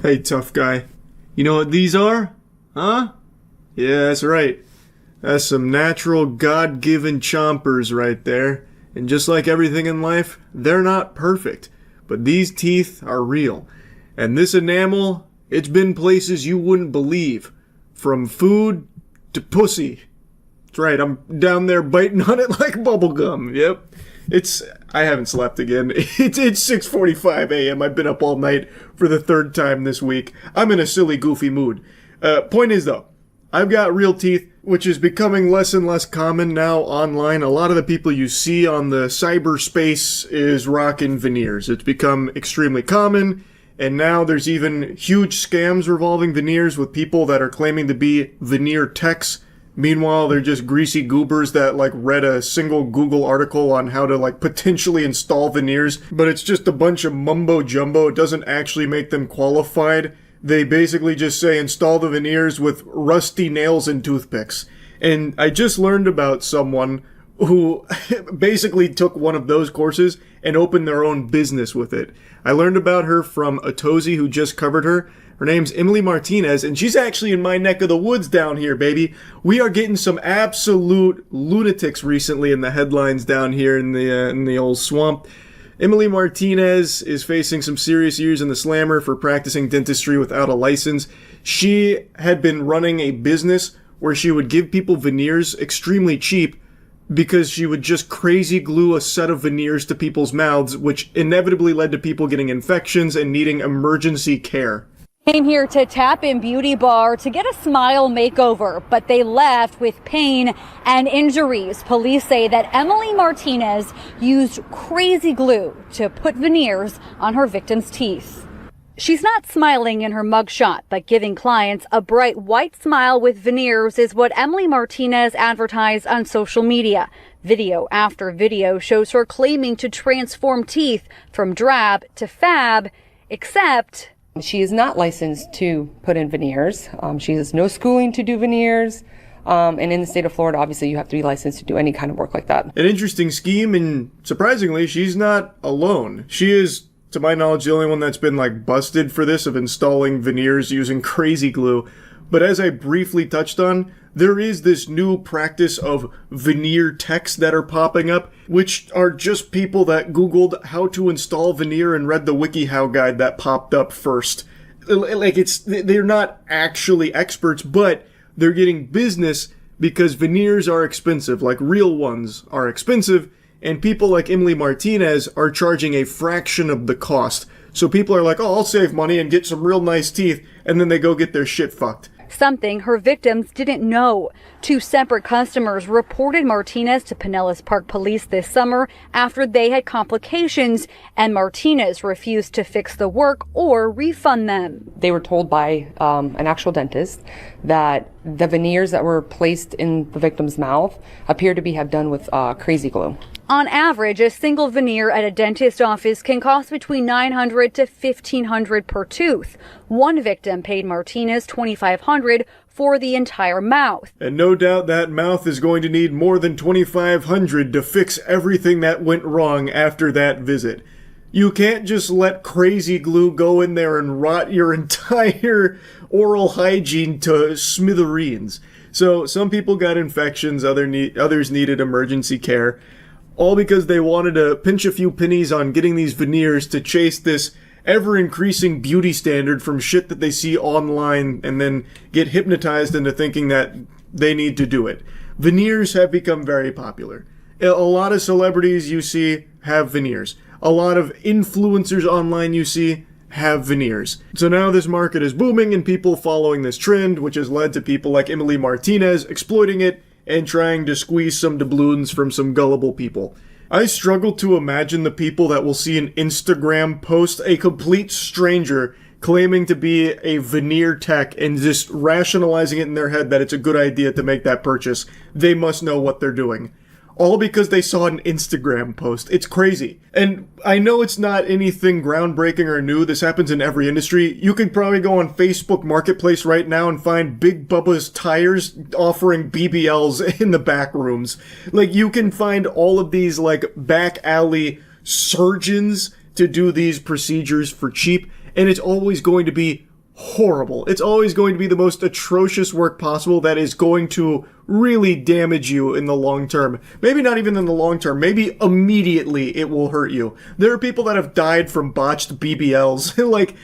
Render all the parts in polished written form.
Hey, tough guy. You know what these are? Huh? Yeah, that's right. That's some natural, God-given chompers right there. And just like everything in life, they're not perfect. But these teeth are real. And this enamel, it's been places you wouldn't believe. From food to pussy. That's right, I'm down there biting on it like bubblegum. Yep. I haven't slept again. It's 6:45 a.m. I've been up all night for the third time this week. I'm in a silly, goofy mood. Point is, though, I've got real teeth, which is becoming less and less common now online. A lot of the people you see on the cyberspace is rocking veneers. It's become extremely common, and now there's even huge scams revolving veneers with people that are claiming to be veneer techs. Meanwhile, they're just greasy goobers that read a single Google article on how to potentially install veneers, but it's just a bunch of mumbo jumbo. It doesn't actually make them qualified. They basically just say install the veneers with rusty nails and toothpicks. And I just learned about someone who basically took one of those courses and opened their own business with it. I learned about her from a Tozy who just covered her. Her name's Emily Martinez, and she's actually in my neck of the woods down here, baby. We are getting some absolute lunatics recently in the headlines down here in the old swamp. Emily Martinez is facing some serious years in the slammer for practicing dentistry without a license. She had been running a business where she would give people veneers extremely cheap because she would just crazy glue a set of veneers to people's mouths, which inevitably led to people getting infections and needing emergency care. Came here to Tap In Beauty Bar to get a smile makeover, but they left with pain and injuries. Police say that Emily Martinez used crazy glue to put veneers on her victim's teeth. She's not smiling in her mugshot, but giving clients a bright white smile with veneers is what Emily Martinez advertised on social media. Video after video shows her claiming to transform teeth from drab to fab, except she is not licensed to put in veneers. She has no schooling to do veneers. And in the state of Florida, obviously, you have to be licensed to do any kind of work like that. An interesting scheme, and surprisingly, she's not alone. She is, to my knowledge, the only one that's been busted for this, of installing veneers using crazy glue. But as I briefly touched on, there is this new practice of veneer techs that are popping up, which are just people that Googled how to install veneer and read the WikiHow guide that popped up first. They're not actually experts, but they're getting business because veneers are expensive, real ones are expensive, and people like Emily Martinez are charging a fraction of the cost. So people are like, oh, I'll save money and get some real nice teeth, and then they go get their shit fucked. Something her victims didn't know. Two separate customers reported Martinez to Pinellas Park Police this summer after they had complications, and Martinez refused to fix the work or refund them. They were told by an actual dentist that the veneers that were placed in the victim's mouth appeared to have done with crazy glue. On average, a single veneer at a dentist office can cost between $900 to $1,500 per tooth. One victim paid Martinez $2,500 for the entire mouth. And no doubt that mouth is going to need more than $2,500 to fix everything that went wrong after that visit. You can't just let crazy glue go in there and rot your entire oral hygiene to smithereens. So some people got infections, others needed emergency care. All because they wanted to pinch a few pennies on getting these veneers to chase this ever-increasing beauty standard from shit that they see online and then get hypnotized into thinking that they need to do it. Veneers have become very popular. A lot of celebrities you see have veneers. A lot of influencers online you see have veneers. So now this market is booming and people following this trend, which has led to people like Emily Martinez exploiting it and trying to squeeze some doubloons from some gullible people. I struggle to imagine the people that will see an Instagram post, a complete stranger claiming to be a veneer tech and just rationalizing it in their head that it's a good idea to make that purchase. They must know what they're doing. All because they saw an Instagram post. It's crazy. And I know it's not anything groundbreaking or new. This happens in every industry. You could probably go on Facebook Marketplace right now and find Big Bubba's Tires offering BBLs in the back rooms. You can find all of these back alley surgeons to do these procedures for cheap. And it's always going to be horrible. It's always going to be the most atrocious work possible that is going to really damage you in the long term. Maybe not even in the long term. Maybe immediately it will hurt you. There are people that have died from botched BBLs. Like,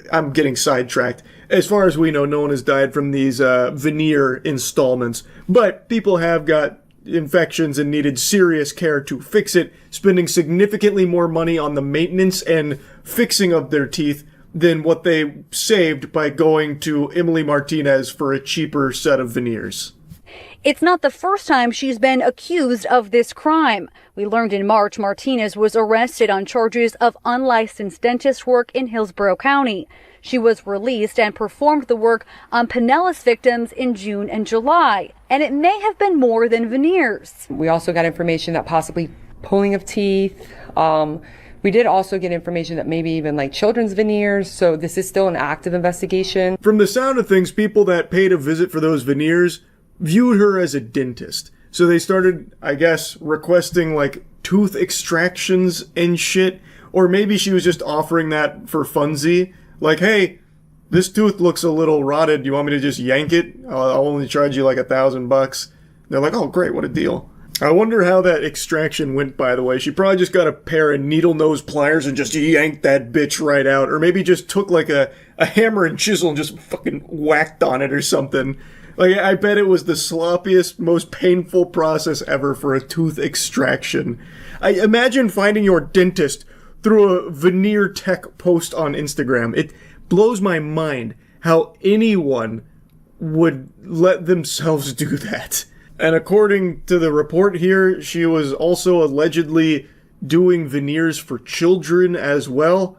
I'm getting sidetracked. As far as we know, no one has died from these veneer installments. But people have got infections and needed serious care to fix it, spending significantly more money on the maintenance and fixing of their teeth than what they saved by going to Emily Martinez for a cheaper set of veneers. It's not the first time she's been accused of this crime. We learned in March Martinez was arrested on charges of unlicensed dentist work in Hillsborough County. She was released and performed the work on Pinellas victims in June and July. And it may have been more than veneers. We also got information that possibly pulling of teeth. We did also get information that maybe even like children's veneers. So this is still an active investigation. From the sound of things, people that paid a visit for those veneers viewed her as a dentist. So they started, I guess, requesting like tooth extractions and shit. Or maybe she was just offering that for funsy. Like, hey, this tooth looks a little rotted. You want me to just yank it? I'll only charge you like $1,000. They're like, oh, great, what a deal. I wonder how that extraction went, by the way. She probably just got a pair of needle nose pliers and just yanked that bitch right out. Or maybe just took like a hammer and chisel and just fucking whacked on it or something. Like, I bet it was the sloppiest, most painful process ever for a tooth extraction. I imagine finding your dentist through a veneer tech post on Instagram. It blows my mind how anyone would let themselves do that. And according to the report here, she was also allegedly doing veneers for children as well.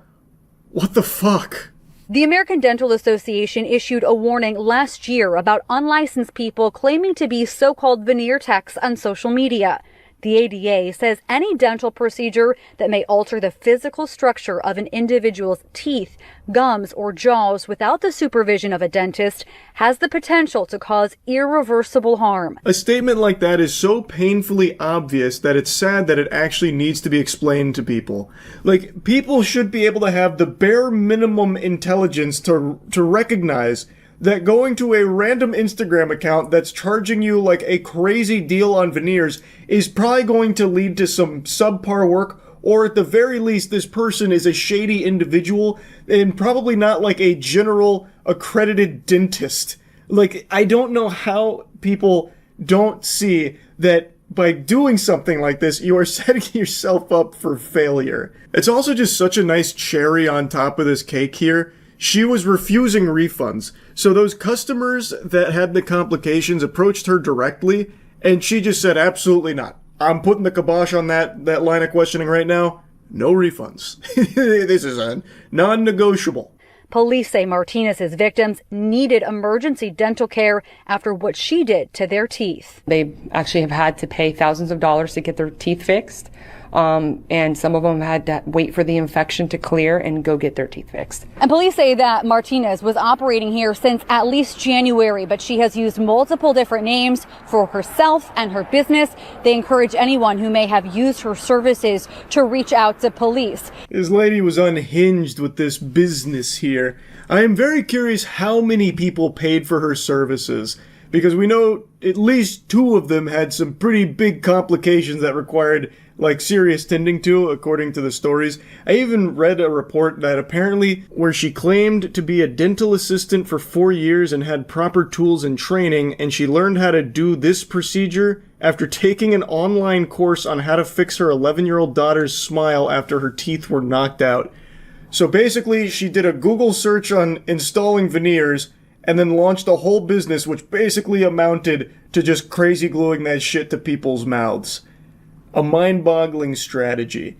What the fuck? The American Dental Association issued a warning last year about unlicensed people claiming to be so-called veneer techs on social media. The ADA says any dental procedure that may alter the physical structure of an individual's teeth, gums, or jaws without the supervision of a dentist has the potential to cause irreversible harm. A statement like that is so painfully obvious that it's sad that it actually needs to be explained to people. Like, people should be able to have the bare minimum intelligence to recognize that going to a random Instagram account that's charging you like a crazy deal on veneers is probably going to lead to some subpar work, or at the very least, this person is a shady individual and probably not like a general accredited dentist. Like, I don't know how people don't see that by doing something like this, you are setting yourself up for failure. It's also just such a nice cherry on top of this cake here. She was refusing refunds. So those customers that had the complications approached her directly, and she just said, absolutely not. I'm putting the kibosh on that line of questioning right now. No refunds. This is a non-negotiable. Police say Martinez's victims needed emergency dental care after what she did to their teeth. They actually have had to pay thousands of dollars to get their teeth fixed. And some of them had to wait for the infection to clear and go get their teeth fixed. And police say that Martinez was operating here since at least January, but she has used multiple different names for herself and her business. They encourage anyone who may have used her services to reach out to police. This lady was unhinged with this business here. I am very curious how many people paid for her services, because we know at least 2 of them had some pretty big complications that required like serious tending to, according to the stories. I even read a report that apparently where she claimed to be a dental assistant for 4 years and had proper tools and training, and she learned how to do this procedure after taking an online course on how to fix her 11-year-old daughter's smile after her teeth were knocked out. So basically, she did a Google search on installing veneers and then launched a whole business which basically amounted to just crazy gluing that shit to people's mouths. A mind-boggling strategy.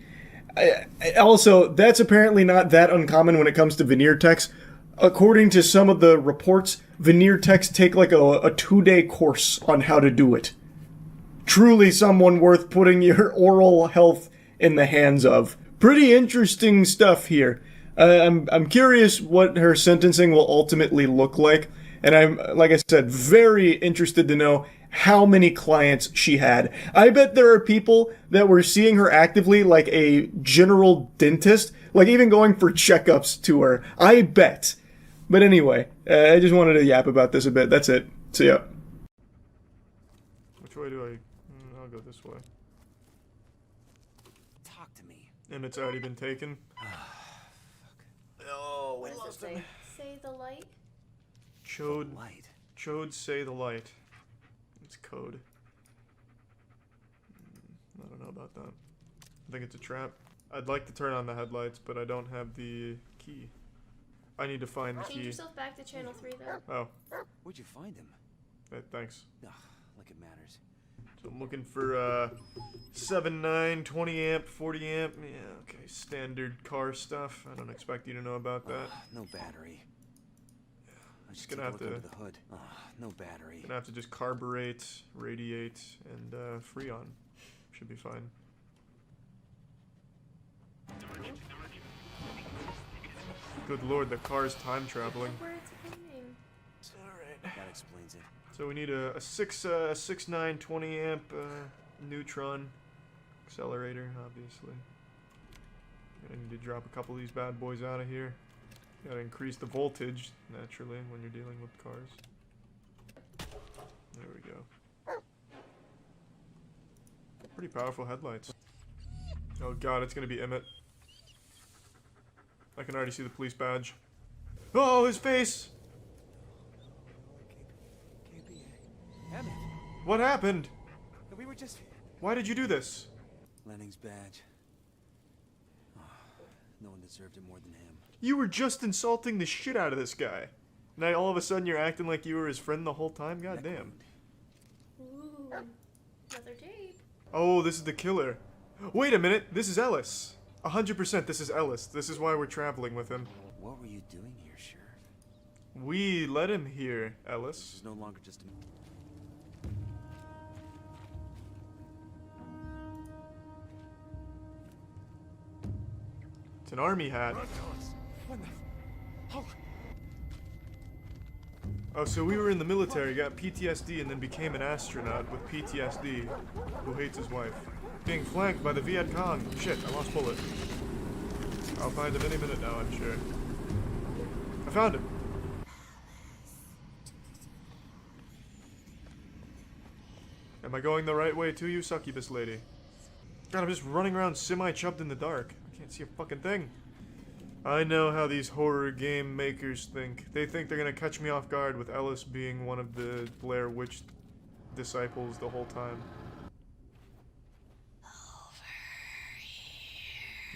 Also, that's apparently not that uncommon when it comes to veneer techs. According to some of the reports, veneer techs take like a 2-day course on how to do it. Truly someone worth putting your oral health in the hands of. Pretty interesting stuff here. I'm curious what her sentencing will ultimately look like. And I'm, like I said, very interested to know how many clients she had. I bet there are people that were seeing her actively like a general dentist, like even going for checkups to her. I bet But anyway, I just wanted to yap about this a bit. That's it. See ya. Which way do I... I'll go this way. Talk to me. Emmett's already been taken. Oh, What does it say? Say the light? Chode... Light. Chode say the light. It's code. I don't know about that. I think it's a trap. I'd like to turn on the headlights, but I don't have the key. I need to find the Change key. yourself back to channel 3 though. Oh, Where'd you find him? thanks. Ugh, like it matters. So I'm looking for 7, 9, 20 amp, 40 amp. Yeah, okay, standard car stuff. I don't expect you to know about that. No battery. I Just should gonna take a have look to- under the hood. No battery. Gonna have to just carburate, radiate, and freon. Should be fine. Good lord, the car's time traveling. Look where it's pointing. Alright. That explains it. So we need a 6, 9, 20 amp neutron accelerator, obviously. Gonna need to drop a couple of these bad boys out of here. Gotta increase the voltage, naturally, when you're dealing with cars. There we go. Pretty powerful headlights. Oh god, it's gonna be Emmett. I can already see the police badge. Oh, his face! Can't be it. Emmett! What happened? We were just... Why did you do this? Lenning's badge. Oh, no one deserved it more than him. You were just insulting the shit out of this guy. Now all of a sudden you're acting like you were his friend the whole time? God damn. Ooh. Another tape. Oh, this is the killer. Wait a minute, this is Ellis. 100% this is Ellis. This is why we're traveling with him. What were you doing here, Sheriff? We let him here, This Ellis. is no longer just a... It's an army hat. What the... Oh, Oh, so we were in the military, got PTSD, and then became an astronaut with PTSD who hates his wife. Being flanked by the Viet Cong. Shit, I lost bullet. I'll find him any minute now, I'm sure. I found him. Am I going the right way to you, succubus lady? God, I'm just running around semi-chubbed in the dark. I can't see a fucking thing. I know how these horror game makers think. They think they're gonna catch me off guard with Ellis being one of the Blair Witch disciples the whole time.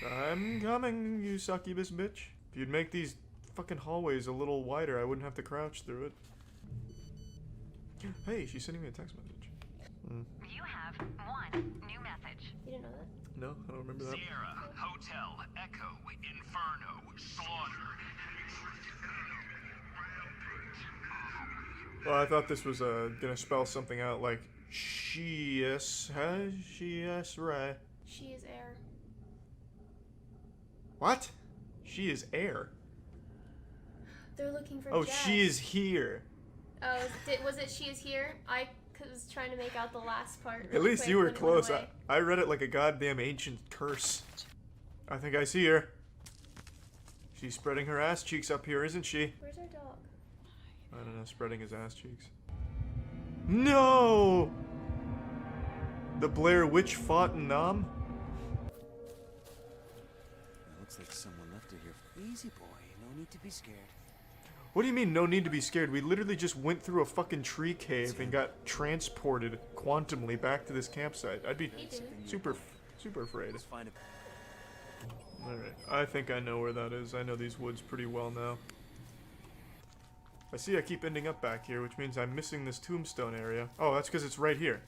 I'm coming, you succubus bitch. If you'd make these fucking hallways a little wider, I wouldn't have to crouch through it. Hey, she's sending me a text message. You have one new message. You didn't know that? No, I don't remember that. Sierra, Hotel, Echo, Inferno, Slaughter. Well, I thought this was gonna spell something out like she-yes, she-yes, right. She is air. What? She is air. They're looking for Oh, Jess. she is here. Oh, was it she is here? I was trying to make out the last part. At really least quick you were when it went close. away. I read it like a goddamn ancient curse. I think I see her. She's spreading her ass cheeks up here, isn't she? Where's our dog? I don't know, spreading his ass cheeks. No! The Blair Witch fought in Nam? it looks like someone left her here. Easy, boy. No need to be scared. What do you mean, no need to be scared? We literally just went through a fucking tree cave and got transported quantumly back to this campsite. I'd be He did. super afraid. Let's find it. Alright, I think I know where that is. I know these woods pretty well now. I see I keep ending up back here, which means I'm missing this tombstone area. Oh, that's because it's right here.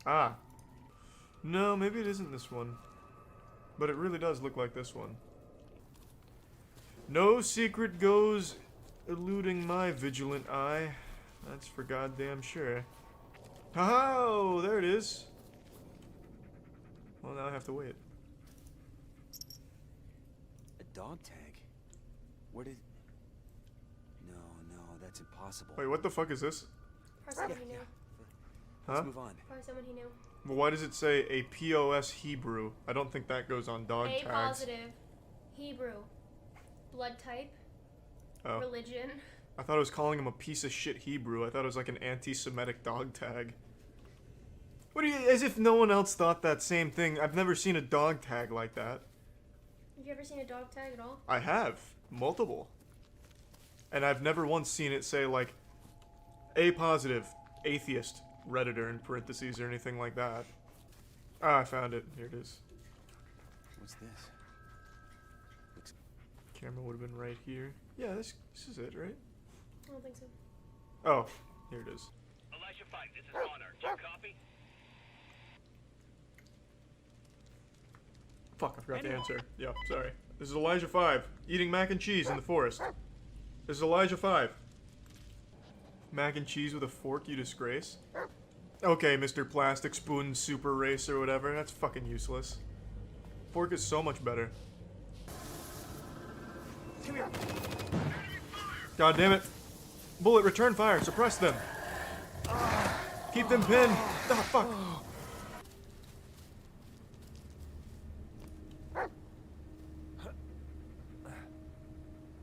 Ah. No, maybe it isn't this one. But it really does look like this one. No secret goes eluding my vigilant eye. That's for goddamn sure. Oh, there it is. Well, now I have to wait. A dog tag? Where did... No, that's impossible. Wait, what the fuck is this? Probably someone he knew. Huh? Let's move on. Probably someone he knew. Well, why does it say a POS Hebrew? I don't think that goes on dog A tags. positive. Hebrew. Blood type. Oh. religion. I thought I was calling him a piece of shit Hebrew. I thought it was like an anti-Semitic dog tag. What do you, as if no one else thought that same thing. I've never seen a dog tag like that. Have you ever seen a dog tag at all? I have. Multiple. And I've never once seen it say like, A positive, atheist, Redditor in parentheses or anything like that. Ah, I found it. Here it is. What's this? Camera would have been right here. Yeah, this is it, right? I don't think so. Oh, here it is. Elijah 5, this is Connor. Do you copy? Fuck, I forgot the answer. Yep, sorry. This is Elijah 5, eating mac and cheese in the forest. This is Elijah 5. Mac and cheese with a fork, you disgrace. Okay, Mr. Plastic Spoon Super Race or whatever, that's fucking useless. Fork is so much better. Come here. God damn it. Bullet, return fire, suppress them. Keep them pinned. Ah, fuck.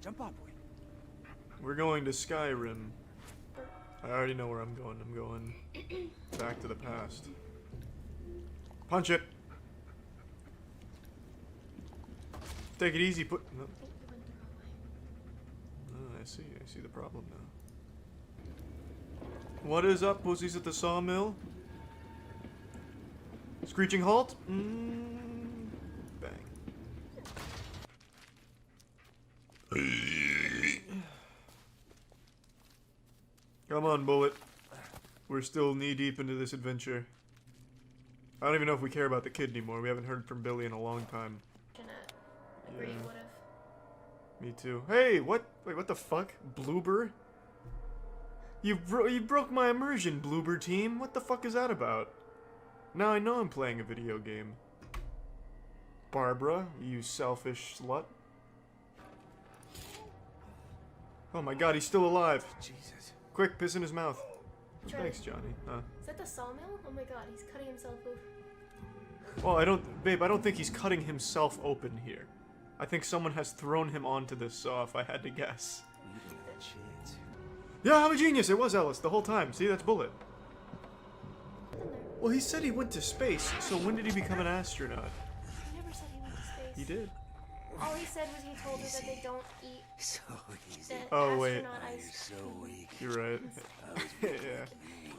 Jump up, boy. We're going to Skyrim. I already know where I'm going. I'm going back to the past. Punch it. Take it easy. Put. No. Oh, I see. I see the problem now. What is up, pussies at the sawmill? Screeching halt. Bang. Come on, Bullet. We're still knee-deep into this adventure. I don't even know if we care about the kid anymore. We haven't heard from Billy in a long time. Jeanette. Agree, Yeah. would've. Me too. Hey, what? Wait, what the fuck? Bloober? You broke my immersion, Bloober team. What the fuck is that about? Now I know I'm playing a video game. Barbara, you selfish slut. Oh my god, he's still alive. Jesus. Quick, piss in his mouth. Try Thanks, it. Johnny. Huh? Is that the sawmill? Oh my god, he's cutting himself open. Well, I don't think he's cutting himself open here. I think someone has thrown him onto this saw, if I had to guess. You didn't have a chance. Yeah, I'm a genius! It was Ellis the whole time. See, that's Bullet. Well, he said he went to space, so when did he become an astronaut? He never said he went to space. He did. All he said was he told her that they don't eat So easy. the Oh, wait. astronaut ice. So weak. You're right. Yeah.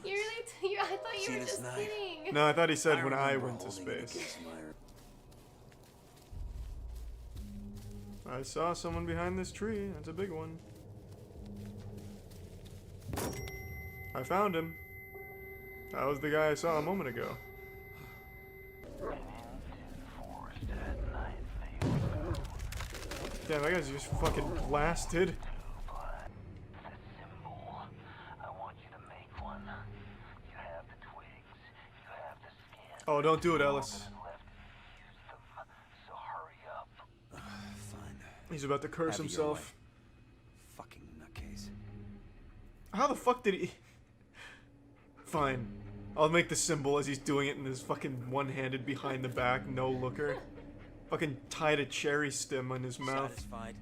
You really? I thought you See were this just knife? kidding. No, I thought he said when I remember went to holding it space. against my- I saw someone behind this tree. That's a big one. I found him. That was the guy I saw a moment ago. Damn, that guy's just fucking blasted. Oh, don't do it, Ellis. Fine. He's about to curse Have it your himself. way. Fucking nutcase. How the fuck did he... Fine. I'll make the symbol as he's doing it in his fucking one-handed behind the back, no looker. Fucking tied a cherry stem on his mouth. Satisfied?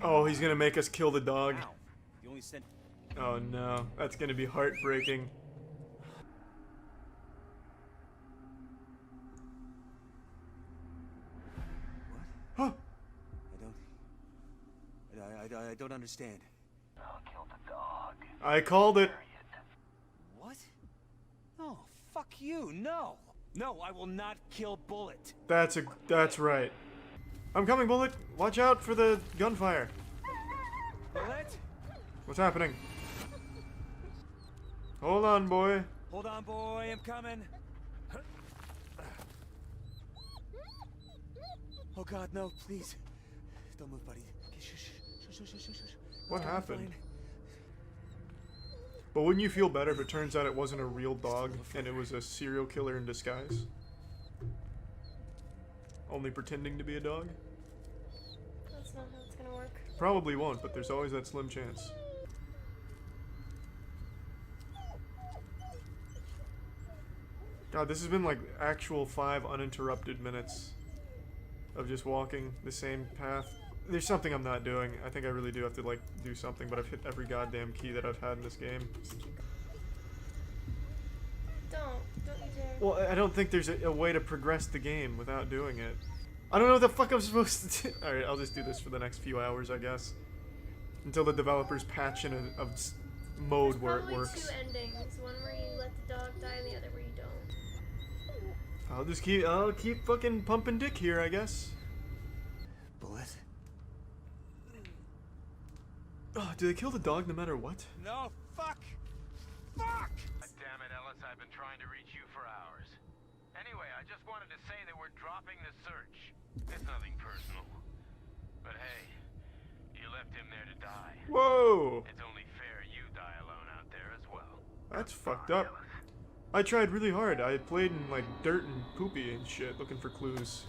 Oh, he's gonna make us kill the dog. Ow. You only sent. Oh no, that's gonna be heartbreaking. Huh? I don't understand. I called it. What? No, fuck you, no! No, I will not kill Bullet. That's right. I'm coming, Bullet. Watch out for the gunfire. Bullet? What's happening? Hold on, boy. Hold on, boy, I'm coming. Oh god, no, please. Don't move, buddy. Okay, shush, shush, shush, shush, shush. What It's happened? fine. But wouldn't you feel better if it turns out it wasn't a real dog and it was a serial killer in disguise? Only pretending to be a dog? That's not how it's gonna work. Probably won't, but there's always that slim chance. God, this has been like actual 5 uninterrupted minutes. of just walking the same path. There's something I'm not doing. I think I really do have to, like, do something, but I've hit every goddamn key that I've had in this game. Don't you dare. Well, I don't think there's a way to progress the game without doing it. I don't know what the fuck I'm supposed to do. Alright, I'll just do this for the next few hours, I guess. Until the developers patch in a mode There's where it probably works. 2 endings. One where you let the dog die and the other where you don't. I'll keep fucking pumping dick here, I guess. Bullet? Oh, do they kill the dog no matter what? No, fuck! Fuck! Damn it, Ellis, I've been trying to reach you for hours. Anyway, I just wanted to say that we're dropping the search. It's nothing personal. But hey, you left him there to die. Whoa! It's only fair you die alone out there as well. That's fucked up. I tried really hard. I played in, like, dirt and poopy and shit, looking for clues.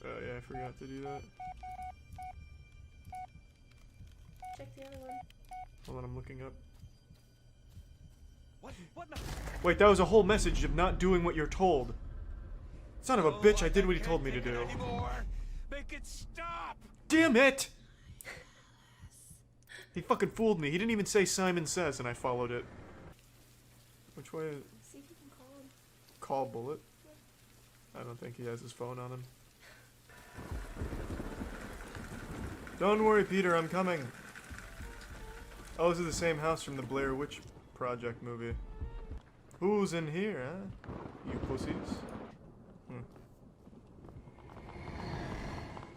Oh yeah, I forgot to do that. Check the other one. Hold on, I'm looking up. What? What? No. Wait, that was a whole message of not doing what you're told. Son of a bitch, I did what he told me to do. Anymore. Make it stop! Damn it! He fucking fooled me. He didn't even say Simon Says, and I followed it. Which way? See if you can call him. Call Bullet? I don't think he has his phone on him. Don't worry, Peter, I'm coming. Oh, this is the same house from the Blair Witch Project movie. Who's in here, huh? You pussies.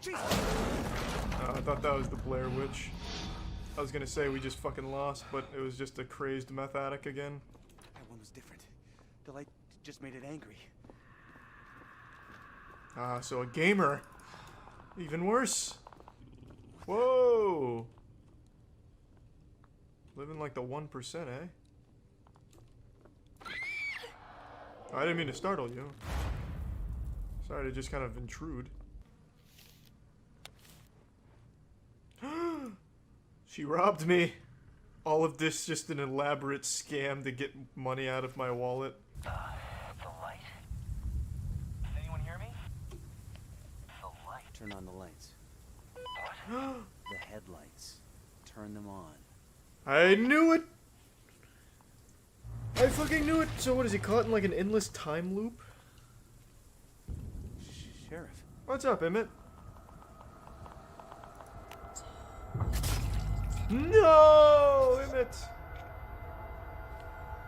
I thought that was the Blair Witch. I was gonna say we just fucking lost, but it was just a crazed meth addict again. That one was different. The light just made it angry. Ah, so a gamer. Even worse. Whoa! Living like the 1%, eh? I didn't mean to startle you. Sorry to just kind of intrude. She robbed me. All of this just an elaborate scam to get money out of my wallet. The light. Can anyone hear me? The light. Turn on the lights. What? The headlights. Turn them on. I knew it! I fucking knew it! So what, is he caught in like an endless time loop? Sheriff. What's up, Emmett? No! Emmett!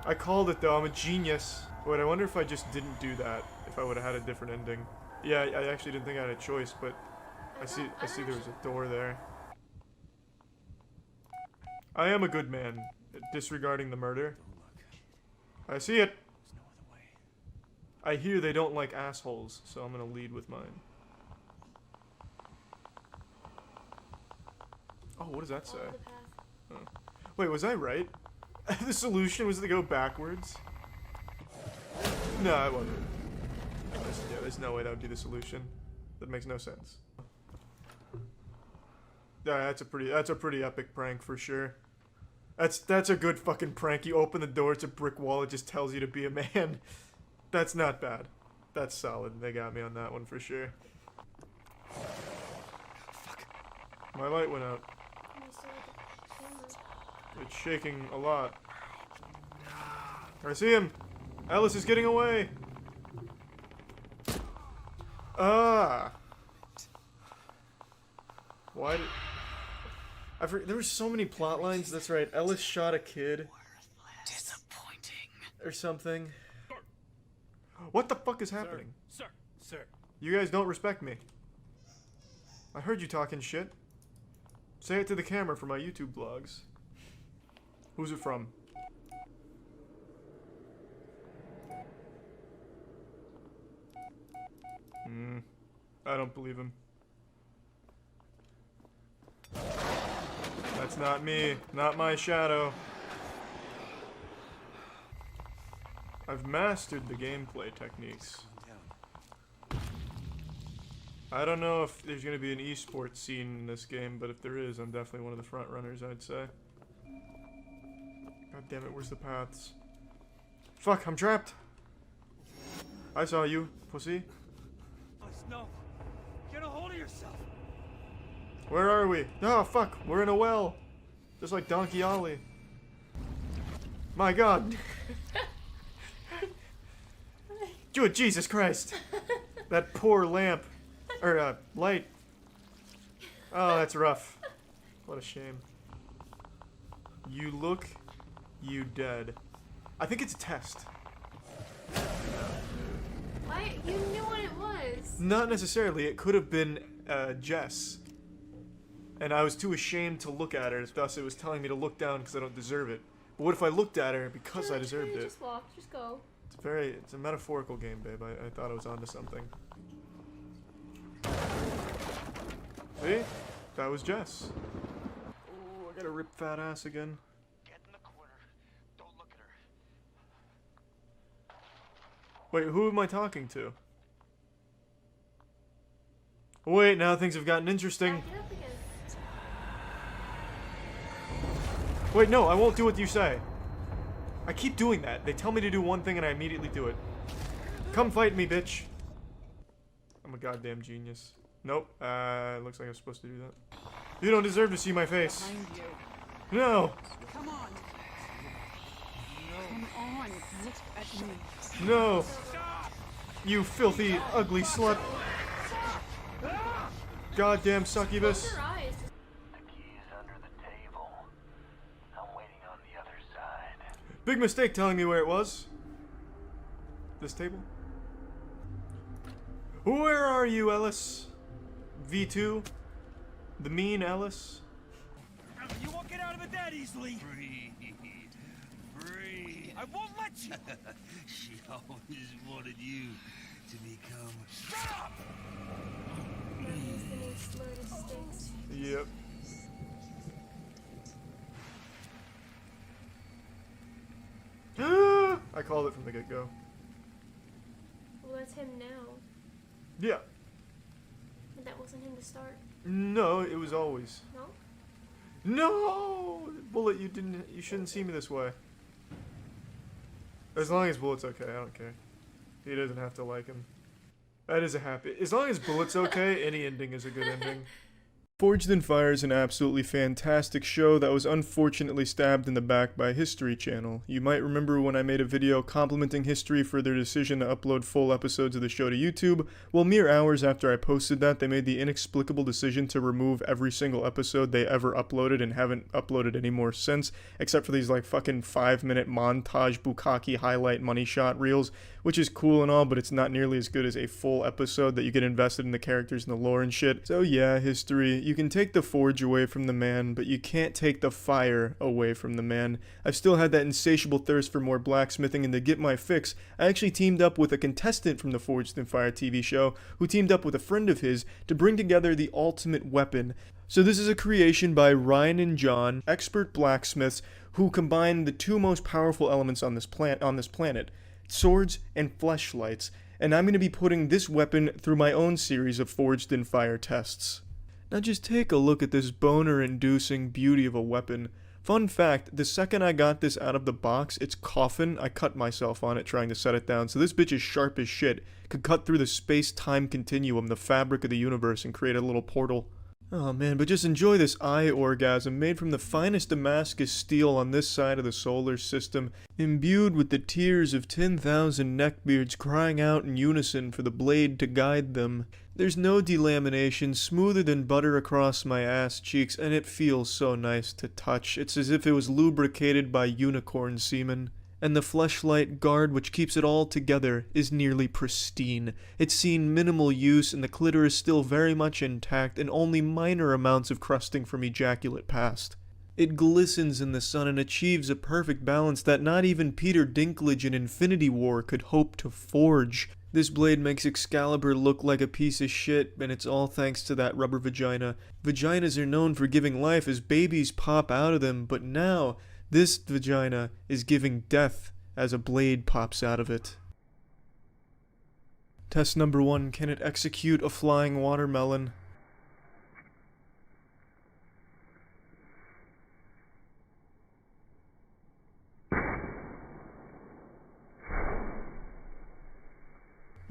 I called it though, I'm a genius. Wait, I wonder if I just didn't do that, if I would have had a different ending. Yeah, I actually didn't think I had a choice, but I see there was a door there. I am a good man, disregarding the murder. I see it! There's no other way. I hear they don't like assholes, so I'm gonna lead with mine. Oh, what does that say? Follow the path. Oh. Wait, was I right? The solution was to go backwards? No, I wasn't. Yeah, there's no way that would be the solution. That makes no sense. Yeah, that's a pretty epic prank for sure. That's a good fucking prank. You open the door, it's a brick wall, it just tells you to be a man. That's not bad. That's solid. They got me on that one for sure. Fuck. My light went out. And I still have the camera. It's shaking a lot. I see him! Ellis is getting away! Ah! Why did... there were so many plot lines, that's right. Ellis shot a kid. Disappointing. Or something. What the fuck is happening? Sir. You guys don't respect me. I heard you talking shit. Say it to the camera for my YouTube vlogs. Who's it from? I don't believe him. That's not me. Not my shadow. I've mastered the gameplay techniques. I don't know if there's gonna be an esports scene in this game, but if there is, I'm definitely one of the front runners, I'd say. God damn it, where's the paths? Fuck, I'm trapped! I saw you, pussy. No. Get a hold of yourself. Where are we? Oh, fuck. We're in a well. Just like Donkey Ollie. My god. Dude, Jesus Christ. That poor lamp. Or, light. Oh, that's rough. What a shame. You look... you dead. I think it's a test. Why? You knew what it was. Not necessarily. It could have been, Jess. And I was too ashamed to look at her, thus it was telling me to look down because I don't deserve it. But what if I looked at her because I deserved it? Just walk. Just go. It's a metaphorical game, babe. I thought I was onto something. See? That was Jess. Oh, I gotta rip fat ass again. Get in the corner. Don't look at her. Wait, who am I talking to? Wait, now things have gotten interesting. Back it up again. Wait, no, I won't do what you say. I keep doing that. They tell me to do one thing and I immediately do it. Come fight me, bitch. I'm a goddamn genius. Nope, looks like I'm supposed to do that. You don't deserve to see my face. No! Come on. Come on. Look at me. No! You filthy, ugly slut! Goddamn succubus! Close your eyes. The key is under the table. I'm waiting on the other side. Big mistake telling me where it was. This table? Where are you, Ellis? V2? The mean Ellis? You won't get out of it that easily. Breathe. Breathe. I won't let you. She always wanted you to become... Shut up! He's the new slur to sticks. Yep. I called it from the get-go. Well, that's him now. Yeah. But that wasn't him to start. No, it was always. No? No! Bullet, you shouldn't see me this way. As long as Bullet's okay, I don't care. He doesn't have to like him. That is a happy... As long as Bullet's okay, any ending is a good ending. Forged in Fire is an absolutely fantastic show that was unfortunately stabbed in the back by History Channel. You might remember when I made a video complimenting History for their decision to upload full episodes of the show to YouTube. Well, mere hours after I posted that, they made the inexplicable decision to remove every single episode they ever uploaded and haven't uploaded any more since, except for these like fucking 5-minute montage bukkake highlight money shot reels, which is cool and all, but it's not nearly as good as a full episode that you get invested in the characters and the lore and shit. So yeah, History, you can take the forge away from the man, but you can't take the fire away from the man. I've still had that insatiable thirst for more blacksmithing, and to get my fix, I actually teamed up with a contestant from the Forged in Fire TV show, who teamed up with a friend of his to bring together the ultimate weapon. So this is a creation by Ryan and John, expert blacksmiths, who combine the two most powerful elements on this planet, swords and fleshlights, and I'm going to be putting this weapon through my own series of Forged in Fire tests. Now just take a look at this boner-inducing beauty of a weapon. Fun fact, the second I got this out of the box, its coffin, I cut myself on it trying to set it down, so this bitch is sharp as shit. Could cut through the space-time continuum, the fabric of the universe, and create a little portal. Oh man, but just enjoy this eye orgasm made from the finest Damascus steel on this side of the solar system, imbued with the tears of 10,000 neckbeards crying out in unison for the blade to guide them. There's no delamination, smoother than butter across my ass cheeks, and it feels so nice to touch. It's as if it was lubricated by unicorn semen. And the fleshlight guard which keeps it all together is nearly pristine. It's seen minimal use and the clitoris still very much intact and only minor amounts of crusting from ejaculate past. It glistens in the sun and achieves a perfect balance that not even Peter Dinklage in Infinity War could hope to forge. This blade makes Excalibur look like a piece of shit, and it's all thanks to that rubber vagina. Vaginas are known for giving life as babies pop out of them, but now this vagina is giving death as a blade pops out of it. Test number 1, can it execute a flying watermelon?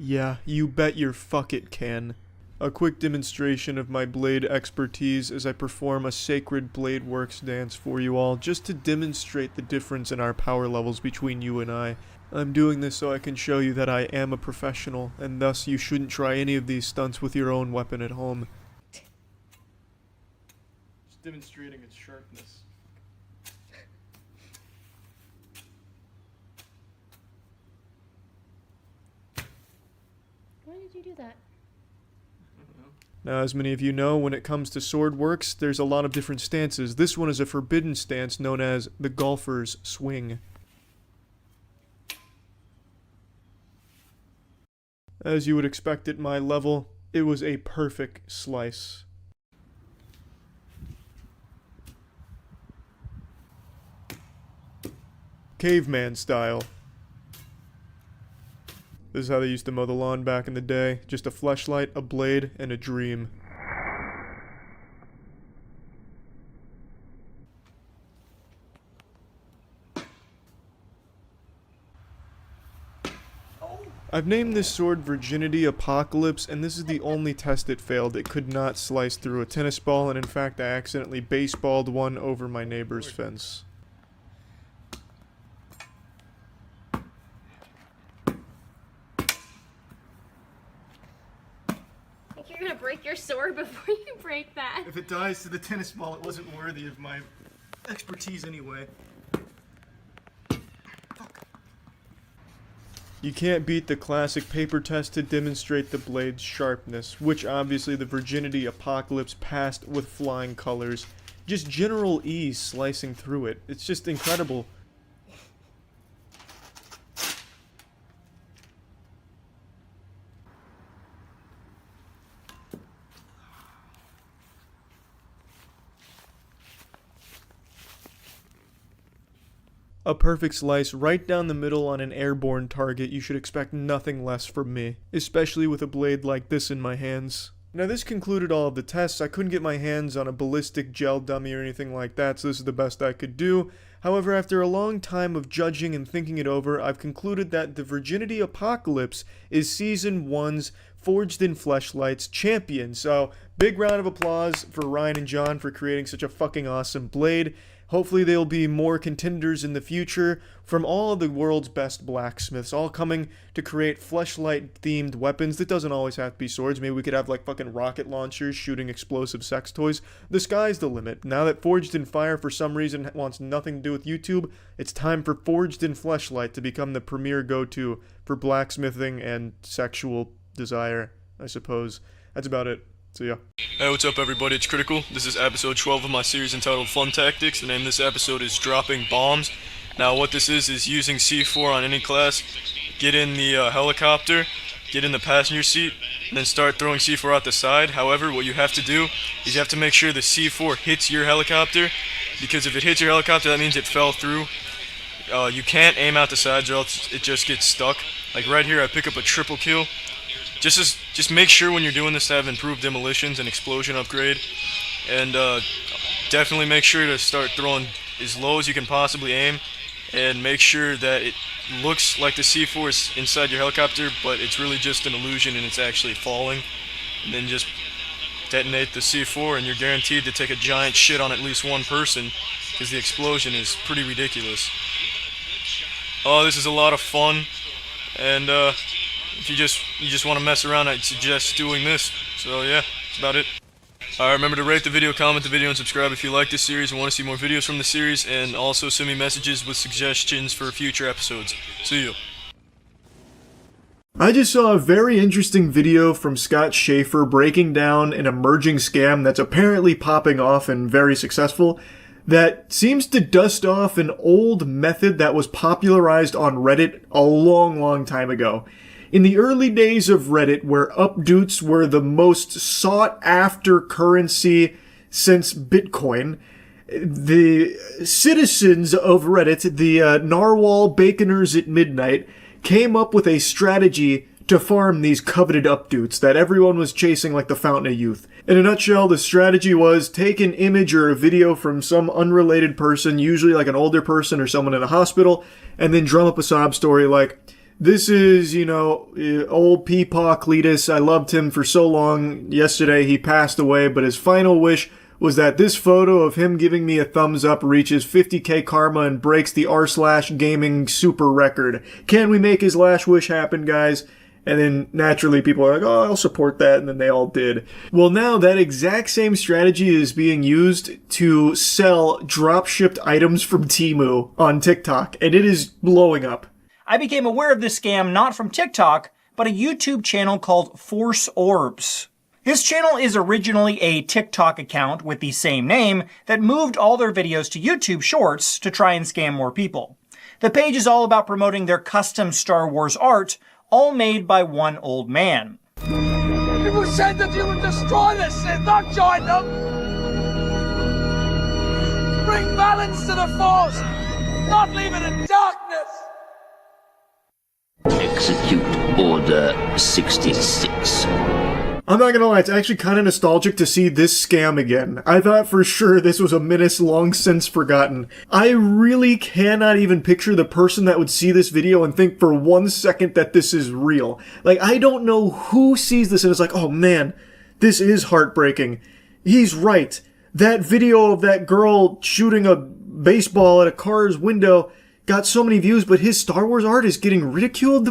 Yeah, you bet your fuck it can. A quick demonstration of my blade expertise as I perform a sacred blade works dance for you all, just to demonstrate the difference in our power levels between you and I. I'm doing this so I can show you that I am a professional, and thus you shouldn't try any of these stunts with your own weapon at home. Just demonstrating its sharpness. Why did you do that? Now, as many of you know, when it comes to sword works, there's a lot of different stances. This one is a forbidden stance known as the golfer's swing. As you would expect at my level, it was a perfect slice. Caveman style. This is how they used to mow the lawn back in the day. Just a fleshlight, a blade, and a dream. I've named this sword Virginity Apocalypse, and this is the only test it failed. It could not slice through a tennis ball, and in fact I accidentally baseballed one over my neighbor's fence. You're gonna break your sword before you break that. If it dies to the tennis ball, it wasn't worthy of my expertise anyway. You can't beat the classic paper test to demonstrate the blade's sharpness, which obviously the Virginity Apocalypse passed with flying colors. Just general ease slicing through it. It's just incredible. A perfect slice right down the middle on an airborne target. You should expect nothing less from me, especially with a blade like this in my hands. Now this concluded all of the tests. I couldn't get my hands on a ballistic gel dummy or anything like that, so this is the best I could do. However, after a long time of judging and thinking it over, I've concluded that the Virginity Apocalypse is Season 1's Forged in Fleshlight's champion. So, big round of applause for Ryan and John for creating such a fucking awesome blade. Hopefully there'll be more contenders in the future from all of the world's best blacksmiths, all coming to create fleshlight-themed weapons. That doesn't always have to be swords. Maybe we could have, like, fucking rocket launchers shooting explosive sex toys. The sky's the limit. Now that Forged in Fire, for some reason, wants nothing to do with YouTube, it's time for Forged in Fleshlight to become the premier go-to for blacksmithing and sexual desire, I suppose. That's about it. See ya. Hey, what's up everybody, it's Critical. This is episode 12 of my series entitled Fun Tactics. The name of this episode is Dropping Bombs. Now what this is using C4 on any class. Get in the helicopter, get in the passenger seat, and then start throwing C4 out the side. However, what you have to do is you have to make sure the C4 hits your helicopter, because if it hits your helicopter, that means it fell through. You can't aim out the sides or else it just gets stuck. Like right here, I pick up a triple kill. Just make sure when you're doing this to have improved demolitions and explosion upgrade, and definitely make sure to start throwing as low as you can possibly aim, and make sure that it looks like the C4 is inside your helicopter, but it's really just an illusion and it's actually falling. And then just detonate the C4 and you're guaranteed to take a giant shit on at least one person, because the explosion is pretty ridiculous. Oh, this is a lot of fun, and if you just want to mess around, I'd suggest doing this. So yeah, that's about it. Alright, remember to rate the video, comment the video, and subscribe if you like this series and want to see more videos from the series, and also send me messages with suggestions for future episodes. See you. I just saw a very interesting video from Scott Schaefer breaking down an emerging scam that's apparently popping off and very successful, that seems to dust off an old method that was popularized on Reddit a long time ago. In the early days of Reddit, where updoots were the most sought-after currency since Bitcoin, the citizens of Reddit, the narwhal baconers at midnight, came up with a strategy to farm these coveted updoots that everyone was chasing like the fountain of youth. In a nutshell, the strategy was take an image or a video from some unrelated person, usually like an older person or someone in a hospital, and then drum up a sob story like, This is, old Peepaw Cletus. I loved him for so long. Yesterday he passed away, but his final wish was that this photo of him giving me a thumbs up reaches 50k karma and breaks the r/gaming super record. Can we make his last wish happen, guys? And then naturally people are like, oh, I'll support that, and then they all did. Well, now that exact same strategy is being used to sell drop-shipped items from Temu on TikTok, and it is blowing up. I became aware of this scam not from TikTok, but a YouTube channel called Force Orbs. This channel is originally a TikTok account with the same name that moved all their videos to YouTube Shorts to try and scam more people. The page is all about promoting their custom Star Wars art, all made by one old man. People said that you would destroy this and not join them! Bring balance to the Force, not leave it in darkness! Execute Order 66. I'm not gonna lie, it's actually kind of nostalgic to see this scam again. I thought for sure this was a menace long since forgotten. I really cannot even picture the person that would see this video and think for 1 second that this is real. Like, I don't know who sees this and is like, oh man, this is heartbreaking. He's right. That video of that girl shooting a baseball at a car's window got so many views, but his Star Wars art is getting ridiculed?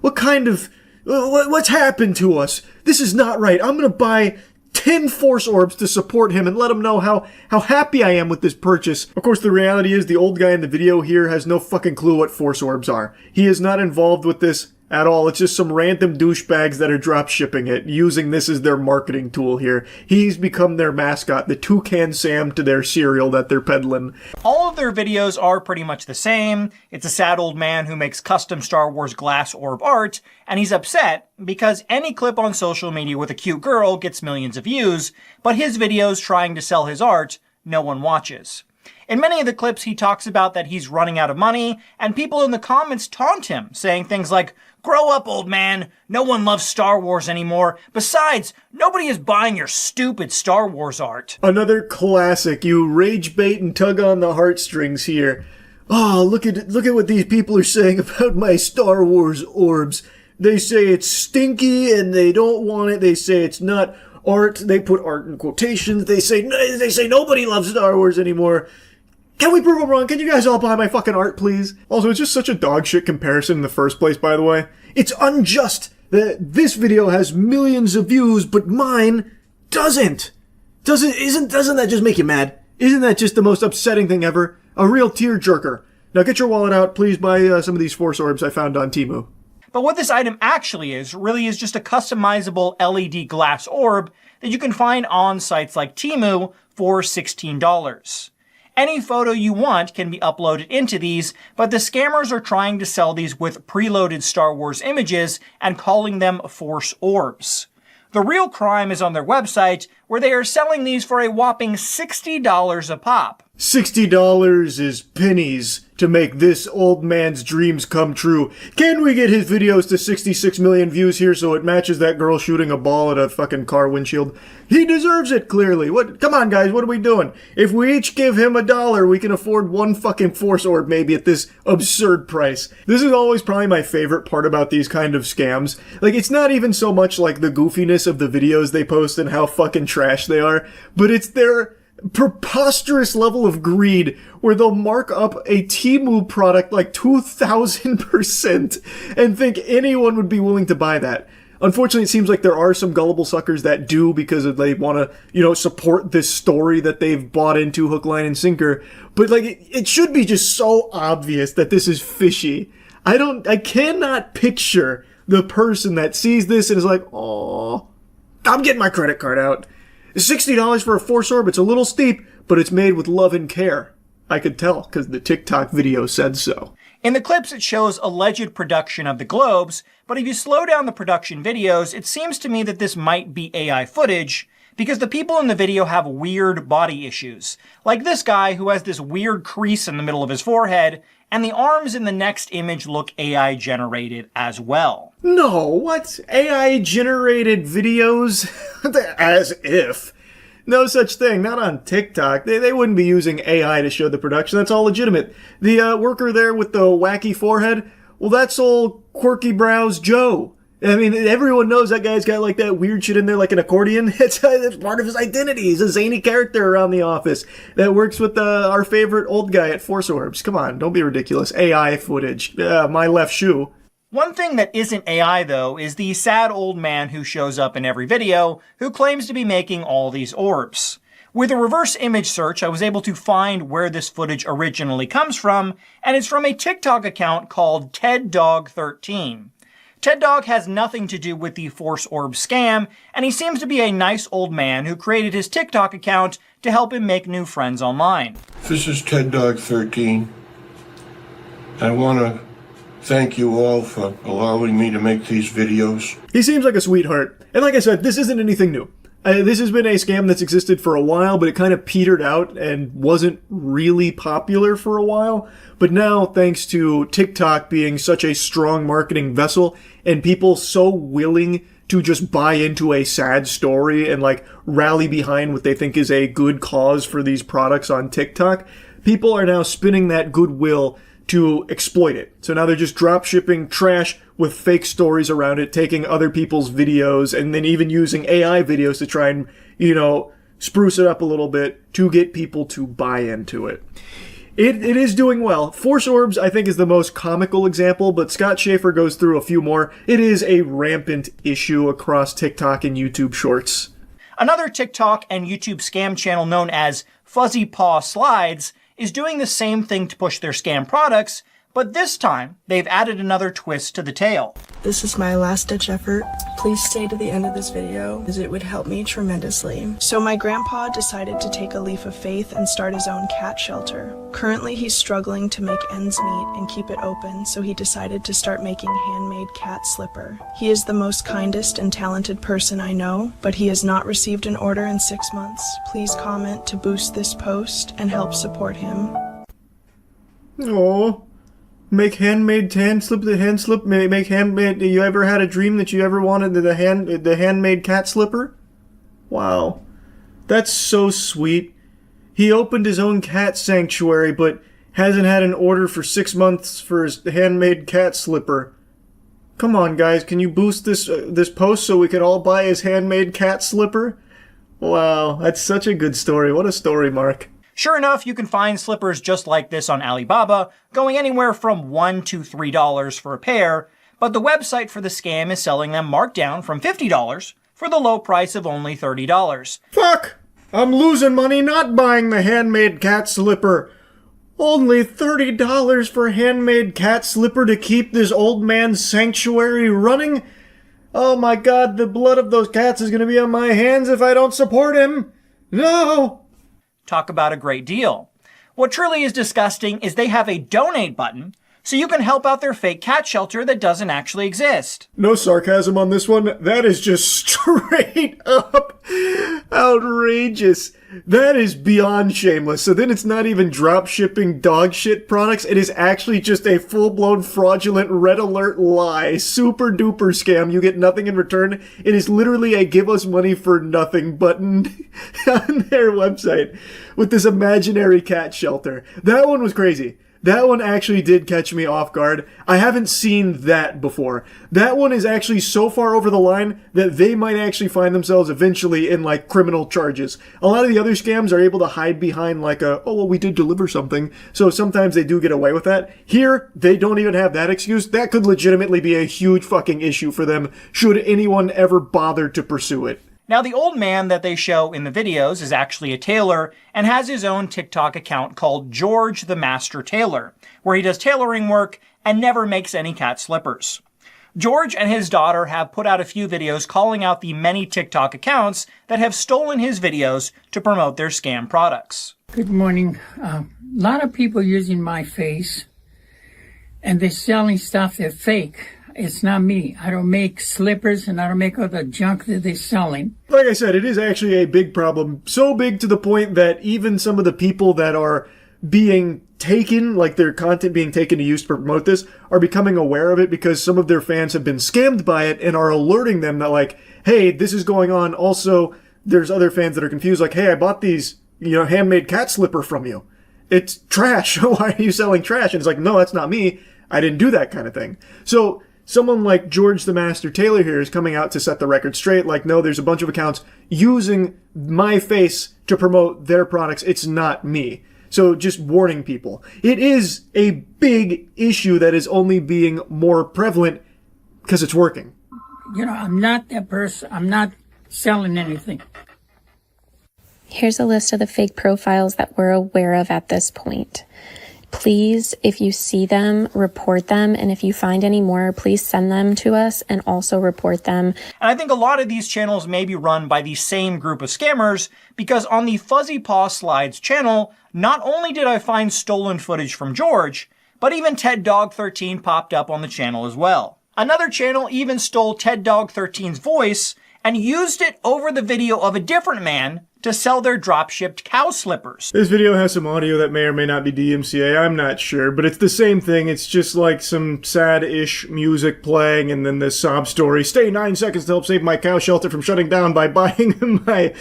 What kind of... What's happened to us? This is not right. I'm gonna buy 10 Force Orbs to support him and let him know how happy I am with this purchase. Of course, the reality is the old guy in the video here has no fucking clue what Force Orbs are. He is not involved with this at all. It's just some random douchebags that are drop shipping it, using this as their marketing tool here. He's become their mascot, the Toucan Sam to their cereal that they're peddling. All of their videos are pretty much the same. It's a sad old man who makes custom Star Wars glass orb art, and he's upset because any clip on social media with a cute girl gets millions of views, but his videos trying to sell his art, no one watches. In many of the clips, he talks about that he's running out of money, and people in the comments taunt him, saying things like, "Grow up, old man. No one loves Star Wars anymore. Besides, nobody is buying your stupid Star Wars art." Another classic. You rage bait and tug on the heartstrings here. Oh, look at what these people are saying about my Star Wars orbs. They say it's stinky and they don't want it. They say it's not art. They put art in quotations. They say nobody loves Star Wars anymore. Can we prove them wrong? Can you guys all buy my fucking art, please? Also, it's just such a dog shit comparison in the first place, by the way. It's unjust that this video has millions of views, but mine doesn't. Doesn't that just make you mad? Isn't that just the most upsetting thing ever? A real tearjerker. Now get your wallet out, please buy some of these Force Orbs I found on Temu. But what this item actually is, really is just a customizable LED glass orb that you can find on sites like Temu for $16. Any photo you want can be uploaded into these, but the scammers are trying to sell these with preloaded Star Wars images and calling them Force Orbs. The real crime is on their website, where they are selling these for a whopping $60 a pop. $60 is pennies to make this old man's dreams come true. Can we get his videos to 66 million views here so it matches that girl shooting a ball at a fucking car windshield? He deserves it, clearly. Come on, guys, what are we doing? If we each give him $1, we can afford one fucking Force Orb maybe at this absurd price. This is always probably my favorite part about these kind of scams. Like, it's not even so much like the goofiness of the videos they post and how fucking trash they are, but it's their preposterous level of greed where they'll mark up a Temu product like 2,000% and think anyone would be willing to buy that. Unfortunately, it seems like there are some gullible suckers that do because they want to, support this story that they've bought into hook, line, and sinker. But it should be just so obvious that this is fishy. I cannot picture the person that sees this and is like, "Aw, I'm getting my credit card out." $60 for a Force Orb, it's a little steep, but it's made with love and care. I could tell, because the TikTok video said so. In the clips, it shows alleged production of the globes, but if you slow down the production videos, it seems to me that this might be AI footage, because the people in the video have weird body issues. Like this guy who has this weird crease in the middle of his forehead, and the arms in the next image look AI generated as well. No, what? AI generated videos? As if. No such thing, not on TikTok. They wouldn't be using AI to show the production, that's all legitimate. The worker there with the wacky forehead, well, that's all Quirky Brows Joe. I mean, everyone knows that guy's got like that weird shit in there, like an accordion. It's part of his identity. He's a zany character around the office that works with our favorite old guy at Force Orbs. Come on, don't be ridiculous. AI footage. My left shoe. One thing that isn't AI, though, is the sad old man who shows up in every video who claims to be making all these orbs. With a reverse image search, I was able to find where this footage originally comes from, and it's from a TikTok account called TedDog13. TedDog has nothing to do with the Force Orb scam, and he seems to be a nice old man who created his TikTok account to help him make new friends online. This is TedDog13. I want to thank you all for allowing me to make these videos. He seems like a sweetheart. And like I said, this isn't anything new. This has been a scam that's existed for a while, but it kind of petered out and wasn't really popular for a while. But now, thanks to TikTok being such a strong marketing vessel and people so willing to just buy into a sad story and like rally behind what they think is a good cause for these products on TikTok, people are now spinning that goodwill to exploit it. So now they're just drop shipping trash with fake stories around it, taking other people's videos and then even using AI videos to try and, spruce it up a little bit to get people to buy into it. It is doing well. Force Orbs, I think, is the most comical example, but Scott Schaefer goes through a few more. It is a rampant issue across TikTok and YouTube Shorts. Another TikTok and YouTube scam channel known as Fuzzy Paw Slides is doing the same thing to push their scam products, but this time they've added another twist to the tale. This is my last-ditch effort. Please stay to the end of this video, as it would help me tremendously. So my grandpa decided to take a leap of faith and start his own cat shelter. Currently, he's struggling to make ends meet and keep it open, so he decided to start making handmade cat slipper. He is the most kindest and talented person I know, but he has not received an order in 6 months. Please comment to boost this post and help support him. Aww. Make handmade hand slip. Make handmade. You ever had a dream that you ever wanted the handmade cat slipper? Wow, that's so sweet. He opened his own cat sanctuary, but hasn't had an order for 6 months for his handmade cat slipper. Come on, guys, can you boost this post so we can all buy his handmade cat slipper? Wow, that's such a good story. What a story, Mark. Sure enough, you can find slippers just like this on Alibaba, going anywhere from $1 to $3 for a pair, but the website for the scam is selling them marked down from $50 for the low price of only $30. Fuck! I'm losing money not buying the handmade cat slipper. Only $30 for a handmade cat slipper to keep this old man's sanctuary running? Oh my god, the blood of those cats is gonna be on my hands if I don't support him. No! Talk about a great deal. What truly is disgusting is they have a donate button, so you can help out their fake cat shelter that doesn't actually exist. No sarcasm on this one. That is just straight up outrageous. That is beyond shameless. So then it's not even drop shipping dog shit products. It is actually just a full-blown fraudulent red alert lie. Super duper scam. You get nothing in return. It is literally a give us money for nothing button on their website with this imaginary cat shelter. That one was crazy. That one actually did catch me off guard. I haven't seen that before. That one is actually so far over the line that they might actually find themselves eventually in like criminal charges. A lot of the other scams are able to hide behind like we did deliver something. So sometimes they do get away with that. Here, they don't even have that excuse. That could legitimately be a huge fucking issue for them should anyone ever bother to pursue it. Now, the old man that they show in the videos is actually a tailor and has his own TikTok account called George the Master Tailor, where he does tailoring work and never makes any cat slippers. George and his daughter have put out a few videos calling out the many TikTok accounts that have stolen his videos to promote their scam products. Good morning. A lot of people using my face, and they're selling stuff that's fake. It's not me. I don't make slippers and I don't make all the junk that they're selling. Like I said, it is actually a big problem. So big to the point that even some of the people that are being taken, like their content being taken to use to promote this, are becoming aware of it because some of their fans have been scammed by it and are alerting them that like, hey, this is going on. Also, there's other fans that are confused like, hey, I bought these, handmade cat slipper from you. It's trash. Why are you selling trash? And it's like, no, that's not me. I didn't do that kind of thing. So someone like George the Master Taylor here is coming out to set the record straight. Like, no, there's a bunch of accounts using my face to promote their products. It's not me. So just warning people. It is a big issue that is only being more prevalent because it's working. You know, I'm not that person. I'm not selling anything. Here's a list of the fake profiles that we're aware of at this point. Please, if you see them, report them. And if you find any more, please send them to us and also report them. And I think a lot of these channels may be run by the same group of scammers, because on the Fuzzy Paw Slides channel, not only did I find stolen footage from George, but even Ted Dog 13 popped up on the channel as well. Another channel even stole Ted Dog 13's voice and used it over the video of a different man to sell their drop-shipped cow slippers. This video has some audio that may or may not be DMCA, I'm not sure, but it's the same thing. It's just like some sad-ish music playing and then this sob story. Stay 9 seconds to help save my cow shelter from shutting down by buying my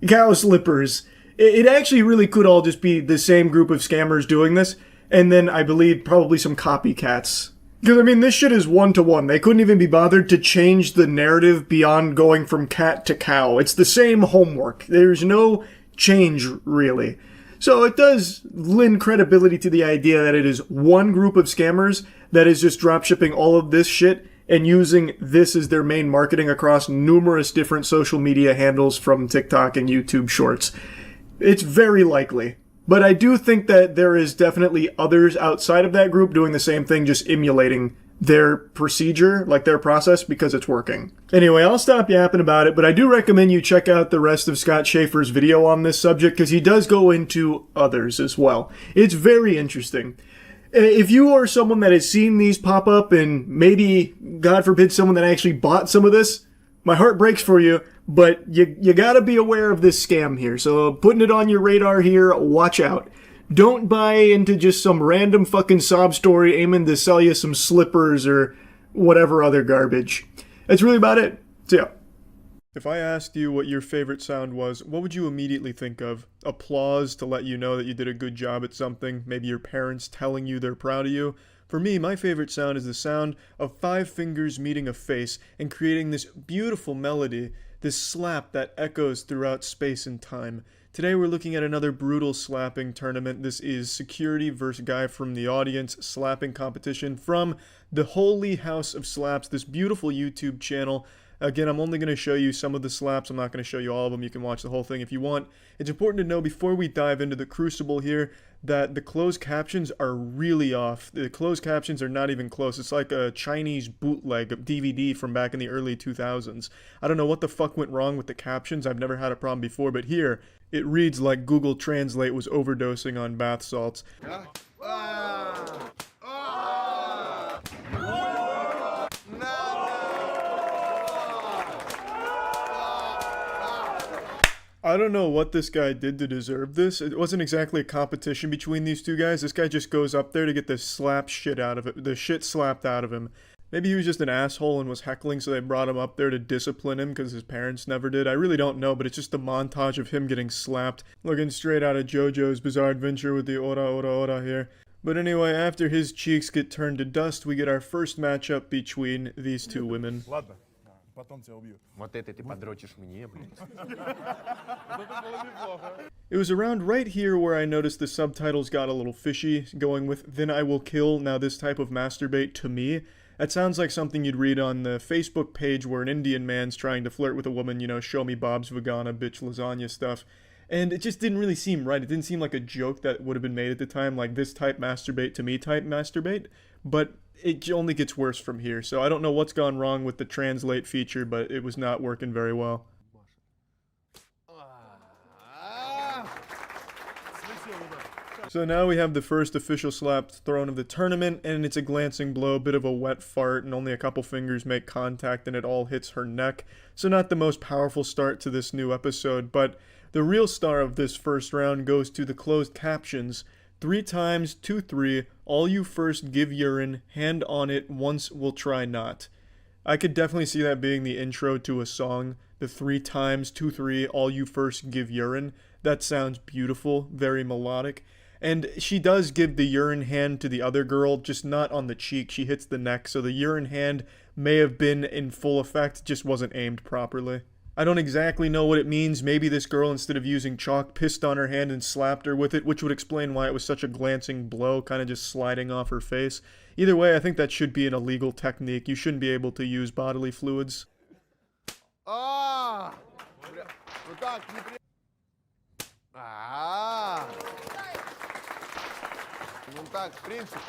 cow slippers. It actually really could all just be the same group of scammers doing this, and then I believe probably some copycats. Because, I mean, this shit is one-to-one. They couldn't even be bothered to change the narrative beyond going from cat to cow. It's the same homework. There's no change, really. So it does lend credibility to the idea that it is one group of scammers that is just dropshipping all of this shit and using this as their main marketing across numerous different social media handles from TikTok and YouTube Shorts. It's very likely. But I do think that there is definitely others outside of that group doing the same thing, just emulating their procedure, like their process, because it's working. Anyway, I'll stop yapping about it, but I do recommend you check out the rest of Scott Schaefer's video on this subject, because he does go into others as well. It's very interesting. If you are someone that has seen these pop up, and maybe, God forbid, someone that actually bought some of this, my heart breaks for you. But you gotta be aware of this scam here. So putting it on your radar here, watch out. Don't buy into just some random fucking sob story aiming to sell you some slippers or whatever other garbage. That's really about it. So yeah. If I asked you what your favorite sound was, what would you immediately think of? Applause to let you know that you did a good job at something? Maybe your parents telling you they're proud of you? For me, my favorite sound is the sound of 5 fingers meeting a face and creating this beautiful melody. This slap that echoes throughout space and time. Today we're looking at another brutal slapping tournament. This is security versus guy from the audience slapping competition from the Holy House of Slaps, this beautiful YouTube channel. Again, I'm only going to show you some of the slaps. I'm not going to show you all of them. You can watch the whole thing if you want. It's important to know before we dive into the crucible here that the closed captions are really off. The closed captions are not even close. It's like a Chinese bootleg of DVD from back in the early 2000s. I don't know what the fuck went wrong with the captions. I've never had a problem before, but here it reads like Google Translate was overdosing on bath salts. I don't know what this guy did to deserve this. It wasn't exactly a competition between these two guys. This guy just goes up there to get the shit out of it, the shit slapped out of him. Maybe he was just an asshole and was heckling, so they brought him up there to discipline him because his parents never did. I really don't know, but it's just a montage of him getting slapped, looking straight out of JoJo's Bizarre Adventure with the ora ora ora here. But anyway, after his cheeks get turned to dust, we get our first matchup between these two women. It was around right here where I noticed the subtitles got a little fishy, going with "Then I will kill, now this type of masturbate to me." That sounds like something you'd read on the Facebook page where an Indian man's trying to flirt with a woman, you know, show me Bob's Vagina, bitch lasagna stuff. And it just didn't really seem right. It didn't seem like a joke that would have been made at the time, like this type masturbate to me type masturbate. But it only gets worse from here. So I don't know what's gone wrong with the translate feature, but it was not working very well. So now we have the first official slap thrown of the tournament, and it's a glancing blow, bit of a wet fart, and only a couple fingers make contact and it all hits her neck. So not the most powerful start to this new episode, but the real star of this first round goes to the closed captions. 3 times, 2-3, all you first give urine, hand on it, once will try not. I could definitely see that being the intro to a song. The 3 times, 2-3, all you first give urine. That sounds beautiful, very melodic. And she does give the urine hand to the other girl, just not on the cheek. She hits the neck, so the urine hand may have been in full effect, just wasn't aimed properly. I don't exactly know what it means. Maybe this girl, instead of using chalk, pissed on her hand and slapped her with it, which would explain why it was such a glancing blow, kind of just sliding off her face. Either way, I think that should be an illegal technique. You shouldn't be able to use bodily fluids. Вот так, не при... Ну так, в принципе.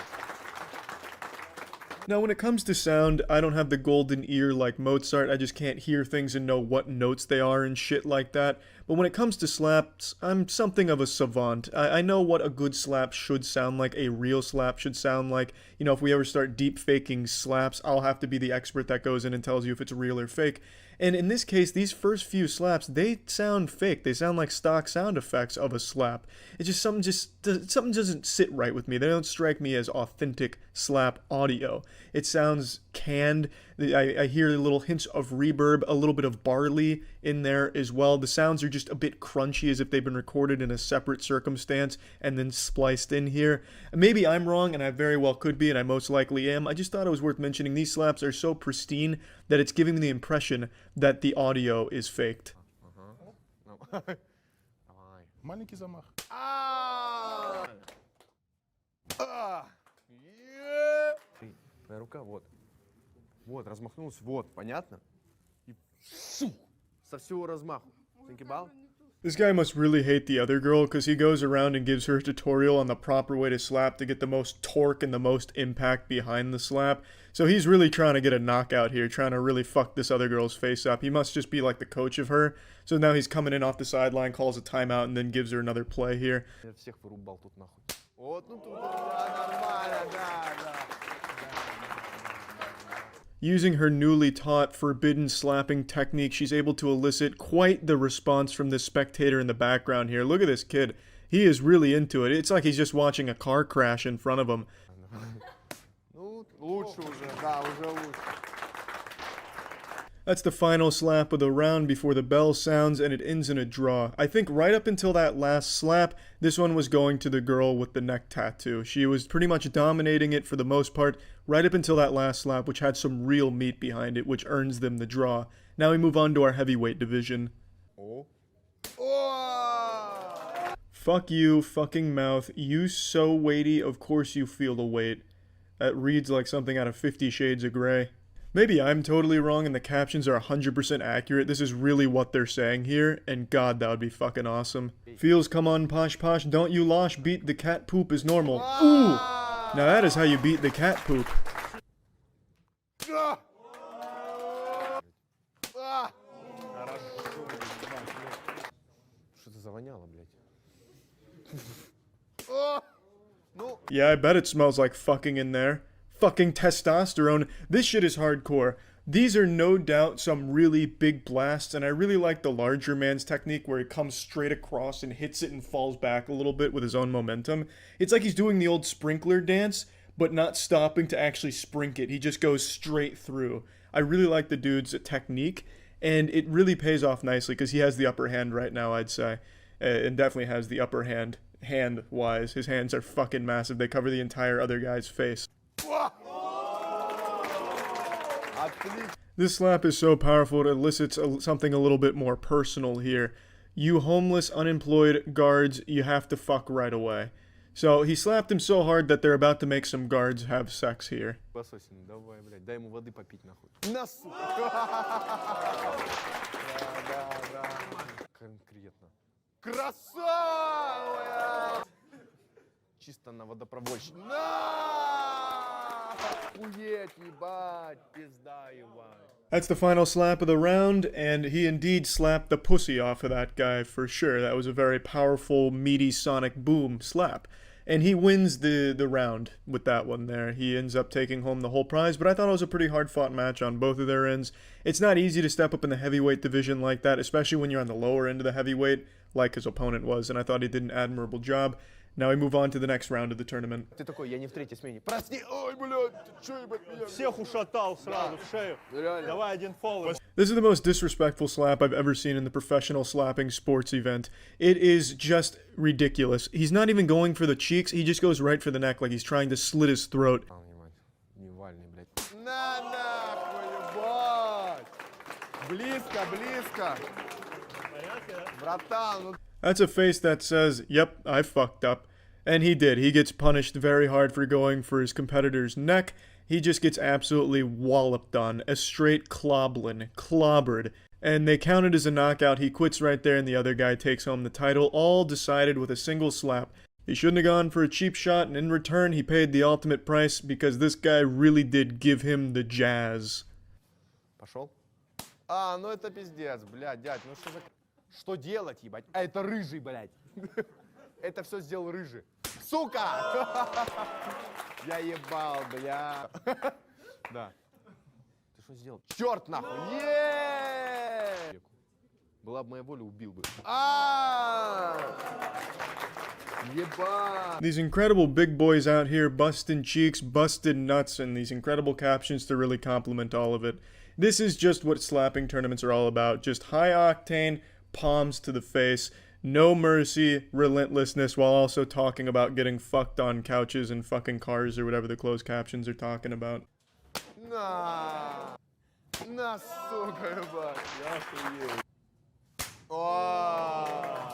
Now, when it comes to sound, I don't have the golden ear like Mozart. I just can't hear things and know what notes they are and shit like that. But when it comes to slaps, I'm something of a savant. I know what a good slap should sound like, a real slap should sound like. You know, if we ever start deep faking slaps, I'll have to be the expert that goes in and tells you if it's real or fake. And in this case, these first few slaps, they sound fake. They sound like stock sound effects of a slap. It's just something doesn't sit right with me. They don't strike me as authentic slap audio. It sounds canned. I hear little hints of reverb, a little bit of barley in there as well. The sounds are just a bit crunchy, as if they've been recorded in a separate circumstance and then spliced in here. Maybe I'm wrong, and I very well could be, and I most likely am. I just thought it was worth mentioning. These slaps are so pristine that it's giving me the impression that the audio is faked. Маленький замах. Твоя рука, вот. Вот, размахнулась, вот, понятно? И со всего размаху. Think about? This guy must really hate the other girl, because he goes around and gives her a tutorial on the proper way to slap to get the most torque and the most impact behind the slap. So he's really trying to get a knockout here, trying to really fuck this other girl's face up. He must just be like the coach of her. So now he's coming in off the sideline, calls a timeout, and then gives her another play here. Всех вырубал тут нахуй. Вот, ну тут нормально, да. Using her newly taught forbidden slapping technique, she's able to elicit quite the response from this spectator in the background here. Look at this kid. He is really into it. It's like he's just watching a car crash in front of him. Ну, лучше уже, да, уже лучше. That's the final slap of the round before the bell sounds, and it ends in a draw. I think right up until that last slap, this one was going to the girl with the neck tattoo. She was pretty much dominating it for the most part, right up until that last slap, which had some real meat behind it, which earns them the draw. Now we move on to our heavyweight division. Oh. Fuck you, fucking mouth. You so weighty, of course you feel the weight. That reads like something out of 50 Shades of Grey. Maybe I'm totally wrong and the captions are 100% accurate. This is really what they're saying here, and god, that would be fucking awesome. Feels, come on, posh posh, don't you losh, beat the cat poop is normal. Ooh! Now that is how you beat the cat poop. Что-то завоняло, блядь. Yeah, I bet it smells like fucking in there. Fucking testosterone. This shit is hardcore. These are no doubt some really big blasts, and I really like the larger man's technique where he comes straight across and hits it and falls back a little bit with his own momentum. It's like he's doing the old sprinkler dance, but not stopping to actually sprink it. He just goes straight through. I really like the dude's technique, and it really pays off nicely because he has the upper hand right now, I'd say. And definitely has the upper hand, hand-wise. His hands are fucking massive. They cover the entire other guy's face. This slap is so powerful it elicits something a little bit more personal here. You homeless, unemployed guards, you have to fuck right away. So he slapped him so hard that they're about to make some guards have sex here. Давай, блядь, дай ему воды попить, нахуй. На, сука! Да. Конкретно. Красава! Чисто на водопроводчик. That's the final slap of the round, and he indeed slapped the pussy off of that guy for sure. That was a very powerful, meaty sonic boom slap. And he wins the round with that one there. He ends up taking home the whole prize, but I thought it was a pretty hard-fought match on both of their ends. It's not easy to step up in the heavyweight division like that, especially when you're on the lower end of the heavyweight, like his opponent was, and I thought he did an admirable job. Now we move on to the next round of the tournament. Ты такой, я не в третьей смене. Прости, ой, блядь, ты чё, ебать, меня? Всех ушатал сразу в шею. Давай один фол. This is the most disrespectful slap I've ever seen in the professional slapping sports event. It is just ridiculous. He's not even going for the cheeks, he just goes right for the neck like he's trying to slit his throat. На нахуй, ебать! Близко, близко! Братан, ну... That's a face that says, yep, I fucked up. And he did. He gets punished very hard for going for his competitor's neck. He just gets absolutely walloped on. A straight clobbered. And they count it as a knockout. He quits right there and the other guy takes home the title. All decided with a single slap. He shouldn't have gone for a cheap shot, and in return he paid the ultimate price because this guy really did give him the jazz. Пошел? А, ну это пиздец, блядь, дядь, ну что за... Что делать, ебать? А это рыжий, блядь. Это все сделал рыжий. Сука! Я ебал, бля. Да. Ты что сделал? Черт нахуй! Была бы моя воля, убил бы. Ебать! These incredible big boys out here busting cheeks, busted nuts, and these incredible captions to really complement all of it. This is just what slapping tournaments are all about. Just high octane, palms to the face, no mercy, relentlessness, while also talking about getting fucked on couches and fucking cars or whatever the closed captions are talking about. На, сука, ебать, я охуел.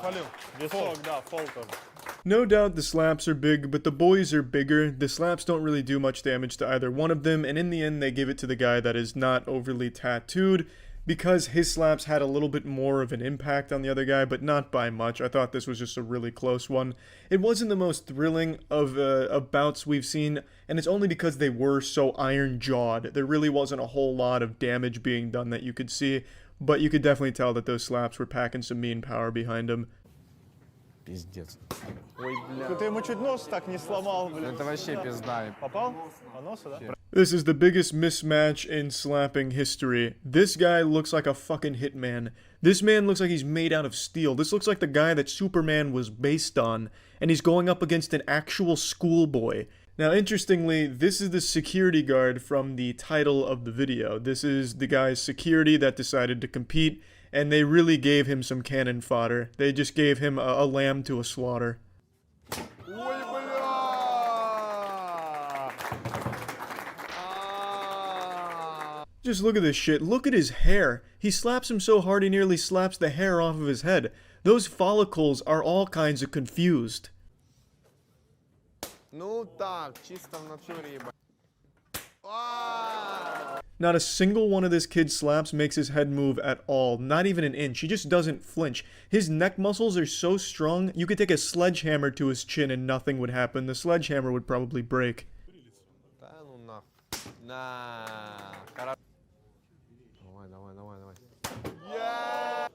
Фалил. Висок, да, фол тоже. No doubt the slaps are big, but the boys are bigger. The slaps don't really do much damage to either one of them, and in the end they give it to the guy that is not overly tattooed, because his slaps had a little bit more of an impact on the other guy, but not by much. I thought this was just a really close one. It wasn't the most thrilling of bouts we've seen, and it's only because they were so iron-jawed. There really wasn't a whole lot of damage being done that you could see, but you could definitely tell that those slaps were packing some mean power behind them. Пиздец. Ой, бля. Ты ему чуть нос так не сломал, блин. Это вообще пизда. Попал? По носу, да? This is the biggest mismatch in slapping history. This guy looks like a fucking hitman. This man looks like he's made out of steel. This looks like the guy that Superman was based on, and he's going up against an actual schoolboy. Now, interestingly, this is the security guard from the title of the video. This is the guy's security that decided to compete, and they really gave him some cannon fodder. They just gave him a lamb to a slaughter. Just look at this shit. Look at his hair. He slaps him so hard he nearly slaps the hair off of his head. Those follicles are all kinds of confused. Ну так, чисто в натуре, ебать. Not a single one of this kid's slaps makes his head move at all. Not even an inch. He just doesn't flinch. His neck muscles are so strong, you could take a sledgehammer to his chin and nothing would happen. The sledgehammer would probably break. Да ну нахуй. На. Давай, давай, давай, давай.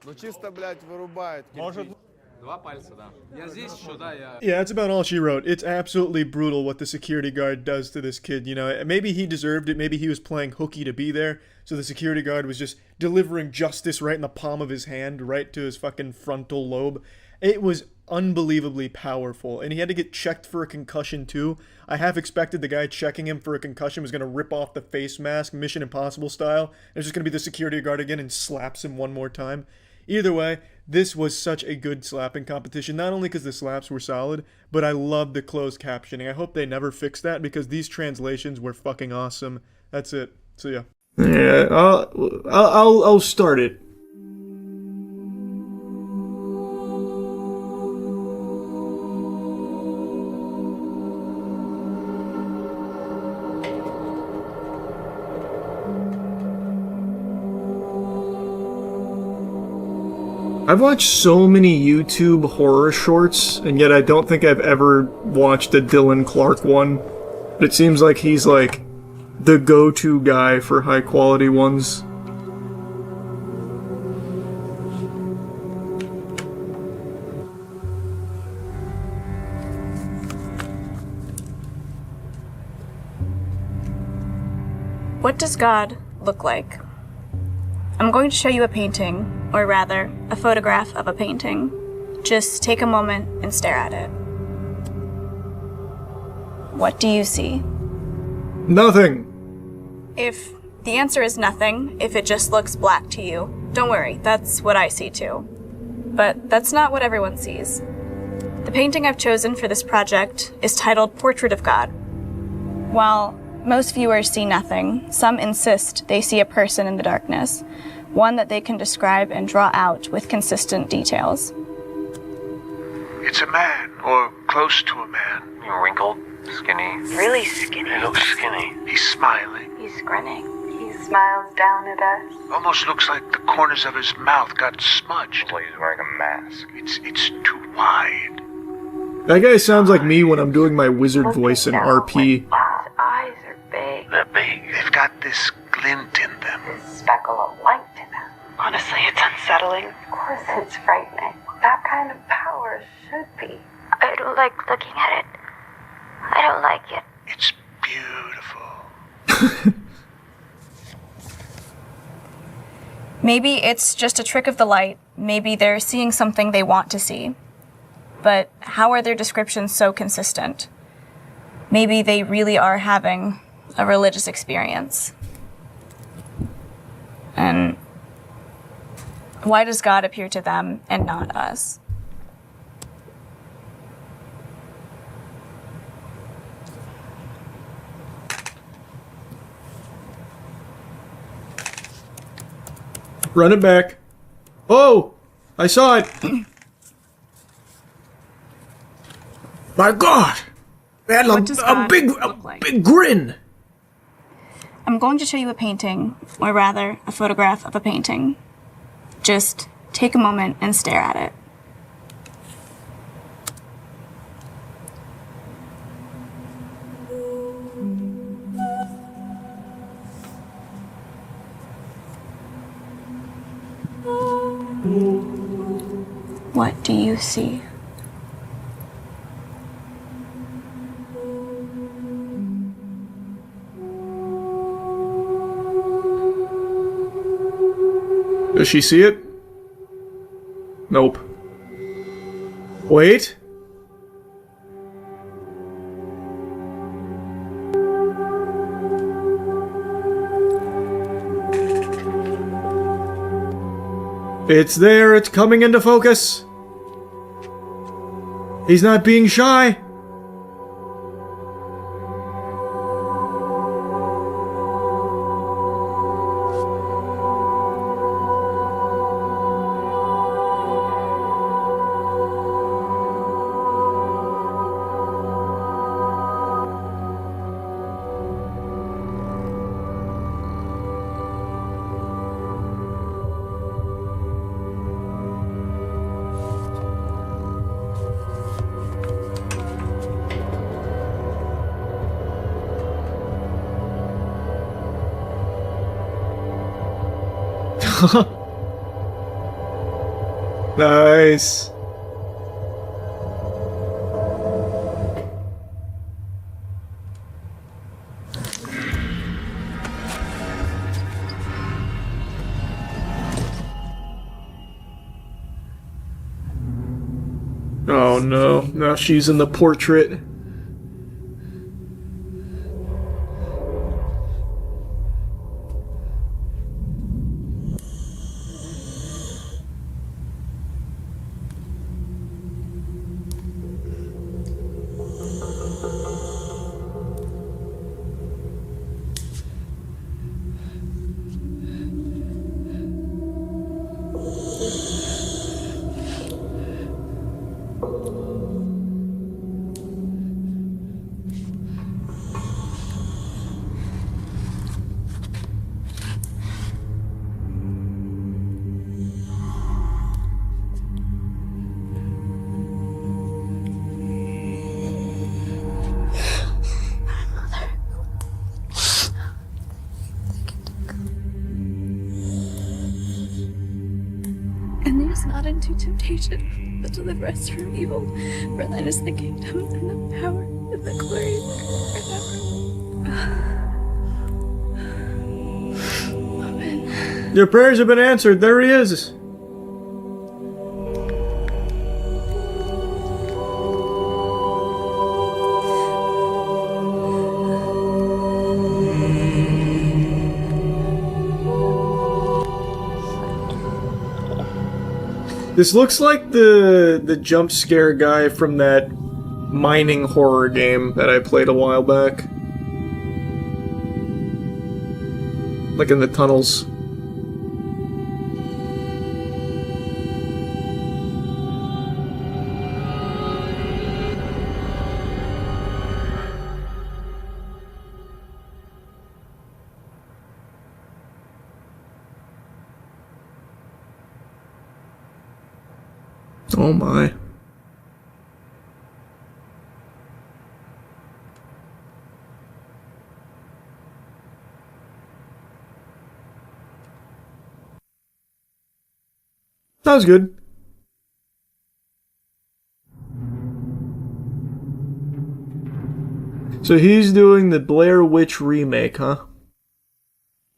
Ну чисто, блядь, вырубает. Может... Два пальца, да. Я здесь еще, да, я... Yeah, that's about all she wrote. It's absolutely brutal what the security guard does to this kid, you know. Maybe he deserved it. Maybe he was playing hooky to be there. So the security guard was just delivering justice right in the palm of his hand, right to his fucking frontal lobe. It was unbelievably powerful. And he had to get checked for a concussion too. I half expected the guy checking him for a concussion was going to rip off the face mask, Mission Impossible style. It's just going to be the security guard again and slaps him one more time. Either way, this was such a good slapping competition, not only because the slaps were solid, but I loved the closed captioning. I hope they never fix that because these translations were fucking awesome. That's it. See ya. Yeah, I'll start it. I've watched so many YouTube horror shorts, and yet I don't think I've ever watched a Dylan Clark one. But it seems like he's like the go-to guy for high-quality ones. What does God look like? I'm going to show you a painting, or rather, a photograph of a painting. Just take a moment and stare at it. What do you see? Nothing. If the answer is nothing, if it just looks black to you, don't worry, that's what I see too. But that's not what everyone sees. The painting I've chosen for this project is titled Portrait of God. While most viewers see nothing, some insist they see a person in the darkness, one that they can describe and draw out with consistent details. It's a man, or close to a man. Wrinkled, skinny. Really skinny. He looks skinny. He's smiling. He's grinning. He smiles down at us. Almost looks like the corners of his mouth got smudged. It's like he's wearing a mask. It's too wide. That guy sounds like me when I'm doing my wizard voice in RP. His eyes are big. They're big. They've got this glint in them. This speckle of light to them. Honestly, it's unsettling. Of course it's frightening. That kind of power should be. I don't like looking at it. I don't like it. It's beautiful. Maybe it's just a trick of the light. Maybe they're seeing something they want to see. But how are their descriptions so consistent? Maybe they really are having a religious experience. And why does God appear to them and not us? Run it back. Oh! I saw it! My God! They had a big grin! I'm going to show you a painting, or rather, a photograph of a painting. Just take a moment and stare at it. What do you see? Does she see it? Nope. Wait. It's there, it's coming into focus. He's not being shy. Nice. Oh no, now she's in the portrait. Not into temptation, but deliver us from evil. For thine is the kingdom, and the power, and the glory forever. Amen. Your prayers have been answered. There he is. This looks like the jump scare guy from that mining horror game that I played a while back. Like in the tunnels. Oh my. That was good. So he's doing the Blair Witch remake, huh?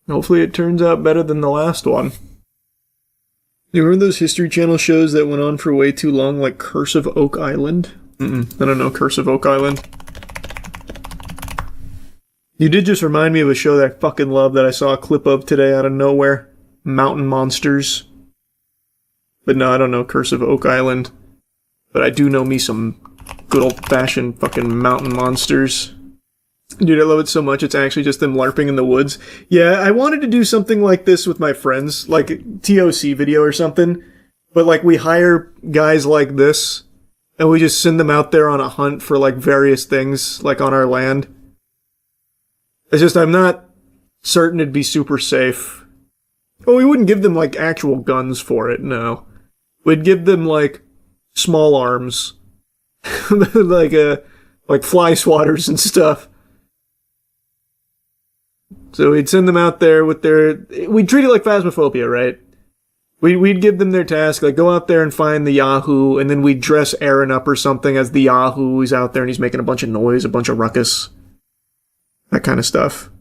Hopefully it turns out better than the last one. You remember those History Channel shows that went on for way too long, like Curse of Oak Island? I don't know Curse of Oak Island. You did just remind me of a show that I fucking love that I saw a clip of today out of nowhere. Mountain Monsters. But no, I don't know Curse of Oak Island. But I do know me some good old-fashioned fucking mountain monsters. Dude, I love it so much, it's actually just them LARPing in the woods. Yeah, I wanted to do something like this with my friends, like a TOC video or something. But, like, we hire guys like this, and we just send them out there on a hunt for, like, various things, like, on our land. It's just, I'm not certain it'd be super safe. Well, we wouldn't give them, like, actual guns for it, no. We'd give them, like, small arms. like fly swatters and stuff. So we'd send them out there with their... We'd treat it like Phasmophobia, right? We'd give them their task, like, go out there and find the Yahoo, and then we'd dress Aaron up or something as the Yahoo. He's out there and he's making a bunch of noise, a bunch of ruckus. That kind of stuff.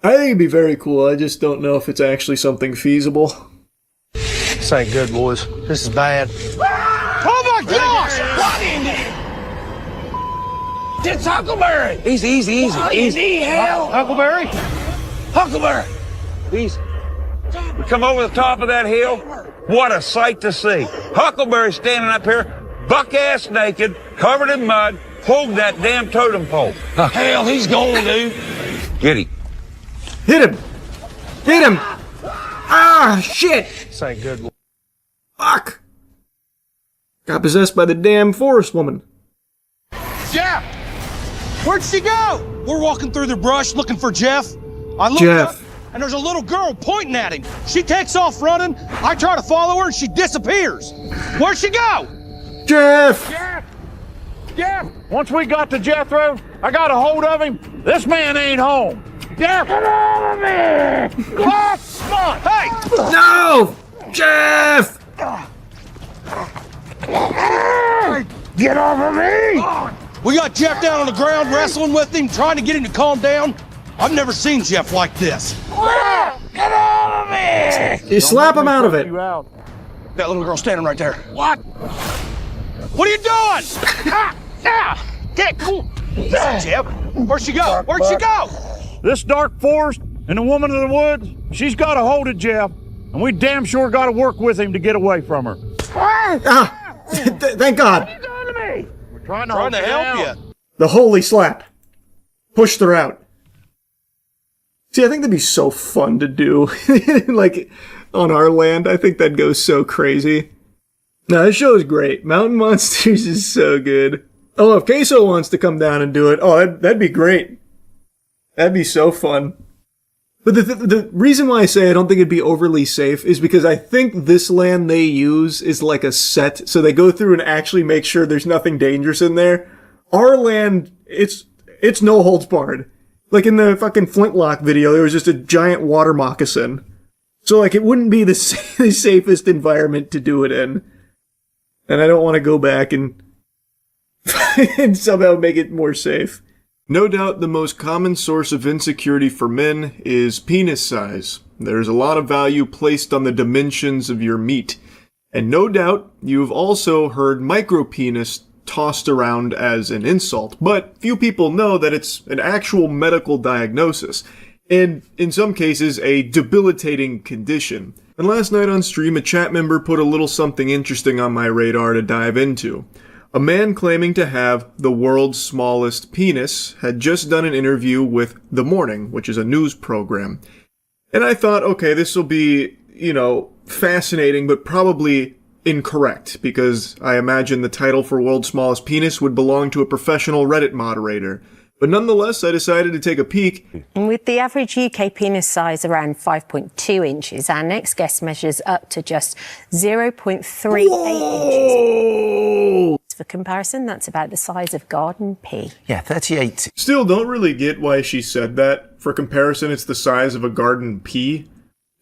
I think it'd be very cool, I just don't know if it's actually something feasible. This ain't good, boys. This is bad. Oh my gosh! What in it? It's Huckleberry! Easy. What in the hell? Huckleberry? Huckleberry! Easy. We come over the top of that hill. What a sight to see. Huckleberry standing up here, buck-ass naked, covered in mud, holding that damn totem pole. Hell, he's gone, dude. Get him. Hit him! Hit him! Ah, shit! This ain't good, boy. Fuck! Got possessed by the damn forest woman. Jeff! Where'd she go? We're walking through the brush looking for Jeff. I look up, and there's a little girl pointing at him. She takes off running. I try to follow her, and she disappears. Where'd she go? Jeff! Jeff! Once we got to Jethro, I got a hold of him. This man ain't home. Jeff! Get out of me! Come on! Hey! No! Jeff! Get off of me! We got Jeff down on the ground wrestling with him, trying to get him to calm down. I've never seen Jeff like this. Get out of me! You slap him out of it. That little girl standing right there. What? What are you doing? Get cool. Jeff, where'd she go? Where'd she go? This dark forest and the woman of the woods, she's got a hold of Jeff, and we damn sure got to work with him to get away from her. Thank God. What are you doing to me? We're trying to help you. The holy slap. Pushed her out. See, I think that'd be so fun to do. Like, on our land, I think that'd go so crazy. No, this show is great. Mountain Monsters is so good. Oh, if Queso wants to come down and do it, oh, that'd be great. That'd be so fun. But the reason why I say I don't think it'd be overly safe is because I think this land they use is like a set, so they go through and actually make sure there's nothing dangerous in there. Our land, it's no holds barred. Like in the fucking Flintlock video, there was just a giant water moccasin. So like it wouldn't be the safest environment to do it in. And I don't want to go back and somehow make it more safe. No doubt the most common source of insecurity for men is penis size. There's a lot of value placed on the dimensions of your meat. And no doubt you've also heard micropenis tossed around as an insult, but few people know that it's an actual medical diagnosis, and in some cases a debilitating condition. And last night on stream, a chat member put a little something interesting on my radar to dive into. A man claiming to have the world's smallest penis had just done an interview with The Morning, which is a news program. And I thought, okay, this will be, fascinating, but probably incorrect, because I imagine the title for world's smallest penis would belong to a professional Reddit moderator. But nonetheless, I decided to take a peek. With the average UK penis size around 5.2 inches, our next guest measures up to just 0.38 inches. For comparison, that's about the size of garden pea. Yeah, 38. Still, don't really get why she said that. For comparison, it's the size of a garden pea.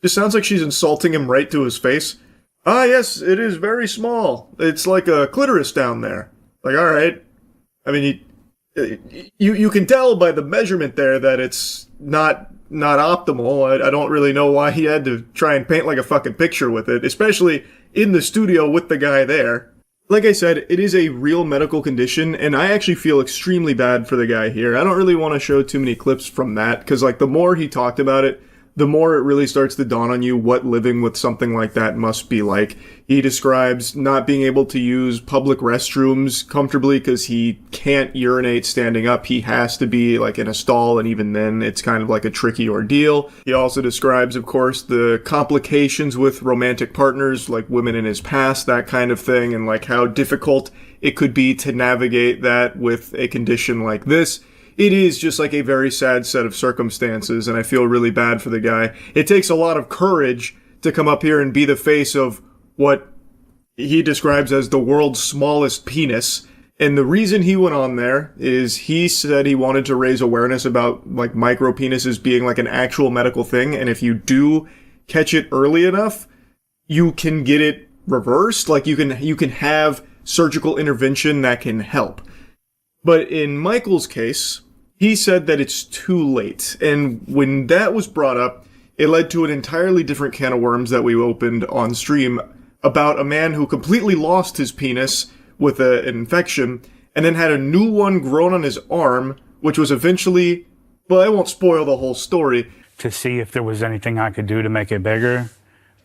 Just sounds like she's insulting him right to his face. Ah, yes, it is very small. It's like a clitoris down there. Like, alright. I mean, you can tell by the measurement there that it's not optimal. I don't really know why he had to try and paint like a fucking picture with it, especially in the studio with the guy there. Like I said, it is a real medical condition, and I actually feel extremely bad for the guy here. I don't really want to show too many clips from that, because the more he talked about it, the more it really starts to dawn on you what living with something like that must be like. He describes not being able to use public restrooms comfortably because he can't urinate standing up. He has to be in a stall, and even then it's kind of like a tricky ordeal. He also describes, of course, the complications with romantic partners, like women in his past, that kind of thing, and how difficult it could be to navigate that with a condition like this. It is just a very sad set of circumstances, and I feel really bad for the guy. It takes a lot of courage to come up here and be the face of what he describes as the world's smallest penis. And the reason he went on there is he said he wanted to raise awareness about micro penises being an actual medical thing, and if you do catch it early enough, you can get it reversed. You can have surgical intervention that can help. But in Michael's case, he said that it's too late, and when that was brought up, it led to an entirely different can of worms that we opened on stream about a man who completely lost his penis with an infection, and then had a new one grown on his arm, which was eventually, well, I won't spoil the whole story. To see if there was anything I could do to make it bigger,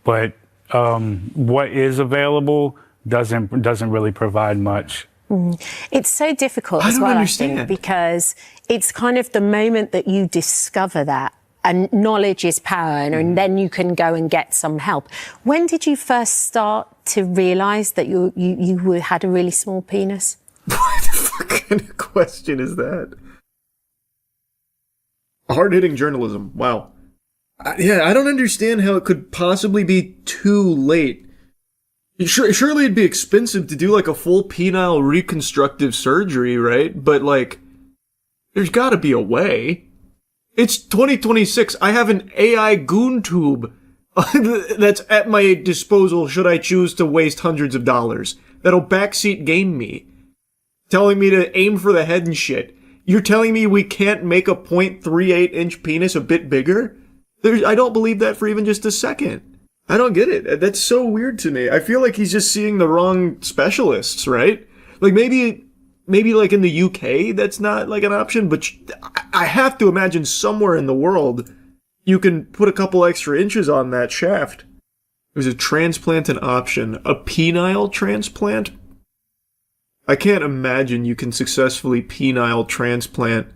but what is available doesn't really provide much. It's so difficult as well, I think, because it's kind of the moment that you discover that, and knowledge is power, and then you can go and get some help. When did you first start to realise that you had a really small penis? What the fuck kind of question is that? Hard-hitting journalism. Wow. I don't understand how it could possibly be too late. Surely it'd be expensive to do a full penile reconstructive surgery, right? But there's gotta be a way. It's 2026. I have an AI goon tube that's at my disposal should I choose to waste hundreds of dollars. That'll backseat game me. Telling me to aim for the head and shit. You're telling me we can't make a 0.38 inch penis a bit bigger? I don't believe that for even just a second. I don't get it. That's so weird to me. I feel like he's just seeing the wrong specialists, right? Maybe in the UK that's not an option, but I have to imagine somewhere in the world you can put a couple extra inches on that shaft. There's a transplant an option. A penile transplant? I can't imagine you can successfully penile transplant.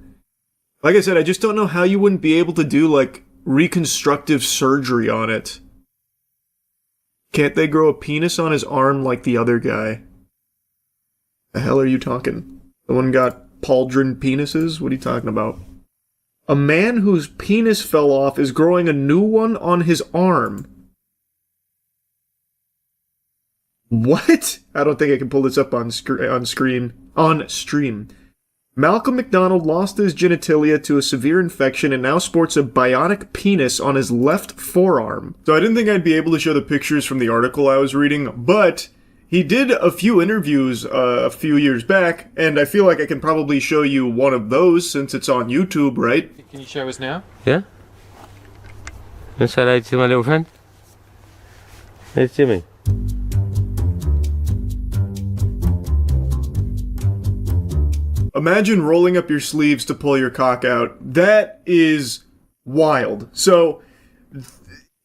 Like I said, I just don't know how you wouldn't be able to do reconstructive surgery on it. Can't they grow a penis on his arm like the other guy? The hell are you talking? The one got pauldron penises? What are you talking about? A man whose penis fell off is growing a new one on his arm. What? I don't think I can pull this up on stream. Malcolm McDonald lost his genitalia to a severe infection and now sports a bionic penis on his left forearm. So I didn't think I'd be able to show the pictures from the article I was reading, but he did a few interviews a few years back, and I feel like I can probably show you one of those since it's on YouTube, right? Can you show us now? Yeah. And shall I see my little friend? Hey, Jimmy. Imagine rolling up your sleeves to pull your cock out. That is wild. So,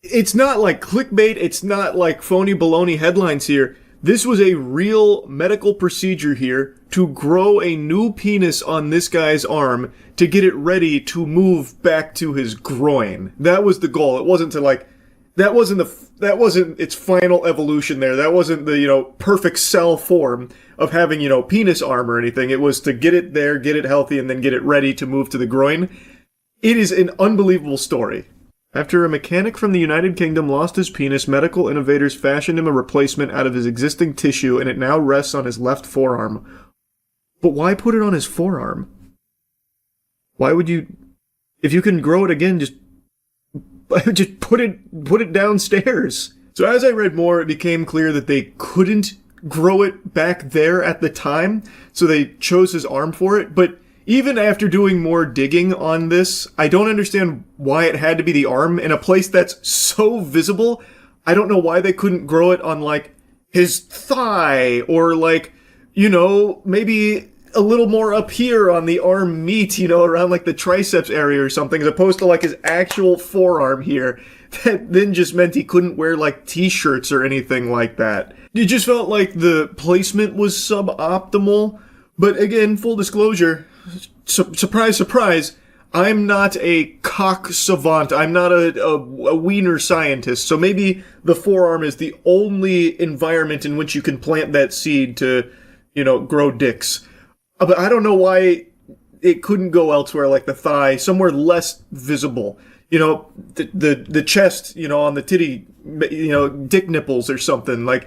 It's not like clickbait, it's not like phony baloney headlines here. This was a real medical procedure here to grow a new penis on this guy's arm to get it ready to move back to his groin. That was the goal. It wasn't to like, that wasn't its final evolution there. That wasn't the, perfect cell form of having, penis arm or anything. It was to get it there, get it healthy, and then get it ready to move to the groin. It is an unbelievable story. After a mechanic from the United Kingdom lost his penis, medical innovators fashioned him a replacement out of his existing tissue, and it now rests on his left forearm. But why put it on his forearm? Why would you... If you can grow it again, just put it downstairs. So as I read more, it became clear that they couldn't grow it back there at the time, so they chose his arm for it, but even after doing more digging on this, I don't understand why it had to be the arm in a place that's so visible. I don't know why they couldn't grow it on, like, his thigh, or, like, maybe a little more up here on the arm meat, around, like, the triceps area or something, as opposed to, like, his actual forearm here. That then just meant he couldn't wear, like, t-shirts or anything like that. It just felt like the placement was suboptimal. But again, full disclosure, surprise, surprise, I'm not a cock savant. I'm not a wiener scientist. So maybe the forearm is the only environment in which you can plant that seed to, grow dicks. But I don't know why it couldn't go elsewhere, like the thigh, somewhere less visible. The chest, on the titty, dick nipples or something, like,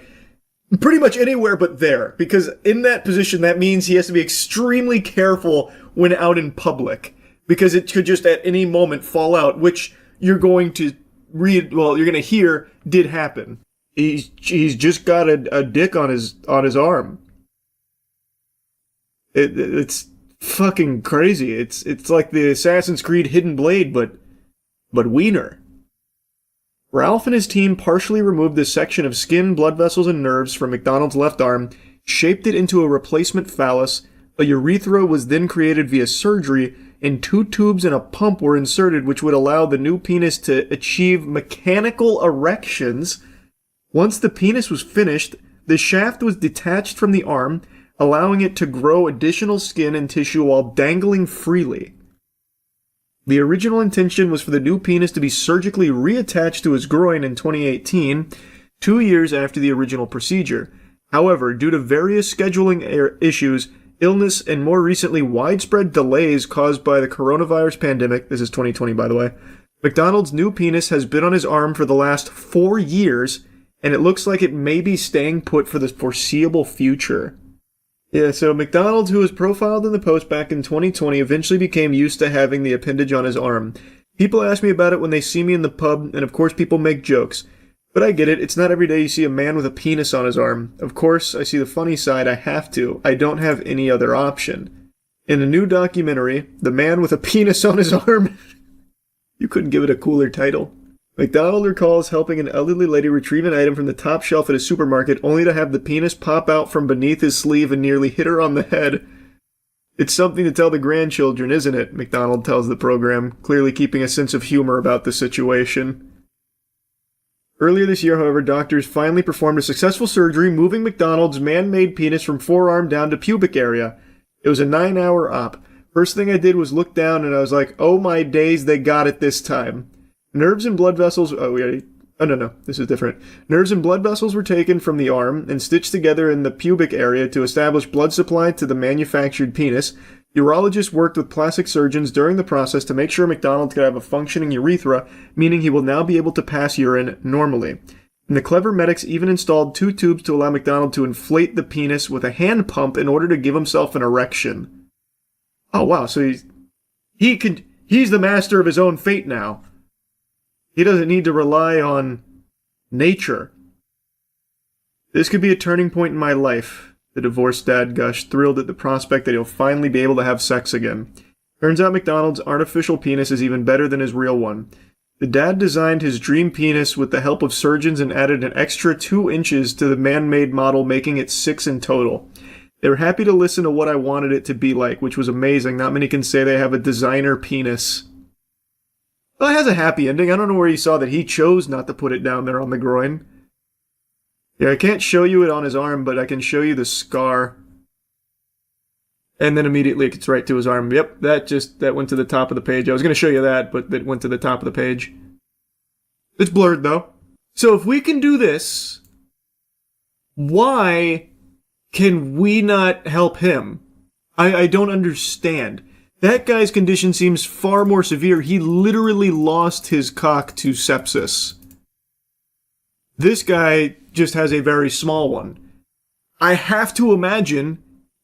pretty much anywhere but there, because in that position, that means he has to be extremely careful when out in public, because it could just at any moment fall out, which you're going to hear did happen. He's just got a dick on his arm. It's fucking crazy. It's like the Assassin's Creed Hidden Blade, but wiener. Ralph and his team partially removed this section of skin, blood vessels, and nerves from McDonald's left arm, shaped it into a replacement phallus. A urethra was then created via surgery, and 2 tubes and a pump were inserted, which would allow the new penis to achieve mechanical erections. Once the penis was finished, the shaft was detached from the arm, allowing it to grow additional skin and tissue while dangling freely. The original intention was for the new penis to be surgically reattached to his groin in 2018, 2 years after the original procedure. However, due to various scheduling issues, illness, and more recently widespread delays caused by the coronavirus pandemic, this is 2020 by the way, McDonald's new penis has been on his arm for the last 4 years, and it looks like it may be staying put for the foreseeable future. Yeah, so McDonald's, who was profiled in the post back in 2020, eventually became used to having the appendage on his arm. People ask me about it when they see me in the pub, and of course people make jokes. But I get it, it's not every day you see a man with a penis on his arm. Of course, I see the funny side, I have to. I don't have any other option. In a new documentary, The Man with a Penis on His Arm... You couldn't give it a cooler title. McDonald recalls helping an elderly lady retrieve an item from the top shelf at a supermarket, only to have the penis pop out from beneath his sleeve and nearly hit her on the head. It's something to tell the grandchildren, isn't it? McDonald tells the program, clearly keeping a sense of humor about the situation. Earlier this year, however, doctors finally performed a successful surgery, moving McDonald's man-made penis from forearm down to pubic area. It was a 9-hour op. First thing I did was look down and I was like, oh my days, they got it this time. Nerves and blood vessels... this is different. Nerves and blood vessels were taken from the arm and stitched together in the pubic area to establish blood supply to the manufactured penis. Urologists worked with plastic surgeons during the process to make sure McDonald could have a functioning urethra, meaning he will now be able to pass urine normally. And the clever medics even installed 2 tubes to allow McDonald to inflate the penis with a hand pump in order to give himself an erection. Oh wow, so he's the master of his own fate now. He doesn't need to rely on nature. This could be a turning point in my life, the divorced dad gushed, thrilled at the prospect that he'll finally be able to have sex again. Turns out McDonald's artificial penis is even better than his real one. The dad designed his dream penis with the help of surgeons and added an extra 2 inches to the man-made model, making it 6 in total. They were happy to listen to what I wanted it to be like, which was amazing. Not many can say they have a designer penis. Well, it has a happy ending. I don't know where you saw that he chose not to put it down there on the groin. Yeah, I can't show you it on his arm, but I can show you the scar. And then immediately it gets right to his arm. Yep, that went to the top of the page. I was going to show you that, but that went to the top of the page. It's blurred, though. So if we can do this, why can we not help him? I don't understand. That guy's condition seems far more severe. He literally lost his cock to sepsis. This guy just has a very small one. I have to imagine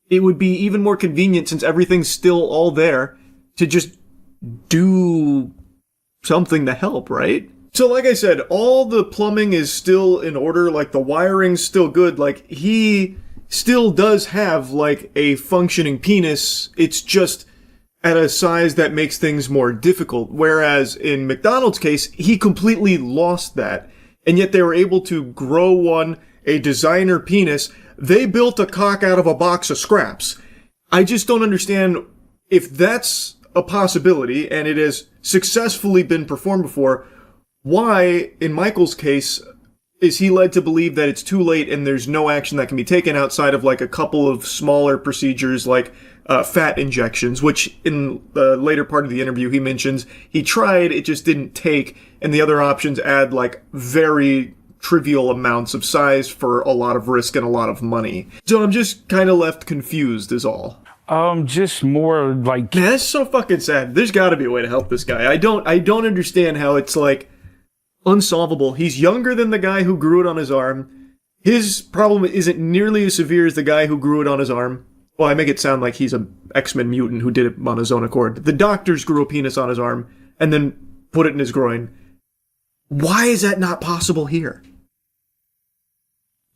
it would be even more convenient, since everything's still all there, to just do something to help, right? So like I said, all the plumbing is still in order, like the wiring's still good, like he still does have like a functioning penis, it's just at a size that makes things more difficult, whereas in McDonald's case, he completely lost that, and yet they were able to grow one, a designer penis. They built a cock out of a box of scraps. I just don't understand if that's a possibility, and it has successfully been performed before, why, in Michael's case, is he led to believe that it's too late and there's no action that can be taken outside of like a couple of smaller procedures like fat injections, which in the later part of the interview he mentions he tried, it just didn't take, and the other options add like very trivial amounts of size for a lot of risk and a lot of money. So I'm just kind of left confused is all. Just more like... Man, that's so fucking sad. There's gotta be a way to help this guy. I don't understand how it's like unsolvable. He's younger than the guy who grew it on his arm. His problem isn't nearly as severe as the guy who grew it on his arm. Well, I make it sound like he's an X-Men mutant who did it on his own accord. The doctors grew a penis on his arm and then put it in his groin. Why is that not possible here?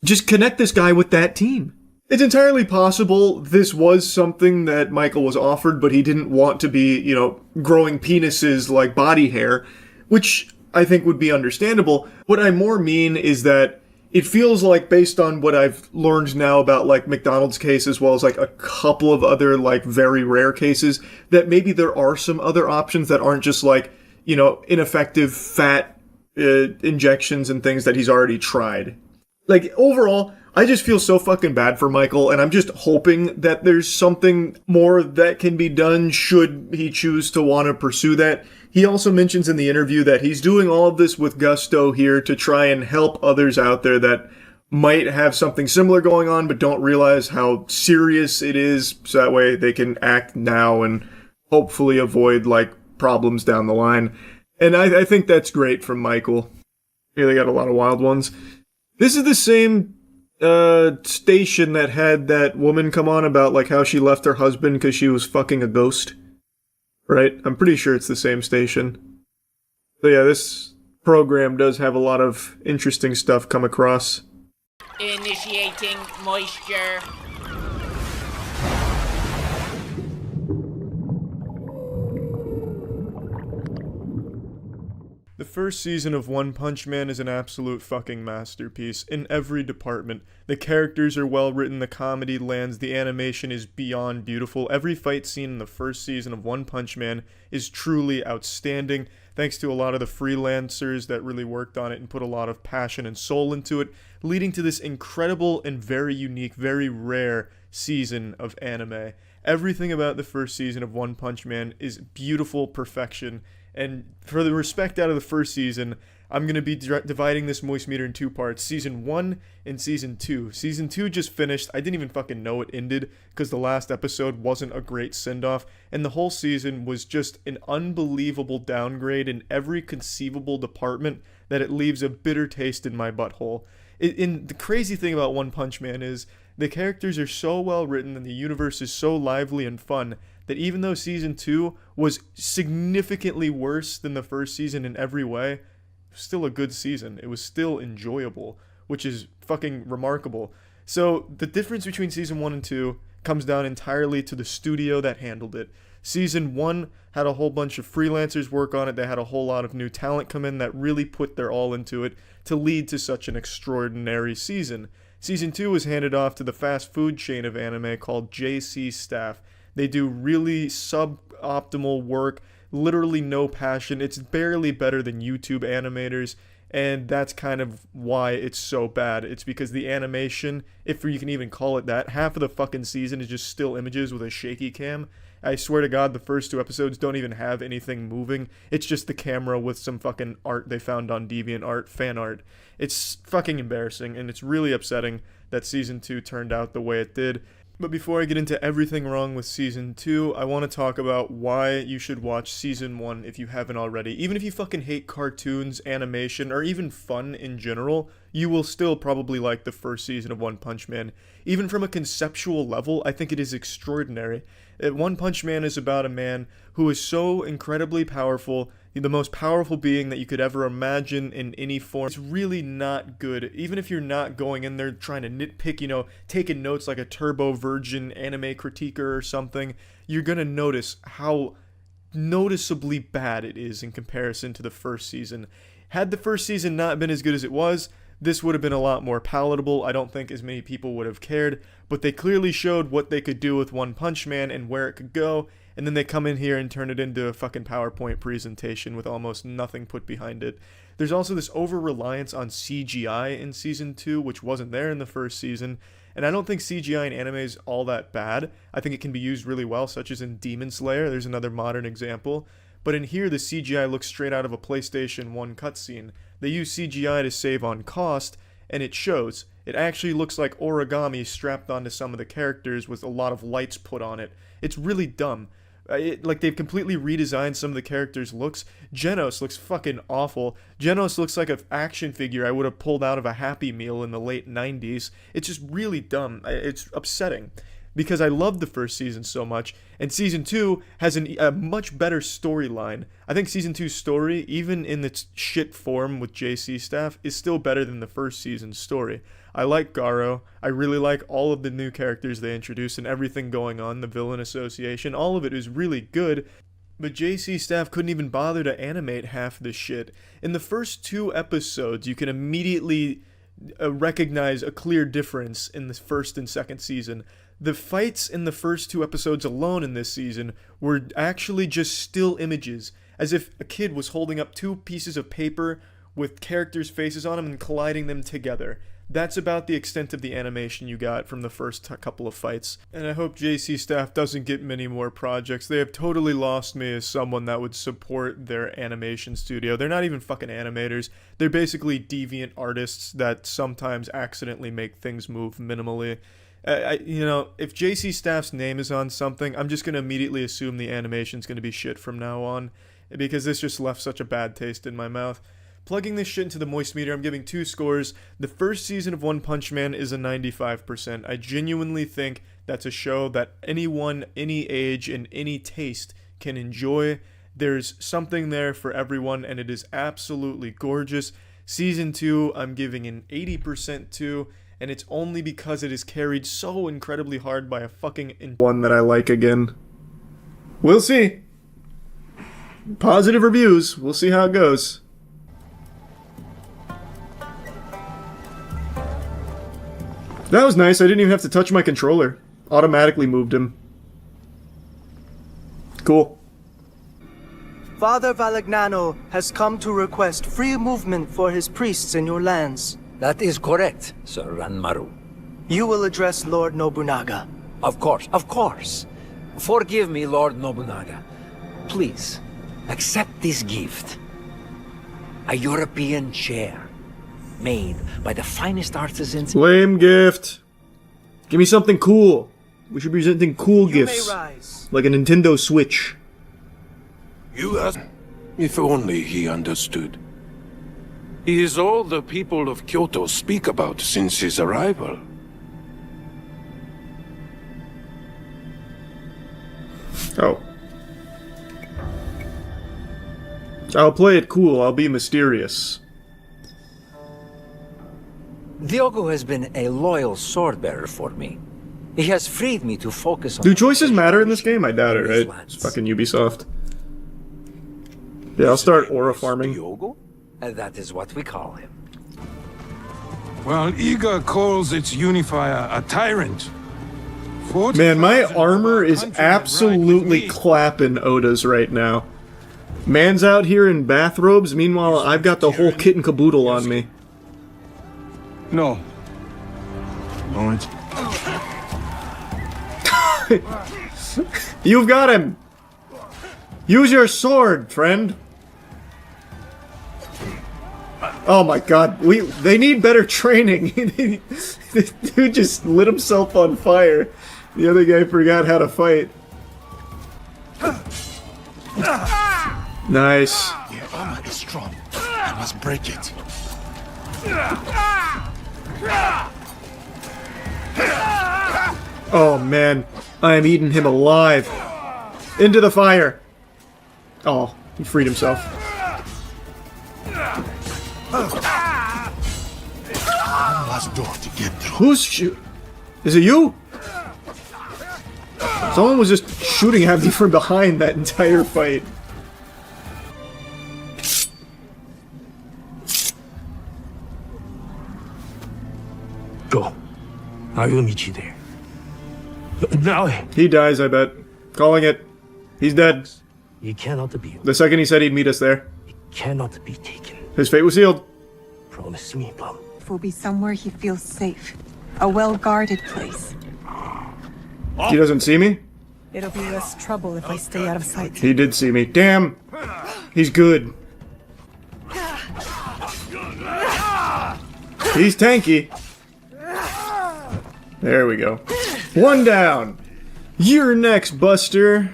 Just connect this guy with that team. It's entirely possible this was something that Michael was offered, but he didn't want to be, growing penises like body hair, which I think would be understandable. What I more mean is that it feels like, based on what I've learned now about like McDonald's case, as well as like a couple of other like very rare cases, that maybe there are some other options that aren't just like, ineffective fat injections and things that he's already tried. Like, overall, I just feel so fucking bad for Michael, and I'm just hoping that there's something more that can be done should he choose to want to pursue that. He also mentions in the interview that he's doing all of this with gusto here to try and help others out there that might have something similar going on but don't realize how serious it is, so that way they can act now and hopefully avoid, like, problems down the line. And I think that's great from Michael. Here they got a lot of wild ones. This is the same station that had that woman come on about like how she left her husband because she was fucking a ghost. Right? I'm pretty sure it's the same station. So yeah, this program does have a lot of interesting stuff come across. Initiating moisture. The first season of One Punch Man is an absolute fucking masterpiece in every department. The characters are well written, the comedy lands, the animation is beyond beautiful. Every fight scene in the first season of One Punch Man is truly outstanding, thanks to a lot of the freelancers that really worked on it and put a lot of passion and soul into it, leading to this incredible and very unique, very rare season of anime. Everything about the first season of One Punch Man is beautiful perfection. And for the respect out of the first season, I'm going to be dividing this Moist Meter in two parts. Season 1 and Season 2. Season 2 just finished. I didn't even fucking know it ended because the last episode wasn't a great send-off. And the whole season was just an unbelievable downgrade in every conceivable department that it leaves a bitter taste in my butthole. And the crazy thing about One Punch Man is the characters are so well written and the universe is so lively and fun that even though Season 2 was significantly worse than the first season in every way, it was still a good season. It was still enjoyable, which is fucking remarkable. So the difference between Season 1 and 2 comes down entirely to the studio that handled it. Season 1 had a whole bunch of freelancers work on it. They had a whole lot of new talent come in that really put their all into it to lead to such an extraordinary season. Season 2 was handed off to the fast food chain of anime called JC Staff. They do really suboptimal work, literally no passion. It's barely better than YouTube animators, and that's kind of why it's so bad. It's because the animation, if you can even call it that, half of the fucking season is just still images with a shaky cam. I swear to God, the first 2 episodes don't even have anything moving. It's just the camera with some fucking art they found on DeviantArt, fan art. It's fucking embarrassing, and it's really upsetting that Season 2 turned out the way it did. But before I get into everything wrong with Season 2, I want to talk about why you should watch Season 1 if you haven't already. Even if you fucking hate cartoons, animation, or even fun in general, you will still probably like the first season of One Punch Man. Even from a conceptual level, I think it is extraordinary. One Punch Man is about a man who is so incredibly powerful, the most powerful being that you could ever imagine in any form. It's really not good. Even if you're not going in there trying to nitpick, you know, taking notes like a turbo virgin anime critiquer or something, you're gonna notice how noticeably bad it is in comparison to the first season. Had the first season not been as good as it was, this would have been a lot more palatable. I don't think as many people would have cared, but they clearly showed what they could do with One Punch Man and where it could go, and then they come in here and turn it into a fucking PowerPoint presentation with almost nothing put behind it. There's also this over-reliance on CGI in Season 2, which wasn't there in the first season, and I don't think CGI in anime is all that bad. I think it can be used really well, such as in Demon Slayer. There's another modern example. But in here, the CGI looks straight out of a PlayStation 1 cutscene. They use CGI to save on cost, and it shows. It actually looks like origami strapped onto some of the characters with a lot of lights put on it. It's really dumb. Like, they've completely redesigned some of the characters' looks. Genos looks fucking awful. Genos looks like an action figure I would have pulled out of a Happy Meal in the late 90s. It's just really dumb. It's upsetting. Because I loved the first season so much, and Season 2 has a much better storyline. I think Season 2's story, even in its shit form with JC Staff, is still better than the first season's story. I like Garo. I really like all of the new characters they introduced and everything going on, the Villain Association. All of it is really good, but JC Staff couldn't even bother to animate half this shit. In the first 2 episodes, you can immediately recognize a clear difference in the first and second season. The fights in the first 2 episodes alone in this season were actually just still images, as if a kid was holding up 2 pieces of paper with characters' faces on them and colliding them together. That's about the extent of the animation you got from the first couple of fights. And I hope JC Staff doesn't get many more projects. They have totally lost me as someone that would support their animation studio. They're not even fucking animators. They're basically deviant artists that sometimes accidentally make things move minimally. If JC Staff's name is on something, I'm just going to immediately assume the animation's going to be shit from now on, because this just left such a bad taste in my mouth. Plugging this shit into the moist meter, I'm giving 2 scores. The first season of One Punch Man is a 95%. I genuinely think that's a show that anyone, any age, and any taste can enjoy. There's something there for everyone, and it is absolutely gorgeous. Season 2, I'm giving an 80% to, and it's only because it is carried so incredibly hard by a fucking one that I like again. We'll see. Positive reviews. We'll see how it goes. That was nice. I didn't even have to touch my controller. Automatically moved him. Cool. Father Valagnano has come to request free movement for his priests in your lands. That is correct, Sir Ranmaru. You will address Lord Nobunaga. Of course. Forgive me, Lord Nobunaga. Please, accept this gift. A European chair, made by the finest artisans. Lame gift. Give me something cool. We should be presenting cool gifts. Like a Nintendo Switch. You asked. If only he understood. He is all the people of Kyoto speak about since his arrival. Oh. I'll play it cool. I'll be mysterious. Diogo has been a loyal sword-bearer for me. He has freed me to focus on... Do choices matter in this game? I doubt it, right? It's fucking Ubisoft. Yeah, I'll start aura farming. Diogo? That is what we call him. While Iga calls its unifier a tyrant. Man, my armor is absolutely clapping Oda's right now. Man's out here in bathrobes, meanwhile I've got the whole kit and caboodle on me. No. Lawrence. You've got him! Use your sword, friend! Oh my god, they need better training. The dude just lit himself on fire. The other guy forgot how to fight. Nice. Your armor is strong. I must break it. Oh man, I am eating him alive. Into the fire. Oh, he freed himself. Last door to get through. Who's shoot? Is it you? Someone was just shooting at me from behind that entire fight. Go. I will meet you there. Now he dies, I bet. Calling it. He's dead. He cannot be. The second he said he'd meet us there. He cannot be taken. His fate was sealed. Promise me, Plum. It will be somewhere he feels safe. A well-guarded place. He doesn't see me? It'll be less trouble if I stay out of sight. He did see me. Damn! He's good. He's tanky. There we go. One down. You're next, Buster.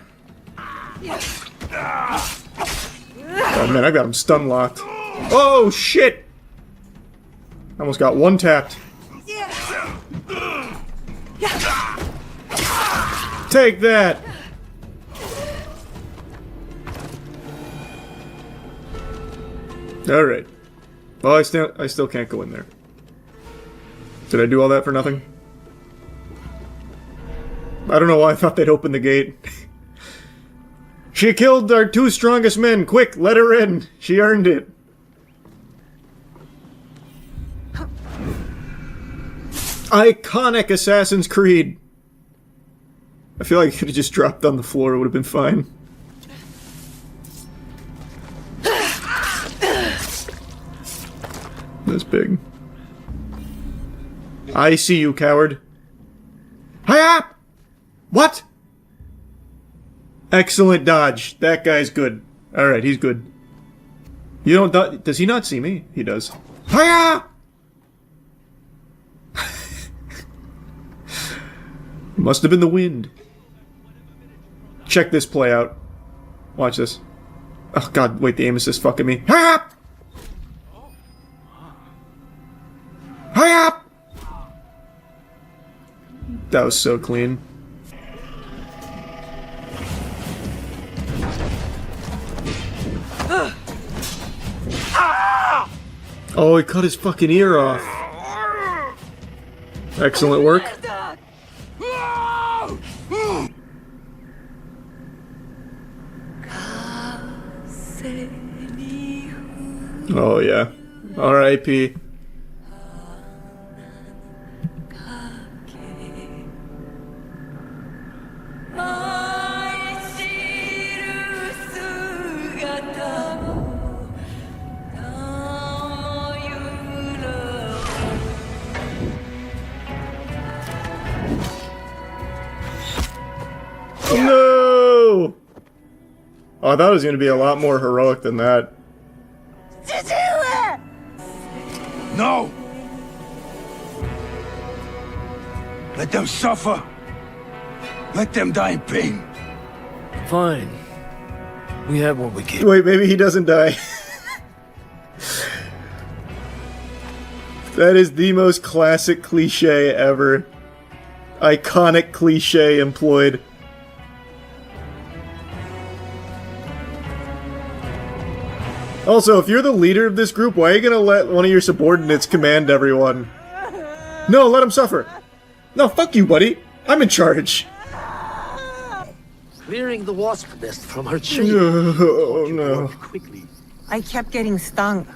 Oh man, I got him stun locked. Oh shit! Almost got one tapped. Take that! Alright. Well, I still can't go in there. Did I do all that for nothing? I don't know why I thought they'd open the gate. She killed our 2 strongest men! Quick, let her in! She earned it! Iconic Assassin's Creed! I feel like it could have just dropped on the floor, it would have been fine. That's big. I see you, coward. Hiya! What? Excellent dodge. That guy's good. Alright, he's good. You don't does he not see me? He does. Hiya! Must have been the wind. Check this play out. Watch this. Oh god, wait, the aim assist fucking me. Hiya! Hiya! That was so clean. Oh, he cut his fucking ear off. Excellent work. Oh yeah. R.I.P. No! Oh, I thought it was going to be a lot more heroic than that. No! Let them suffer. Let them die in pain. Fine. We have what we get. Wait, maybe he doesn't die. That is the most classic cliche ever. Iconic cliche employed. Also, if you're the leader of this group, why are you gonna let one of your subordinates command everyone? No, let him suffer. No, fuck you, buddy. I'm in charge. Clearing the wasp nest from her tree. Oh, no. Quickly. I kept getting stung.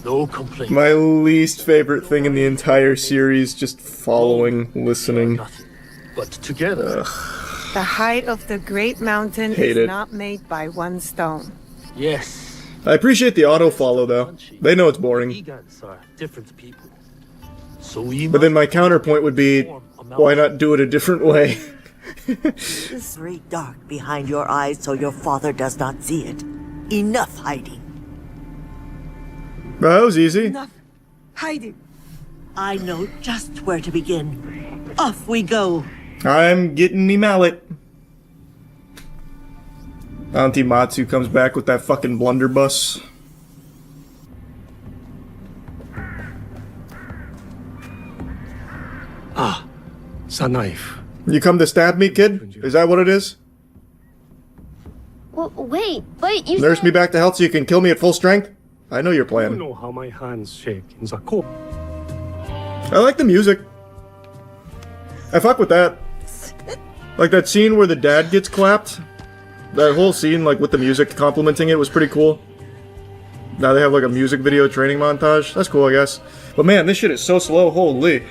No complaint. My least favorite thing in the entire series, just following, listening. But together. The height of the great mountain Hate is it. not made by one stone. Yes. I appreciate the auto follow though. They know it's boring. Vegans are different people. So we But then my counterpoint would be, why not do it a different way? It's very dark behind your eyes so your father does not see it. Enough hiding. Well, that was easy. Enough hiding. I know just where to begin. Off we go. I'm getting me mallet. Auntie Matsu comes back with that fucking blunderbuss. Ah, it's a knife. You come to stab me, kid? Is that what it is? Wait, you Nurse me back to health so you can kill me at full strength? I know your You plan. know how my hands shake in the cold. I like the music. I fuck with that. Like that scene where the dad gets clapped. That whole scene, like with the music complimenting it, was pretty cool. Now they have like a music video training montage. That's cool, I guess. But man, this shit is so slow. Holy.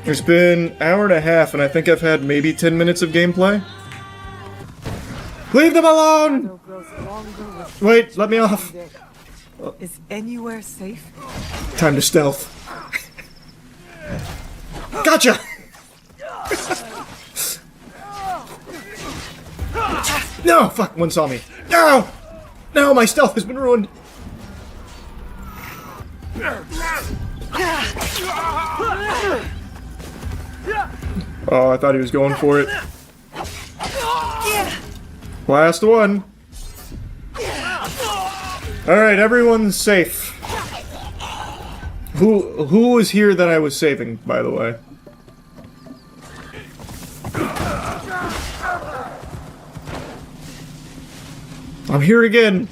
It's been an hour and a half, and I think I've had maybe 10 minutes of gameplay. Leave them alone! Wait, let me off. Is anywhere safe? Time to stealth. Gotcha! No! Fuck, one saw me. No! No, my stealth has been ruined. Oh, I thought he was going for it. Last one. Alright, everyone's safe. Who was here that I was saving, by the way? I'm here again.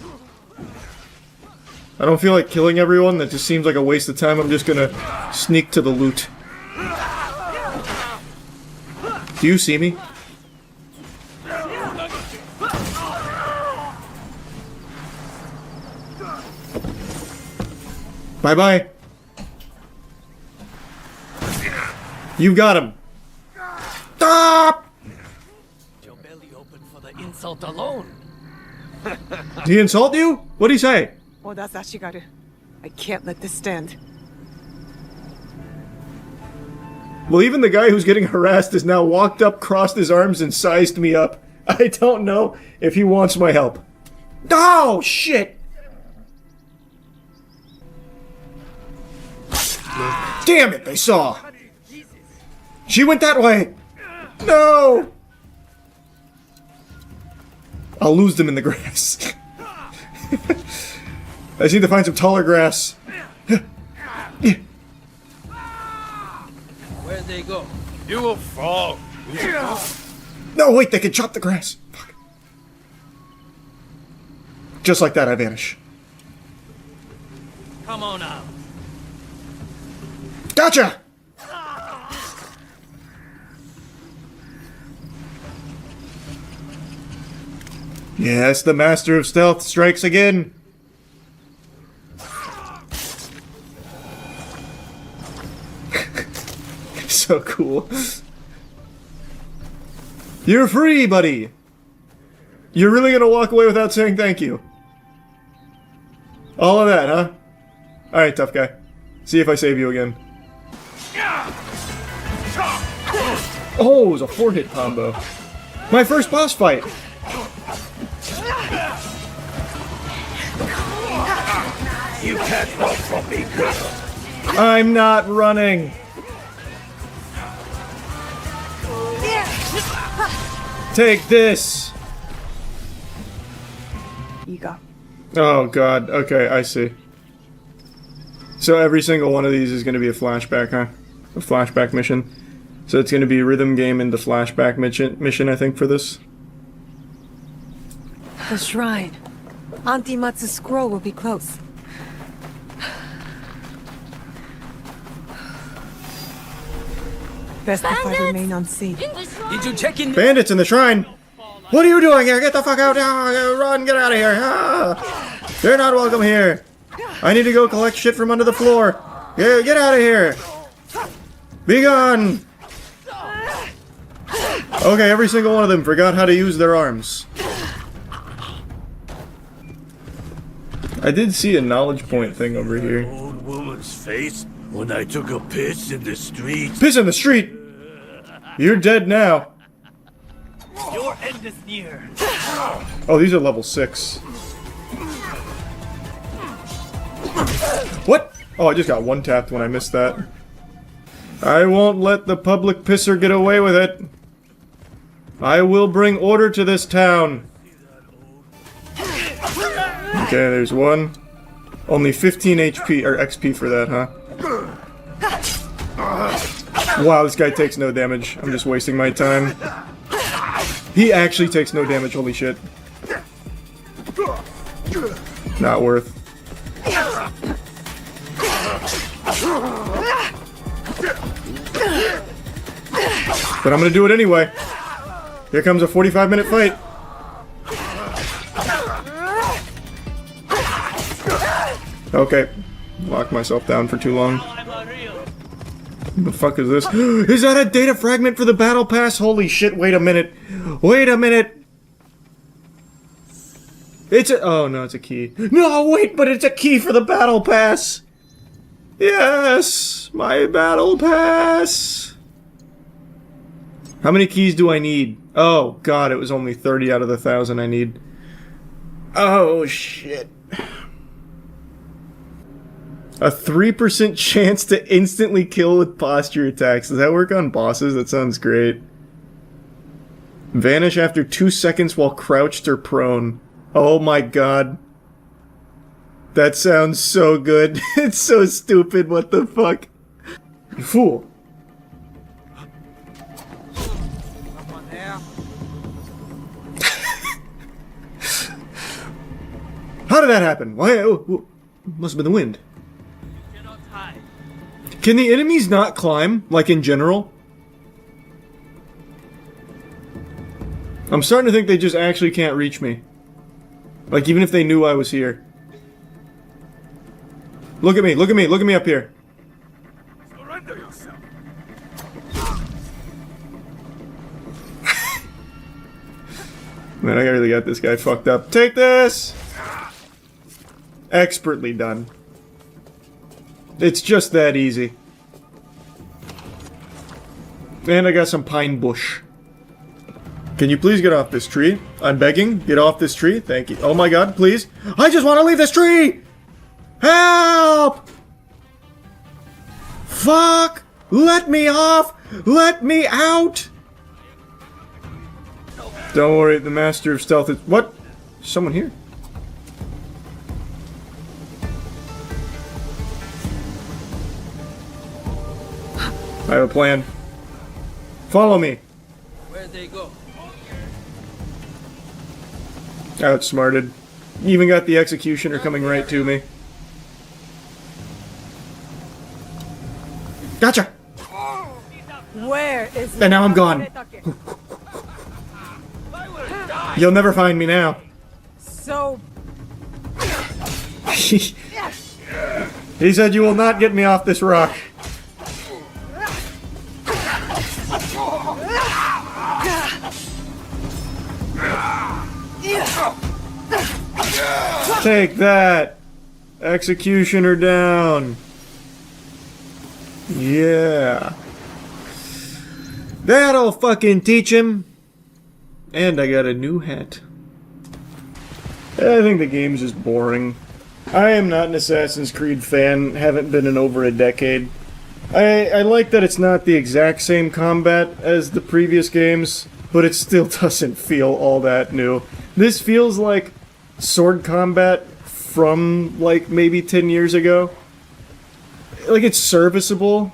I don't feel like killing everyone. That just seems like a waste of time. I'm just gonna sneak to the loot. Do you see me? Bye-bye. You got him. Stop! Your belly open for the insult alone. Did he insult you? What'd he say? Oh, that's Ashigaru. I can't let this stand. Well, even the guy who's getting harassed has now walked up, crossed his arms, and sized me up. I don't know if he wants my help. Oh, shit! Damn it, they saw! She went that way! No! I'll lose them in the grass. I just need to find some taller grass. Where'd they go? You will fall. No, wait, they can chop the grass. Fuck. Just like that, I vanish. Come on out. Gotcha! Yes, the master of stealth strikes again. So cool. You're free, buddy! You're really gonna walk away without saying thank you? All of that, huh? Alright, tough guy. See if I save you again. Oh, it was a 4-hit combo. My first boss fight! You can't run from me, girl. I'm not running! Take this! Ego. Oh god, okay, I see. So every single one of these is going to be a flashback, huh? A flashback mission. So it's going to be rhythm game and the flashback mission, I think, for this. The shrine. Auntie Matsu's scroll will be close. Best if I remain unseen. Did you check in? Bandits in the shrine! What are you doing here? Get the fuck out! Ah, run, get out of here! Ah, you're not welcome here! I need to go collect shit from under the floor! Get out of here! Be gone! Okay, every single one of them forgot how to use their arms. I did see a knowledge point thing over here. Old woman's face when I took a piss in the street. Piss in the street? You're dead now. Your end is near. Oh, these are level 6. What? Oh, I just got one tapped when I missed that. I won't let the public pisser get away with it. I will bring order to this town. Okay, there's one. Only 15 HP or XP for that, huh? Wow, this guy takes no damage. I'm just wasting my time. He actually takes no damage, holy shit. Not worth. But I'm gonna do it anyway. Here comes a 45-minute fight. Okay. Locked myself down for too long. What the fuck is this? Is that a data fragment for the battle pass? Holy shit, wait a minute. Wait a minute. It's a- oh no, it's a key. No, wait, but it's a key for the battle pass. Yes, my battle pass. How many keys do I need? Oh god, it was only 30 out of the 1,000 I need. Oh shit. A 3% chance to instantly kill with posture attacks. Does that work on bosses? That sounds great. Vanish after 2 seconds while crouched or prone. Oh my god. That sounds so good. It's so stupid, what the fuck? You fool. How did that happen? Why? Oh, must have been the wind. Can the enemies not climb, like in general? I'm starting to think they just actually can't reach me. Like, even if they knew I was here. Look at me, look at me, look at me up here. Surrender yourself. Man, I really got this guy fucked up. Take this! Expertly done. It's just that easy. And I got some pine bush. Can you please get off this tree? I'm begging. Get off this tree. Thank you. Oh my god, please. I just want to leave this tree! Help! Fuck! Let me off! Let me out! Don't worry, the master of stealth is... What? Someone here? I have a plan. Follow me. Where'd they go? Outsmarted. Even got the executioner coming right to me. Gotcha! Where is And now I'm gone. You'll never find me now. So He said you will not get me off this rock. Take that! Executioner down. Yeah. That'll fucking teach him. And I got a new hat. I think the game's just boring. I am not an Assassin's Creed fan, haven't been in over a decade. I like that it's not the exact same combat as the previous games, but it still doesn't feel all that new. This feels like sword combat from, like, maybe 10 years ago. Like, it's serviceable.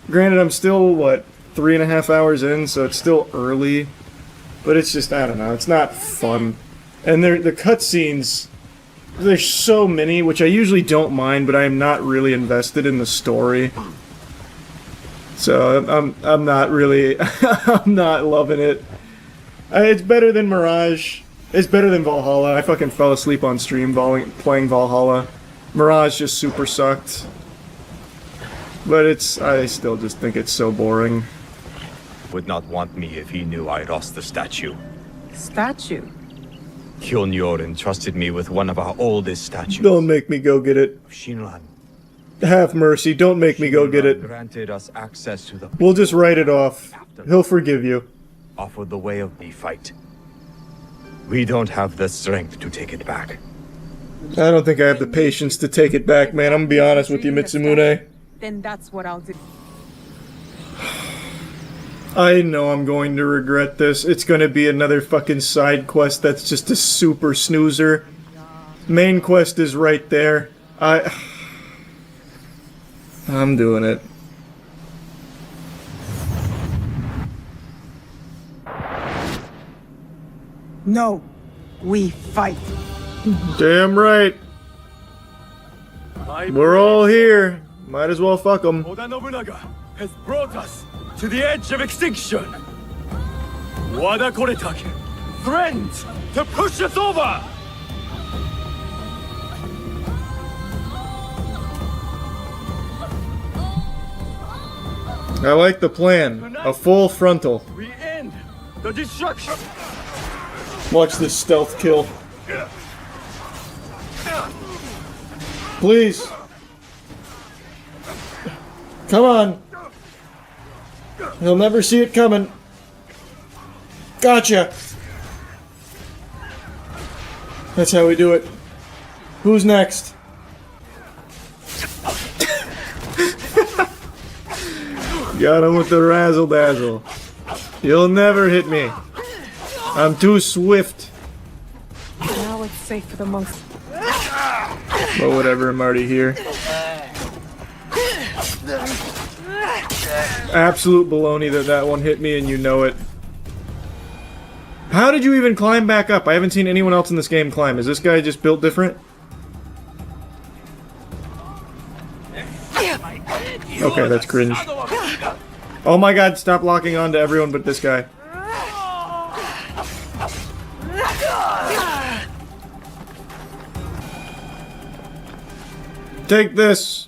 Granted, I'm still, what, 3.5 hours in, so it's still early. But it's just, I don't know, it's not fun. And the cutscenes, there's so many, which I usually don't mind, but I am not really invested in the story. So I'm not really, I'm not loving it. It's better than Mirage. It's better than Valhalla. I fucking fell asleep on stream playing Valhalla. Mirage just super sucked. But I still just think it's so boring. Would not want me if he knew I lost the statue. statue. Kyonyor entrusted me with one of our oldest statues. Don't make me go get it. Shinran Have mercy. Don't make me go get it. granted us access to the We'll just write it off. He'll forgive you. offered the way of the fight. We don't have the strength to take it back. I don't think I have the patience to take it back, man. I'm gonna be honest with you, Mitsumune. Then that's what I'll do. I know I'm going to regret this. It's gonna be another fucking side quest that's just a super snoozer. Main quest is right there. I'm doing it. No, we fight. Damn right. We're all here. Might as well fuck them. Oda Nobunaga has brought us to the edge of extinction. Wada koretake, friends, to push us over. I like the plan. A full frontal. We end the destruction. Watch this stealth kill. Please. Come on. He'll never see it coming. Gotcha. That's how we do it. Who's next? Got him with the razzle dazzle. You'll never hit me. I'm too swift. Now it's safe for the monks. But whatever, I'm already here. Absolute baloney that one hit me and you know it. How did you even climb back up? I haven't seen anyone else in this game climb. Is this guy just built different? Okay, that's cringe. Oh my god, stop locking on to everyone but this guy. Take this.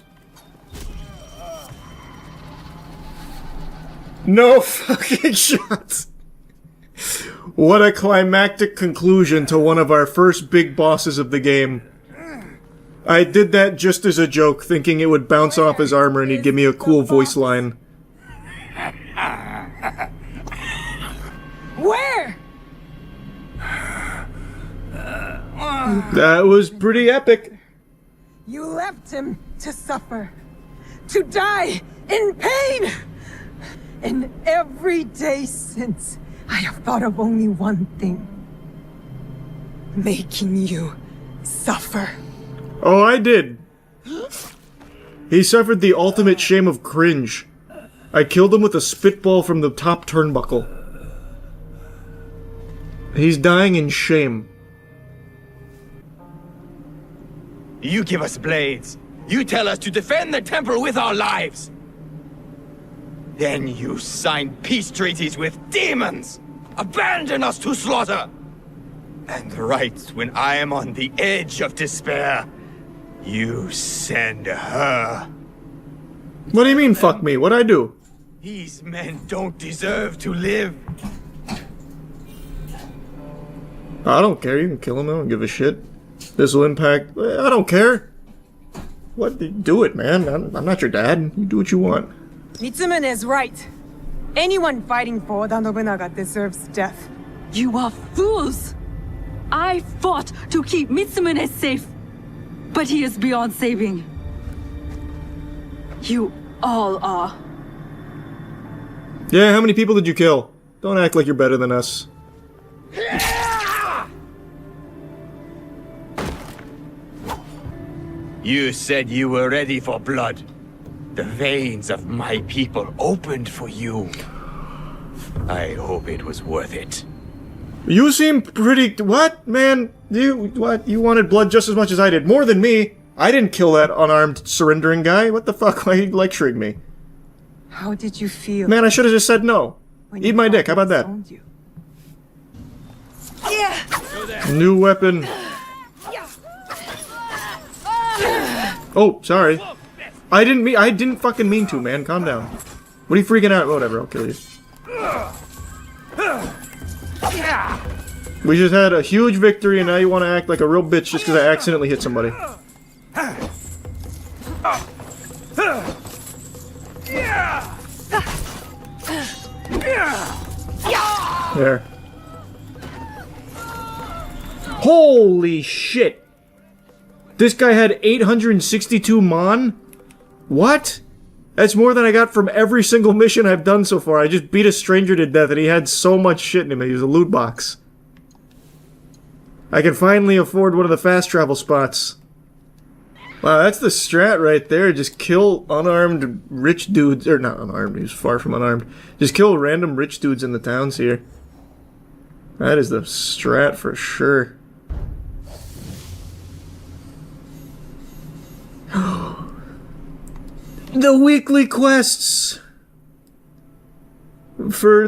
No fucking shots. What a climactic conclusion to one of our first big bosses of the game. I did that just as a joke, thinking it would bounce off his armor and he'd give me a cool voice line. Where? That was pretty epic. You left him to suffer, to die in pain. And every day since, I have thought of only one thing. Making you suffer. Oh, I did. He suffered the ultimate shame of cringe. I killed him with a spitball from the top turnbuckle. He's dying in shame. You give us blades. You tell us to defend the temple with our lives. Then you sign peace treaties with demons. Abandon us to slaughter. And right when I am on the edge of despair, you send her. What do you mean, fuck me? What'd I do? These men don't deserve to live. I don't care. You can kill him. I don't give a shit. This will impact. I don't care. What? Do it, man. I'm not your dad. You do what you want. Mitsumune is right. Anyone fighting for Oda Nobunaga deserves death. You are fools! I fought to keep Mitsumune safe, but he is beyond saving. You all are. Yeah, how many people did you kill? Don't act like you're better than us. You said you were ready for blood. The veins of my people opened for you. I hope it was worth it. You seem pretty... What, man? What? You wanted blood just as much as I did. More than me. I didn't kill that unarmed surrendering guy. What the fuck? Why are you lecturing me? How did you feel? Man, I should have just said no. Eat my dick. How about that? Yeah. New weapon. Oh, sorry. I didn't fucking mean to, man. Calm down. What are you freaking out? Whatever, I'll kill you. We just had a huge victory, and now you want to act like a real bitch just because I accidentally hit somebody. There. Holy shit! This guy had 862 mon? What? That's more than I got from every single mission I've done so far. I just beat a stranger to death and he had so much shit in him. He was a loot box. I can finally afford one of the fast travel spots. Wow, that's the strat right there. Just kill unarmed rich dudes. Or not unarmed, he's far from unarmed. Just kill random rich dudes in the towns here. That is the strat for sure. The weekly quests for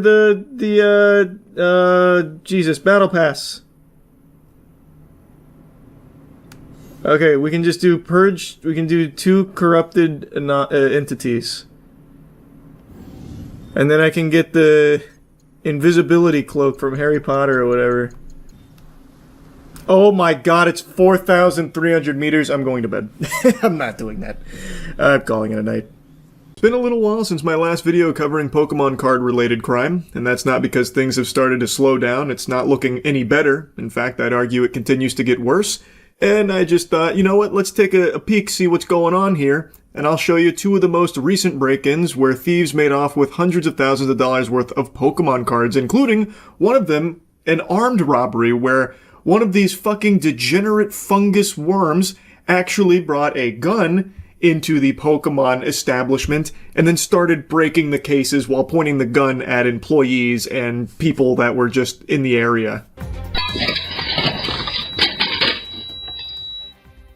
Jesus, Battle Pass. Okay, we can just do purge. We can do 2 corrupted entities. And then I can get the invisibility cloak from Harry Potter or whatever. Oh my god, it's 4,300 meters. I'm going to bed. I'm not doing that. I'm calling it a night. It's been a little while since my last video covering Pokemon card related crime, and that's not because things have started to slow down. It's not looking any better. In fact, I'd argue it continues to get worse. And I just thought, you know what, let's take a peek, see what's going on here, and I'll show you 2 of the most recent break-ins where thieves made off with hundreds of thousands of dollars worth of Pokemon cards, including one of them, an armed robbery where one of these fucking degenerate fungus worms actually brought a gun into the Pokemon establishment and then started breaking the cases while pointing the gun at employees and people that were just in the area.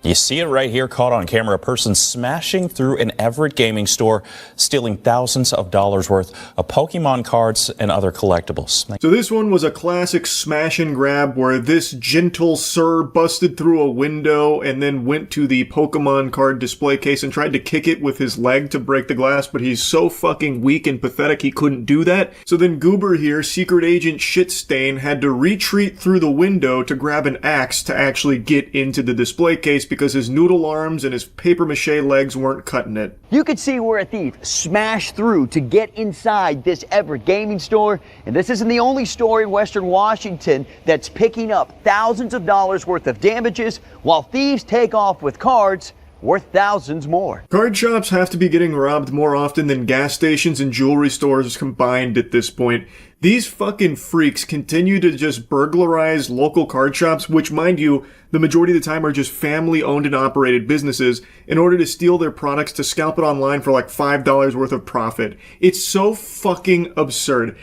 You see it right here, caught on camera, a person smashing through an Everett gaming store, stealing thousands of dollars worth of Pokemon cards and other collectibles. So this one was a classic smash and grab where this gentle sir busted through a window and then went to the Pokemon card display case and tried to kick it with his leg to break the glass, but he's so fucking weak and pathetic he couldn't do that. So then Goober here, Secret Agent Shitstain, had to retreat through the window to grab an axe to actually get into the display case because his noodle arms and his papier-mâché legs weren't cutting it. You could see where a thief smashed through to get inside this Everett gaming store, and this isn't the only store in Western Washington that's picking up thousands of dollars worth of damages while thieves take off with cards worth thousands more. Card shops have to be getting robbed more often than gas stations and jewelry stores combined at this point. These fucking freaks continue to just burglarize local card shops, which, mind you, the majority of the time are just family-owned and operated businesses, in order to steal their products to scalp it online for like $5 worth of profit. It's so fucking absurd.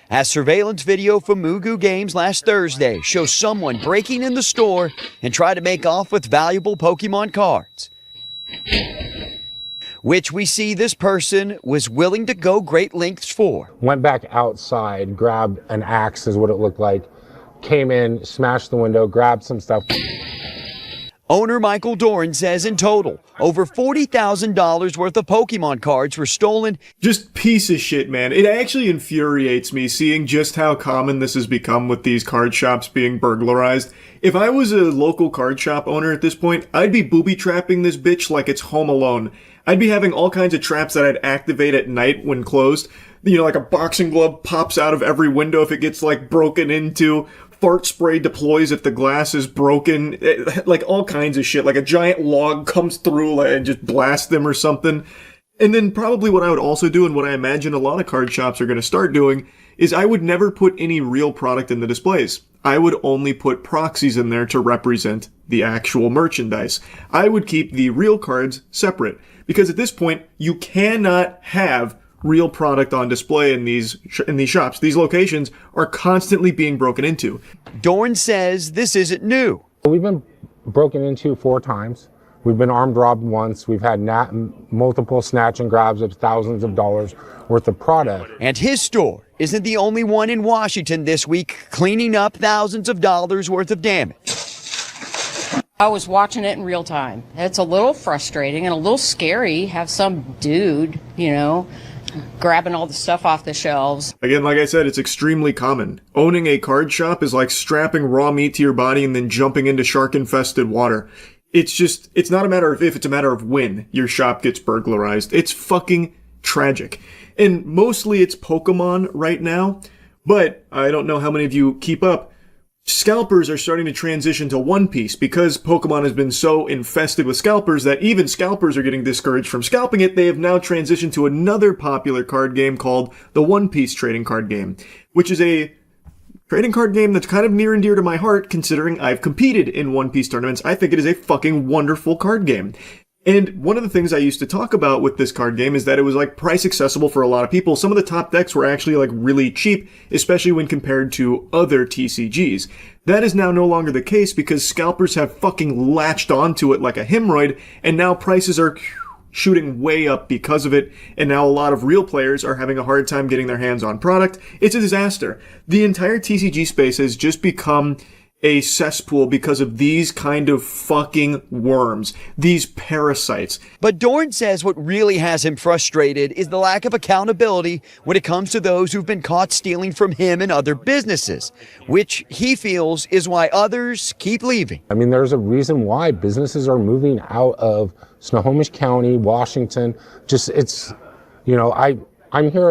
As surveillance video from Mugu Games last Thursday shows someone breaking in the store and try to make off with valuable Pokemon cards, which we see this person was willing to go great lengths for. Went back outside, grabbed an axe is what it looked like, came in, smashed the window, grabbed some stuff. Owner Michael Doran says in total, over $40,000 worth of Pokemon cards were stolen. Just piece of shit, man. It actually infuriates me seeing just how common this has become with these card shops being burglarized. If I was a local card shop owner at this point, I'd be booby-trapping this bitch like it's Home Alone. I'd be having all kinds of traps that I'd activate at night when closed. You know, like a boxing glove pops out of every window if it gets, like, broken into. Fart spray deploys if the glass is broken. Like, all kinds of shit. Like, a giant log comes through and just blasts them or something. And then probably what I would also do, and what I imagine a lot of card shops are going to start doing, is I would never put any real product in the displays. I would only put proxies in there to represent the actual merchandise. I would keep the real cards separate. Because at this point, you cannot have real product on display in these shops. These locations are constantly being broken into. Dorn says this isn't new. We've been broken into 4 times. We've been armed robbed once. We've had multiple snatch and grabs of thousands of dollars worth of product. And his store isn't the only one in Washington this week cleaning up thousands of dollars worth of damage. I was watching it in real time. It's a little frustrating and a little scary. Have some dude, grabbing all the stuff off the shelves. Again, like I said, it's extremely common. Owning a card shop is like strapping raw meat to your body and then jumping into shark-infested water. It's not a matter of if, it's a matter of when your shop gets burglarized. It's fucking tragic. And mostly it's Pokemon right now, but I don't know how many of you keep up. Scalpers are starting to transition to One Piece because Pokemon has been so infested with scalpers that even scalpers are getting discouraged from scalping it. They have now transitioned to another popular card game called the One Piece trading card game, which is a trading card game that's kind of near and dear to my heart considering I've competed in One Piece tournaments. I think it is a fucking wonderful card game. And one of the things I used to talk about with this card game is that it was like price accessible for a lot of people. Some of the top decks were actually like really cheap, especially when compared to other TCGs. That is now no longer the case because scalpers have fucking latched onto it like a hemorrhoid, and now prices are shooting way up because of it, and now a lot of real players are having a hard time getting their hands on product. It's a disaster. The entire TCG space has just become a cesspool because of these kind of fucking worms, these parasites. But Dorn says what really has him frustrated is the lack of accountability when it comes to those who've been caught stealing from him and other businesses, which he feels is why others keep leaving. I mean, there's a reason why businesses are moving out of Snohomish County, Washington. I'm here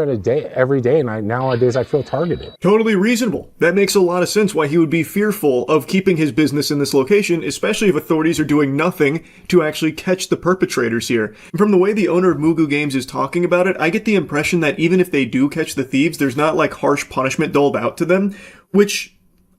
every day, and nowadays I feel targeted. Totally reasonable. That makes a lot of sense why he would be fearful of keeping his business in this location, especially if authorities are doing nothing to actually catch the perpetrators here. From the way the owner of Mugu Games is talking about it, I get the impression that even if they do catch the thieves, there's not like harsh punishment doled out to them, which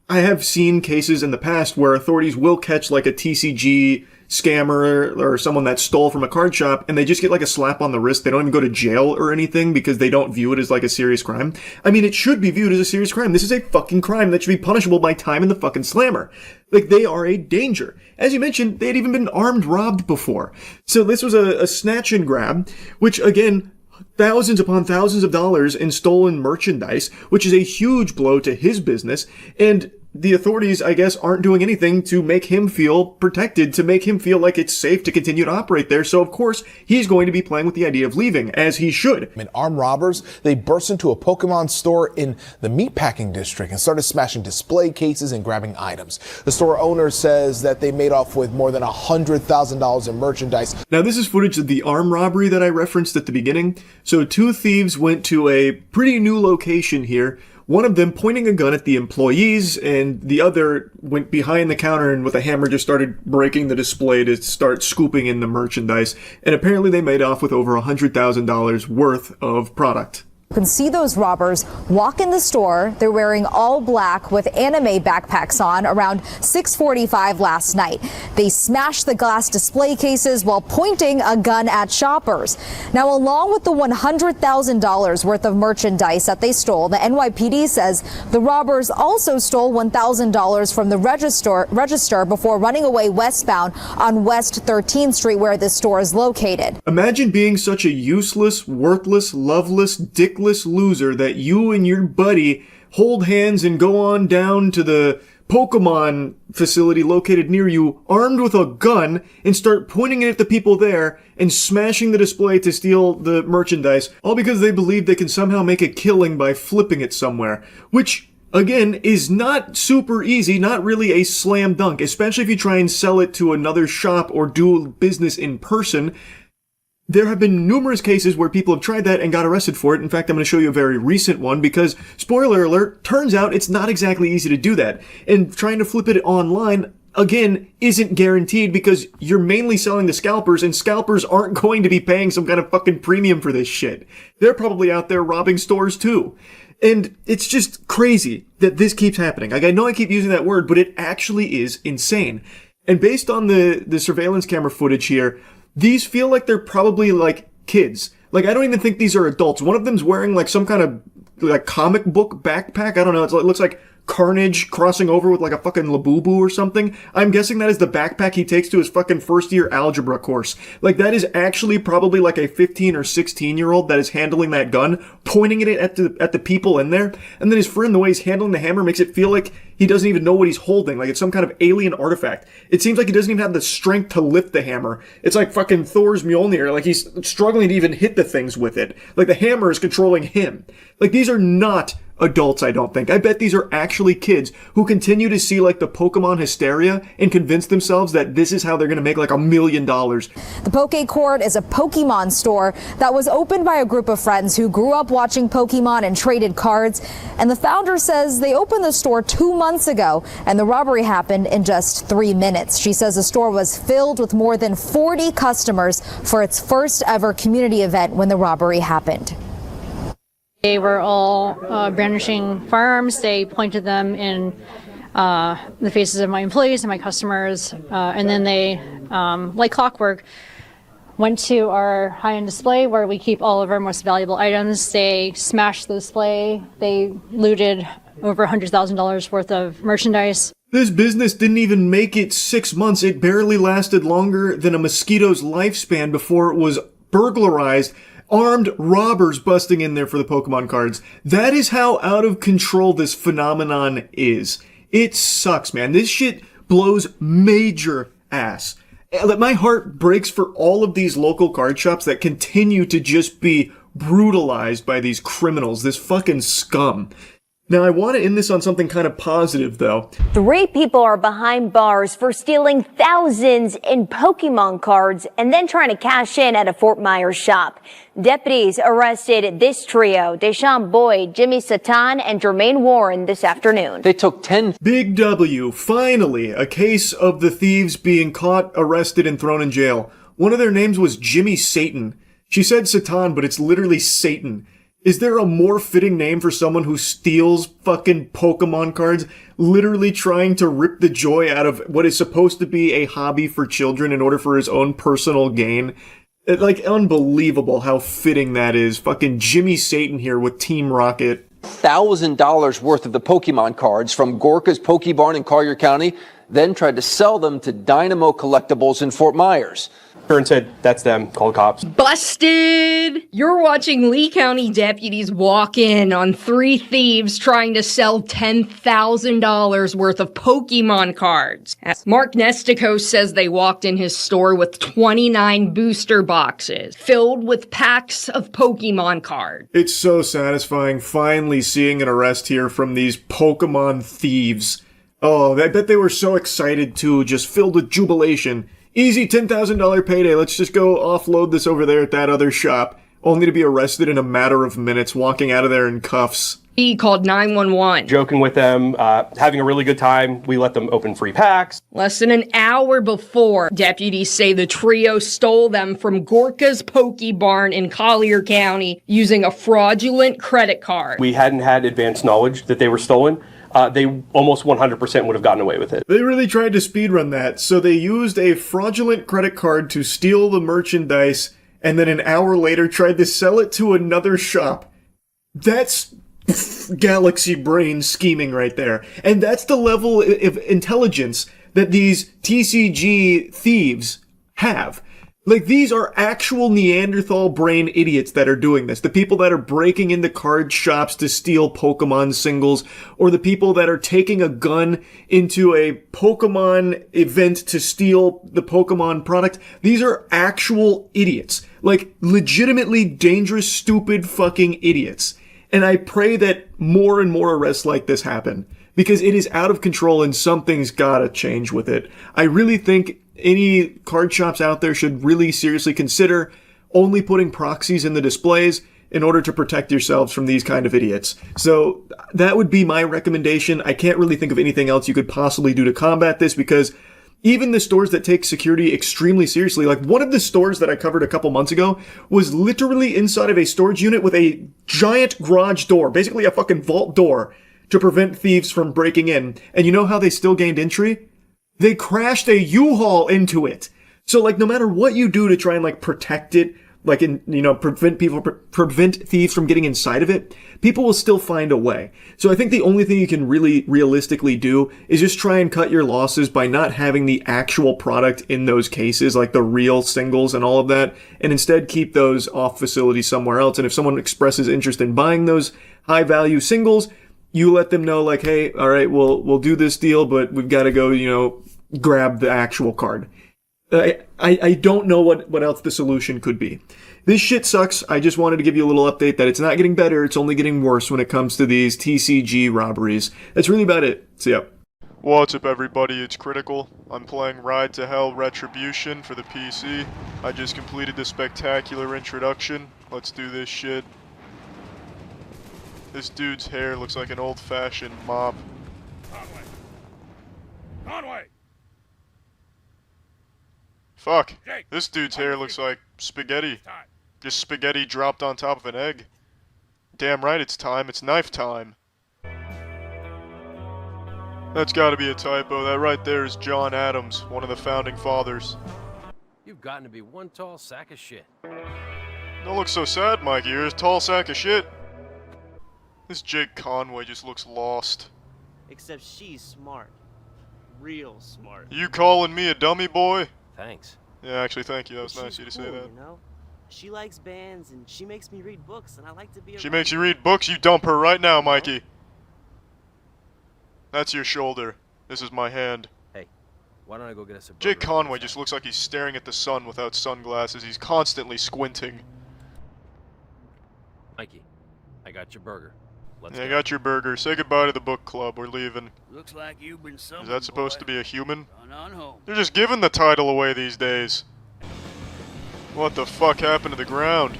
I have seen cases in the past where authorities will catch like a TCG scammer or someone that stole from a card shop and they just get like a slap on the wrist. They don't even go to jail or anything because they don't view it as like a serious crime. I mean, it should be viewed as a serious crime. This is a fucking crime that should be punishable by time in the fucking slammer. Like, they are a danger. As you mentioned, they had even been armed robbed before. So this was a snatch and grab, which again, thousands upon thousands of dollars in stolen merchandise, which is a huge blow to his business. And the authorities, I guess, aren't doing anything to make him feel protected, to make him feel like it's safe to continue to operate there. So, of course, he's going to be playing with the idea of leaving, as he should. Armed robbers, they burst into a Pokemon store in the meatpacking district and started smashing display cases and grabbing items. The store owner says that they made off with more than $100,000 in merchandise. Now, this is footage of the armed robbery that I referenced at the beginning. So, two thieves went to a pretty new location here. One of them pointing a gun at the employees, and the other went behind the counter and with a hammer just started breaking the display to start scooping in the merchandise. And apparently they made off with over $100,000 worth of product. You can see those robbers walk in the store. They're wearing all black with anime backpacks on around 6:45 last night. They smashed the glass display cases while pointing a gun at shoppers. Now, along with the $100,000 worth of merchandise that they stole, the NYPD says the robbers also stole $1,000 from the register before running away westbound on West 13th Street, where this store is located. Imagine being such a useless, worthless, loveless, dickless loser that you and your buddy hold hands and go on down to the Pokemon facility located near you, armed with a gun, and start pointing it at the people there and smashing the display to steal the merchandise, all because they believe they can somehow make a killing by flipping it somewhere, which, again, is not super easy, not really a slam dunk, especially if you try and sell it to another shop or do business in person. There have been numerous cases where people have tried that and got arrested for it. In fact, I'm going to show you a very recent one because, spoiler alert, turns out it's not exactly easy to do that. And trying to flip it online, again, isn't guaranteed because you're mainly selling to scalpers, and scalpers aren't going to be paying some kind of fucking premium for this shit. They're probably out there robbing stores too. And it's just crazy that this keeps happening. Like, I know I keep using that word, but it actually is insane. And based on the surveillance camera footage here, these feel like they're probably like kids. Like, I don't even think these are adults. One of them's wearing like some kind of like comic book backpack. I don't know. It looks like carnage crossing over with like a fucking Labubu or something. I'm guessing that is the backpack he takes to his fucking first year algebra course. Like, that is actually probably like a 15 or 16-year-old that is handling that gun, pointing it at the people in there, and then his friend, the way he's handling the hammer, makes it feel like he doesn't even know what he's holding, like it's some kind of alien artifact. It seems like he doesn't even have the strength to lift the hammer. It's like fucking Thor's Mjolnir, like he's struggling to even hit the things with it. Like the hammer is controlling him. Like, these are not adults, I don't think. I bet these are actually kids who continue to see like the Pokemon hysteria and convince themselves that this is how they're going to make like $1 million. The Poke Court is a Pokemon store that was opened by a group of friends who grew up watching Pokemon and traded cards. And the founder says they opened the store 2 months ago and the robbery happened in just 3 minutes. She says the store was filled with more than 40 customers for its first ever community event when the robbery happened. They were all brandishing firearms. They pointed them in the faces of my employees and my customers. And then they, like clockwork, went to our high-end display where we keep all of our most valuable items. They smashed the display. They looted over $100,000 worth of merchandise. This business didn't even make it 6 months. It barely lasted longer than a mosquito's lifespan before it was burglarized. Armed robbers busting in there for the Pokemon cards. That is how out of control this phenomenon is. It sucks, man. This shit blows major ass. My heart breaks for all of these local card shops that continue to just be brutalized by these criminals, this fucking scum. Now, I want to end this on something kind of positive, though. 3 people are behind bars for stealing thousands in Pokemon cards and then trying to cash in at a Fort Myers shop. Deputies arrested this trio, Deshaun Boyd, Jimmy Satan, and Jermaine Warren this afternoon. They took 10. Big W. Finally, a case of the thieves being caught, arrested, and thrown in jail. One of their names was Jimmy Satan. She said Satan, but it's literally Satan. Is there a more fitting name for someone who steals fucking Pokemon cards, literally trying to rip the joy out of what is supposed to be a hobby for children in order for his own personal gain? Like, unbelievable how fitting that is. Fucking Jimmy Satan here with Team Rocket. $1,000 worth of the Pokemon cards from Gorka's Pokebarn in Collier County, then tried to sell them to Dynamo Collectibles in Fort Myers. And said, that's them, call cops. Busted! You're watching Lee County deputies walk in on 3 thieves trying to sell $10,000 worth of Pokemon cards. Mark Nestico says they walked in his store with 29 booster boxes filled with packs of Pokemon cards. It's so satisfying finally seeing an arrest here from these Pokemon thieves. Oh, I bet they were so excited too, just filled with jubilation. Easy $10,000 payday, let's just go offload this over there at that other shop, only to be arrested in a matter of minutes, walking out of there in cuffs. He called 911. Joking with them, having a really good time. We let them open free packs. Less than an hour before, deputies say the trio stole them from Gorka's Pokebarn in Collier County using a fraudulent credit card. We hadn't had advanced knowledge that they were stolen. They almost 100% would have gotten away with it. They really tried to speedrun that, so they used a fraudulent credit card to steal the merchandise, and then an hour later tried to sell it to another shop. That's galaxy brain scheming right there. And that's the level of intelligence that these TCG thieves have. Like, these are actual Neanderthal brain idiots that are doing this. The people that are breaking into card shops to steal Pokemon singles, or the people that are taking a gun into a Pokemon event to steal the Pokemon product. These are actual idiots. Like, legitimately dangerous, stupid fucking idiots. And I pray that more and more arrests like this happen, because it is out of control and something's gotta change with it. I really think any card shops out there should really seriously consider only putting proxies in the displays in order to protect yourselves from these kind of idiots. So that would be my recommendation. I can't really think of anything else you could possibly do to combat this, because even the stores that take security extremely seriously, like one of the stores that I covered a couple months ago was literally inside of a storage unit with a giant garage door, basically a fucking vault door, to prevent thieves from breaking in. And you know how they still gained entry? They crashed a U-Haul into it. So, like, no matter what you do to try and, like, protect it, like prevent thieves from getting inside of it, people will still find a way. So I think the only thing you can really realistically do is just try and cut your losses by not having the actual product in those cases, like the real singles and all of that, and instead keep those off facility somewhere else. And if someone expresses interest in buying those high value singles, you let them know, like, hey, all right, we'll do this deal, but we've got to go, grab the actual card. I don't know what else the solution could be. This shit sucks. I just wanted to give you a little update that it's not getting better. It's only getting worse when it comes to these TCG robberies. That's really about it. See ya. What's up, everybody? It's Critical. I'm playing Ride to Hell Retribution for the PC. I just completed the spectacular introduction. Let's do this shit. This dude's hair looks like an old-fashioned mop. Conway! Conway! Fuck. This dude's hair looks like spaghetti. Just spaghetti dropped on top of an egg. Damn right it's time. It's knife time. That's gotta be a typo. That right there is John Adams, one of the founding fathers. You've gotten to be one tall sack of shit. Don't look so sad, Mikey. You're a tall sack of shit. This Jake Conway just looks lost. Except she's smart. Real smart. You calling me a dummy boy? Thanks. Yeah, actually, thank you. That was nice of you to say Cool, that. you know? She likes bands and she makes me read books and I like to be She makes you read books? You dump her right now, Mikey. That's your shoulder. This is my hand. Hey, why don't I go get us a burger? Jake Conway just looks like he's staring at the sun without sunglasses. He's constantly squinting. Mikey, I got your burger. Let's Yeah, I go. got your burger. Say goodbye to the book club. We're leaving. Looks like you've been summoned, Is that supposed boy. to be a human? Run on home. They're just giving the title away these days. What the fuck happened to the ground?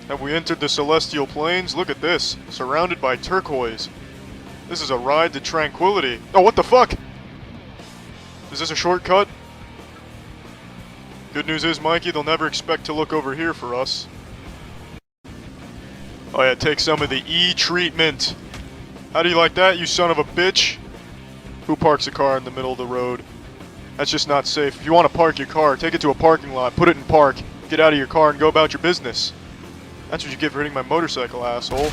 Have we entered the celestial plains? Look at this. Surrounded by turquoise. This is a ride to tranquility. Oh, what the fuck? Is this a shortcut? Good news is, Mikey, they'll never expect to look over here for us. Oh yeah, take some of the E treatment. How do you like that, you son of a bitch? Who parks a car in the middle of the road? That's just not safe. If you want to park your car, take it to a parking lot, put it in park, get out of your car and go about your business. That's what you get for hitting my motorcycle, asshole.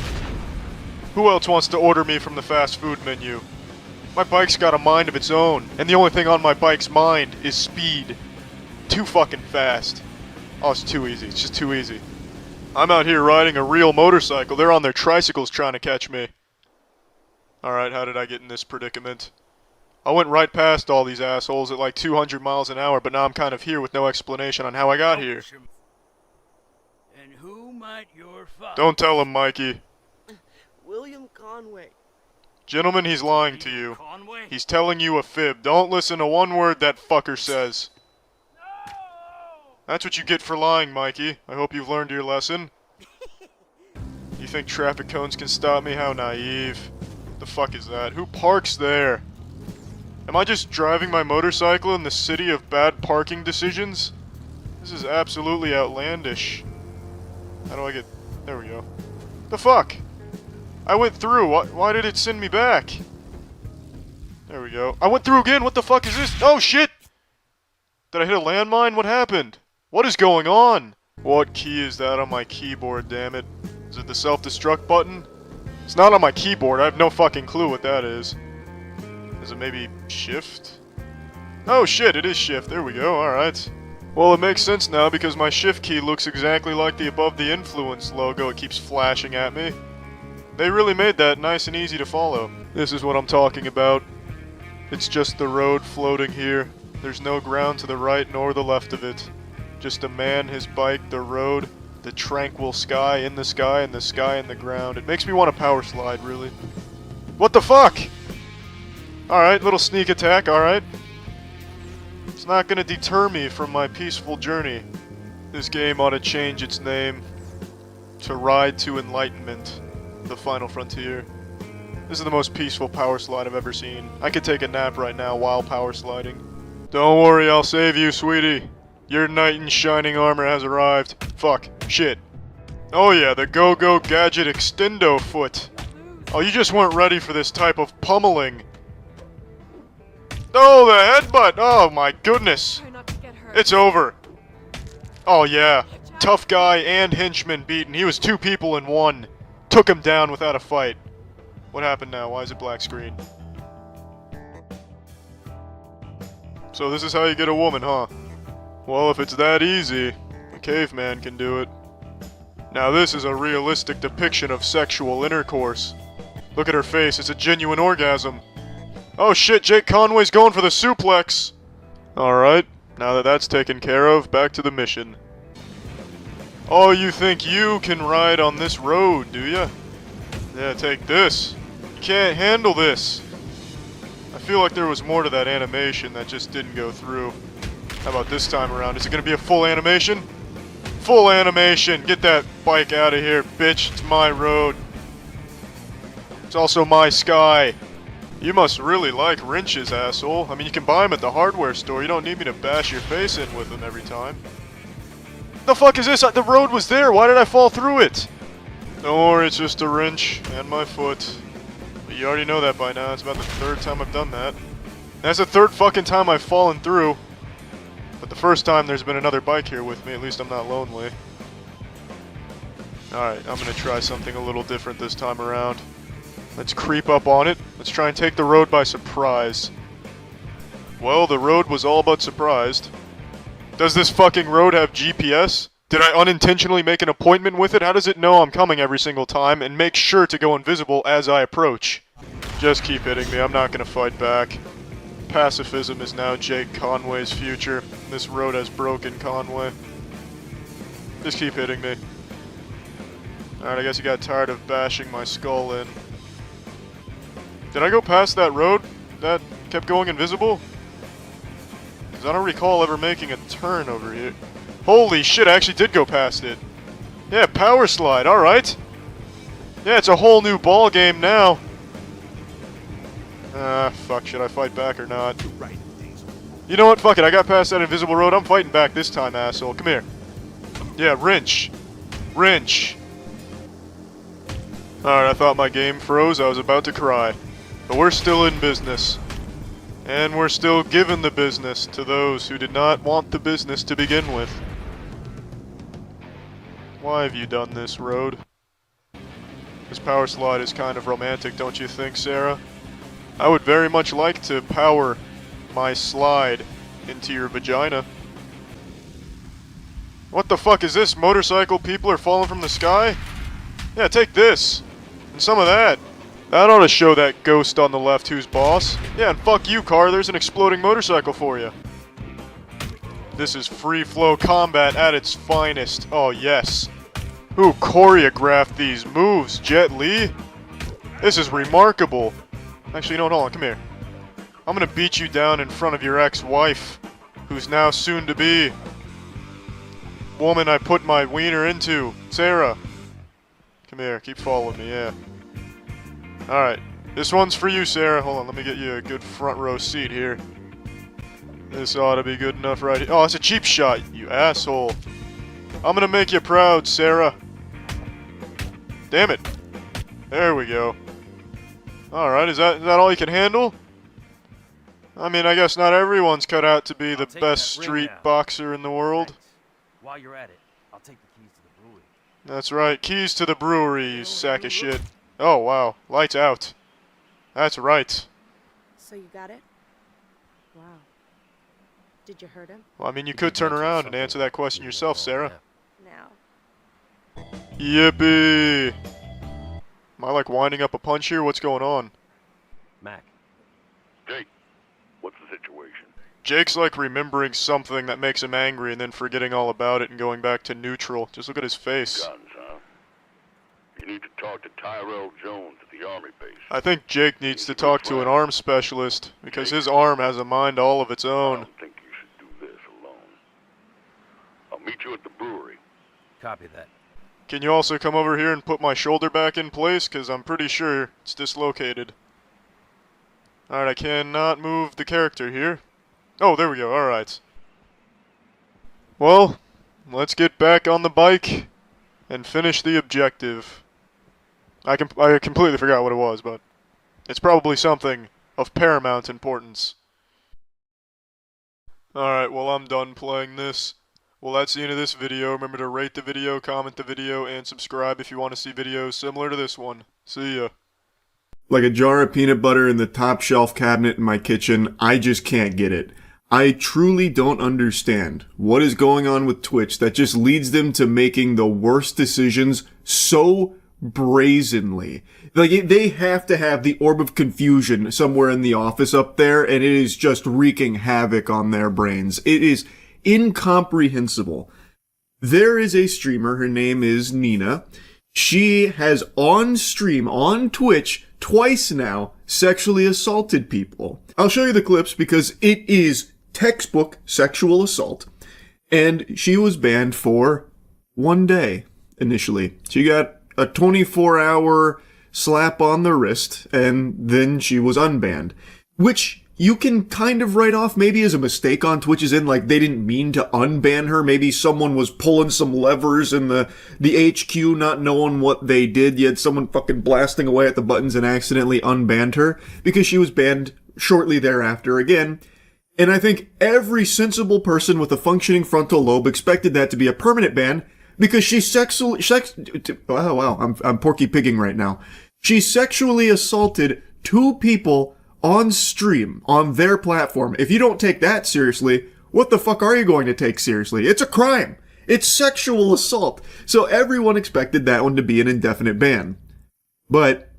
Who else wants to order me from the fast food menu? My bike's got a mind of its own, and the only thing on my bike's mind is speed. Too fucking fast. Oh, it's too easy. It's just too easy. I'm out here riding a real motorcycle. They're on their tricycles trying to catch me. Alright, how did I get in this predicament? I went right past all these assholes at like 200 miles an hour, but now I'm kind of here with no explanation on how I got here. And who might your father... Don't tell him, Mikey. William Conway. Gentlemen, he's lying to you. He's telling you a fib. Don't listen to one word that fucker says. That's what you get for lying, Mikey. I hope you've learned your lesson. You think traffic cones can stop me? How naive. The fuck is that? Who parks there? Am I just driving my motorcycle in the city of bad parking decisions? This is absolutely outlandish. How do I get... There we go. The fuck? I went through. Why did it send me back? There we go. I went through again. What the fuck is this? Oh, shit! Did I hit a landmine? What happened? What is going on? What key is that on my keyboard, damn it? Is it the self-destruct button? It's not on my keyboard. I have no fucking clue what that is. Is it maybe shift? Oh shit, it is shift. There we go, alright. Well, it makes sense now because my shift key looks exactly like the Above the Influence logo. It keeps flashing at me. They really made that nice and easy to follow. This is what I'm talking about. It's just the road floating here. There's no ground to the right nor the left of it. Just a man, his bike, the road, the tranquil sky in the sky, and the sky in the ground. It makes me want to power slide, really. What the fuck? Alright, little sneak attack, alright. It's not gonna deter me from my peaceful journey. This game ought to change its name to Ride to Enlightenment, the Final Frontier. This is the most peaceful power slide I've ever seen. I could take a nap right now while power sliding. Don't worry, I'll save you, sweetie. Your knight in shining armor has arrived. Fuck. Shit. Oh yeah, the Go-Go Gadget Extendo Foot. Oh, you just weren't ready for this type of pummeling. Oh, the headbutt! Oh my goodness! It's over. Oh yeah. tough guy and henchman beaten. He was 2 people in 1. Took him down without a fight. What happened now? Why is it black screen? So this is how you get a woman, huh? Well, if it's that easy, a caveman can do it. Now this is a realistic depiction of sexual intercourse. Look at her face, it's a genuine orgasm. Oh shit, Jake Conway's going for the suplex! Alright, now that that's taken care of, back to the mission. Oh, you think you can ride on this road, do ya? Yeah, take this. You can't handle this. I feel like there was more to that animation that just didn't go through. How about this time around? Is it gonna be a full animation? Full animation! Get that bike out of here, bitch. It's my road. It's also my sky. You must really like wrenches, asshole. I mean, you can buy them at the hardware store. You don't need me to bash your face in with them every time. The fuck is this? The road was there. Why did I fall through it? Don't worry, it's just a wrench and my foot. But you already know that by now. It's about the 3rd time I've done that. That's the 3rd fucking time I've fallen through. But the first time there's been another bike here with me. At least I'm not lonely. Alright, I'm gonna try something a little different this time around. Let's creep up on it. Let's try and take the road by surprise. Well, the road was all but surprised. Does this fucking road have GPS? Did I unintentionally make an appointment with it? How does it know I'm coming every single time and make sure to go invisible as I approach? Just keep hitting me. I'm not gonna fight back. Pacifism is now Jake Conway's future. This road has broken Conway. Just keep hitting me. Alright, I guess you got tired of bashing my skull in. Did I go past that road that kept going invisible? Because I don't recall ever making a turn over here. Holy shit, I actually did go past it. Yeah, power slide, alright. Yeah, it's a whole new ball game now. Fuck, should I fight back or not? You know what, fuck it, I got past that invisible road, I'm fighting back this time, asshole. Come here. Yeah, wrench. Wrench. Alright, I thought my game froze, I was about to cry. But we're still in business. And we're still giving the business to those who did not want the business to begin with. Why have you done this, road? This power slide is kind of romantic, don't you think, Sarah? I would very much like to power my slide into your vagina. What the fuck is this? Motorcycle people are falling from the sky? Yeah, take this. And some of that. That ought to show that ghost on the left who's boss. Yeah, and fuck you, car, there's an exploding motorcycle for you. This is free flow combat at its finest. Oh, yes. Who choreographed these moves? Jet Li? This is remarkable. Actually, no, hold on, come here. I'm gonna beat you down in front of your ex-wife, who's now soon to be woman I put my wiener into, Sarah. Come here, keep following me, yeah. Alright, this one's for you, Sarah. Hold on, let me get you a good front row seat here. This ought to be good enough right here. Oh, it's a cheap shot, you asshole. I'm gonna make you proud, Sarah. Damn it. There we go. Alright, is that all you can handle? I mean, I guess not everyone's cut out to be the best street boxer in the world. While you're at it, I'll take the keys to the brewery. That's right, keys to the brewery, you sack of shit. Oh, wow. Lights out. That's right. So you got it? Wow. Did you hurt him? Well, I mean, you could turn around and answer that question yourself, Sarah. Now. Yippee! Am I, like, winding up a punch here? What's going on? Mac. Jake, what's the situation? Jake's, like, remembering something that makes him angry and then forgetting all about it and going back to neutral. Just look at his face. Guns, huh? You need to talk to Tyrell Jones at the Army base. I think Jake needs to talk to an arms specialist, because his arm has a mind all of its own. I don't think you should do this alone. I'll meet you at the brewery. Copy that. Can you also come over here and put my shoulder back in place? Because I'm pretty sure it's dislocated. Alright, I cannot move the character here. Oh, there we go, alright. Well, let's get back on the bike and finish the objective. I completely forgot what it was, but it's probably something of paramount importance. Alright, well, I'm done playing this. Well, that's the end of this video. Remember to rate the video, comment the video, and subscribe if you want to see videos similar to this one. See ya. Like a jar of peanut butter in the top shelf cabinet in my kitchen, I just can't get it. I truly don't understand what is going on with Twitch that just leads them to making the worst decisions so brazenly. Like, they have to have the orb of confusion somewhere in the office up there, and it is just wreaking havoc on their brains. It is incomprehensible. There is a streamer, her name is Nina. She has on stream, on Twitch, twice now, sexually assaulted people. I'll show you the clips because it is textbook sexual assault. And she was banned for 1 day, initially. She got a 24-hour slap on the wrist, and then she was unbanned. Which you can kind of write off maybe as a mistake on Twitch's end, like they didn't mean to unban her. Maybe someone was pulling some levers in the HQ, not knowing what they did. You had someone fucking blasting away at the buttons and accidentally unbanned her, because she was banned shortly thereafter again. And I think every sensible person with a functioning frontal lobe expected that to be a permanent ban, because she I'm Porky Pigging right now. She sexually assaulted 2 people on stream, on their platform. If you don't take that seriously, what the fuck are you going to take seriously? It's a crime. It's sexual assault. So everyone expected that one to be an indefinite ban. But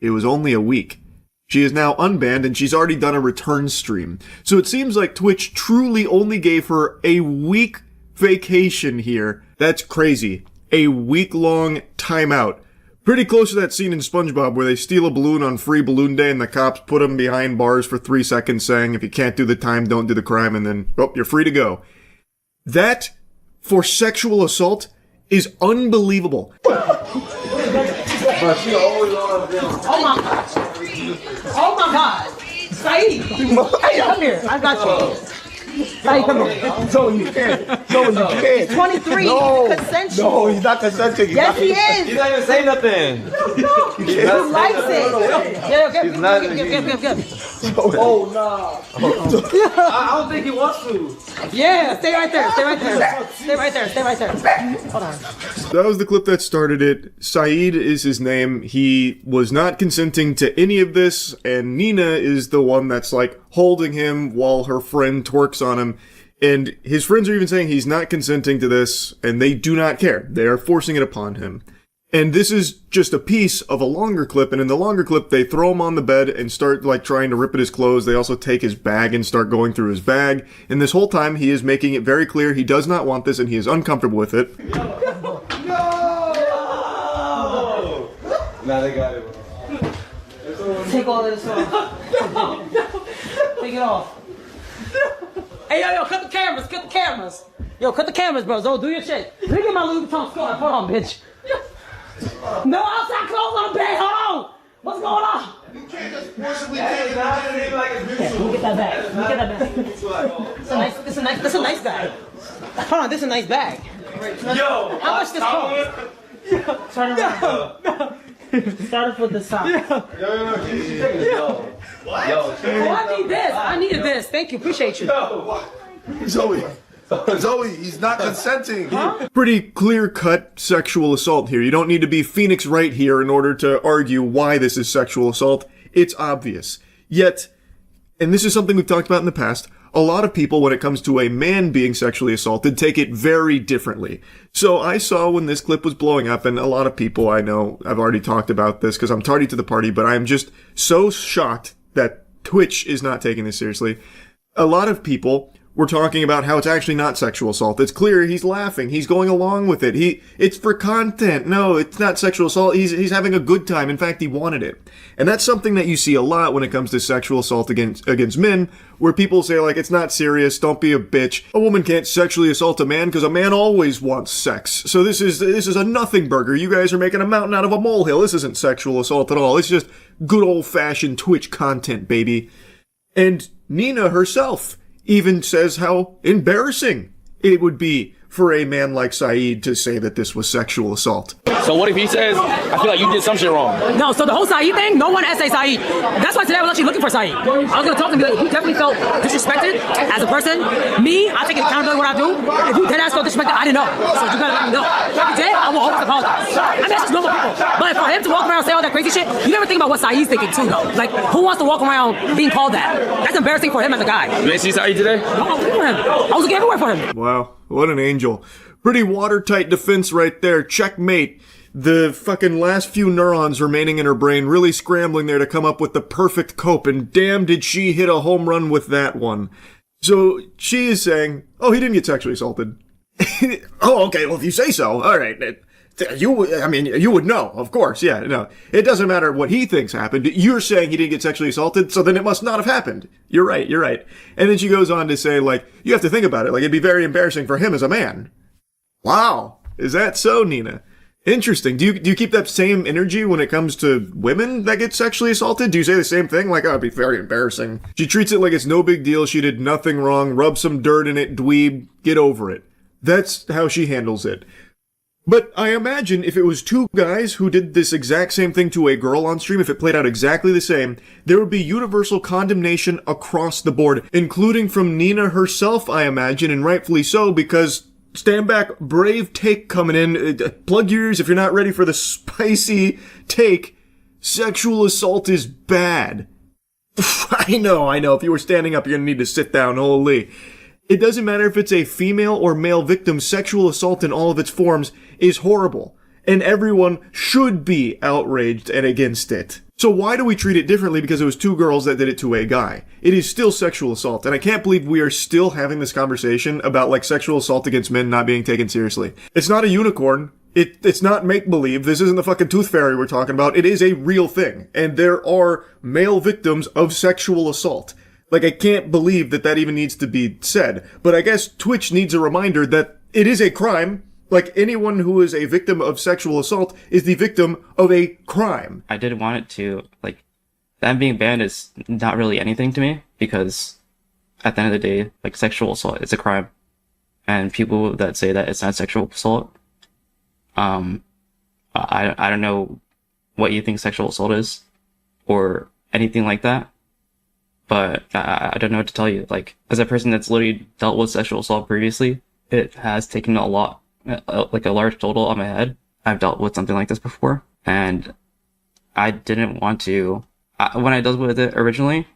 it was only a week. She is now unbanned, and she's already done a return stream. So it seems like Twitch truly only gave her a week vacation here. That's crazy. A week-long timeout. Pretty close to that scene in SpongeBob where they steal a balloon on Free Balloon Day and the cops put them behind bars for 3 seconds saying, if you can't do the time, don't do the crime, and then, oh, you're free to go. That, for sexual assault, is unbelievable. Oh my God. Oh my God. Saeed. Hey, come here. I got you. Saeed, come here. No, you can't. No, you can't. He's 23. No, He's consensual. no, he's not consenting. Yes, he is. He's not even saying nothing. He likes it. Yeah, give. Oh, no. I don't think he wants to. Yeah, stay right there. Stay right there. Stay right there. Stay right there. Hold on. That was the clip that started it. Saeed is his name. He was not consenting to any of this, and Nina is the one that's like holding him while her friend twerks on him. And his friends are even saying he's not consenting to this, and they do not care. They are forcing it upon him. And this is just a piece of a longer clip, and in the longer clip, they throw him on the bed and start, like, trying to rip at his clothes. They also take his bag and start going through his bag. And this whole time, he is making it very clear he does not want this, and he is uncomfortable with it. No! Now they got it. Take all of this off. Take it off. Hey, yo, cut the cameras. Cut the cameras. Yo, cut the cameras, bro. Zo, do your shit. Let me get my Louis Vuitton scarf. Hold on, bitch. No outside clothes on the bed. Hold on. What's going on? You can't just forcibly take it like it's Yeah, let me get that bag. Let me get that bag. This is a nice bag. Hold on, this is a nice bag. Yo, how much this cost? Turn around. Start with the sock. Yo. What? Oh, I need this. I needed this. Thank you. Appreciate you. Zoe, he's not consenting. Huh? Pretty clear-cut sexual assault here. You don't need to be Phoenix Wright here in order to argue why this is sexual assault. It's obvious. Yet, and this is something we've talked about in the past, a lot of people, when it comes to a man being sexually assaulted, take it very differently. So I saw when this clip was blowing up, and a lot of people I know, I've already talked about this because I'm tardy to the party, but I'm just so shocked that Twitch is not taking this seriously. A lot of people were talking about how it's actually not sexual assault. It's clear he's laughing. He's going along with it. It's for content. No, it's not sexual assault. He's having a good time. In fact, he wanted it. And that's something that you see a lot when it comes to sexual assault against men, where people say, like, it's not serious. Don't be a bitch. A woman can't sexually assault a man because a man always wants sex. So this is a nothing burger. You guys are making a mountain out of a molehill. This isn't sexual assault at all. It's just good old-fashioned Twitch content, baby. And Nina herself even says how embarrassing it would be for a man like Saeed to say that this was sexual assault. So what if he says, I feel like you did some shit wrong? No, so the whole Saeed thing, no one essay Saeed. That's why today I was actually looking for Saeed. I was going to talk to him and be like, he definitely felt disrespected as a person. Me, I take accountability what I do. If you dead ass felt disrespected, I didn't know. So you gotta let me know. If you did, I will always apologize. I mean, that's just normal people. But for him to walk around and say all that crazy shit, you never think about what Saeed's thinking too, though. Like, who wants to walk around being called that? That's embarrassing for him as a guy. You ain't see Saeed today? No, I was looking for him. I was looking everywhere for him. Wow, what an angel. Pretty watertight defense right there. Checkmate. The fucking last few neurons remaining in her brain really scrambling there to come up with the perfect cope, and damn did she hit a home run with that one. So she is saying, oh, he didn't get sexually assaulted. Oh, okay, well, if you say so, all right. You would know, of course, yeah, no. It doesn't matter what he thinks happened. You're saying he didn't get sexually assaulted, so then it must not have happened. You're right. And then she goes on to say, like, you have to think about it, like, it'd be very embarrassing for him as a man. Wow. Is that so, Nina? Interesting. Do you keep that same energy when it comes to women that get sexually assaulted? Do you say the same thing? Like, oh, it'd be very embarrassing. She treats it like it's no big deal. She did nothing wrong. Rub some dirt in it, dweeb. Get over it. That's how she handles it. But I imagine if it was two guys who did this exact same thing to a girl on stream, if it played out exactly the same, there would be universal condemnation across the board, including from Nina herself, I imagine, and rightfully so, because stand back, brave take coming in. Plug your ears if you're not ready for the spicy take. Sexual assault is bad. I know. If you were standing up, you're gonna need to sit down. Holy. It doesn't matter if it's a female or male victim, sexual assault in all of its forms is horrible. And everyone should be outraged and against it. So why do we treat it differently because it was two girls that did it to a guy? It is still sexual assault, and I can't believe we are still having this conversation about, like, sexual assault against men not being taken seriously. It's not a unicorn. It's not make-believe. This isn't the fucking tooth fairy we're talking about. It is a real thing, and there are male victims of sexual assault. Like, I can't believe that even needs to be said. But I guess Twitch needs a reminder that it is a crime. Like, anyone who is a victim of sexual assault is the victim of a crime. I didn't want it to, like, that being banned is not really anything to me, because at the end of the day, like, sexual assault is a crime. And people that say that it's not sexual assault, I don't know what you think sexual assault is, or anything like that. But I don't know what to tell you. Like, as a person that's literally dealt with sexual assault previously, it has taken a lot, like a large total on my head. I've dealt with something like this before, and I didn't want to. When I dealt with it originally,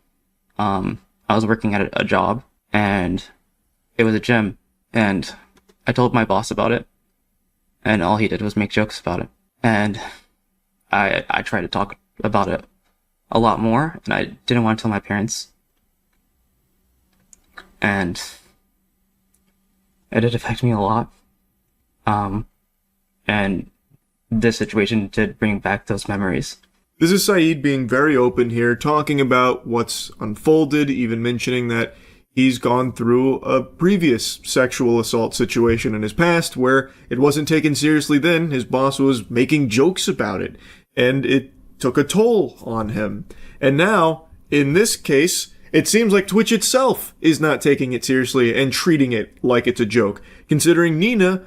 I was working at a job, and it was a gym, and I told my boss about it, and all he did was make jokes about it. And I tried to talk about it a lot more, and I didn't want to tell my parents. And it did affect me a lot. And this situation did bring back those memories. This is Saeed being very open here, talking about what's unfolded, even mentioning that he's gone through a previous sexual assault situation in his past where it wasn't taken seriously then. His boss was making jokes about it, and it took a toll on him. And now, in this case, it seems like Twitch itself is not taking it seriously and treating it like it's a joke, considering Nina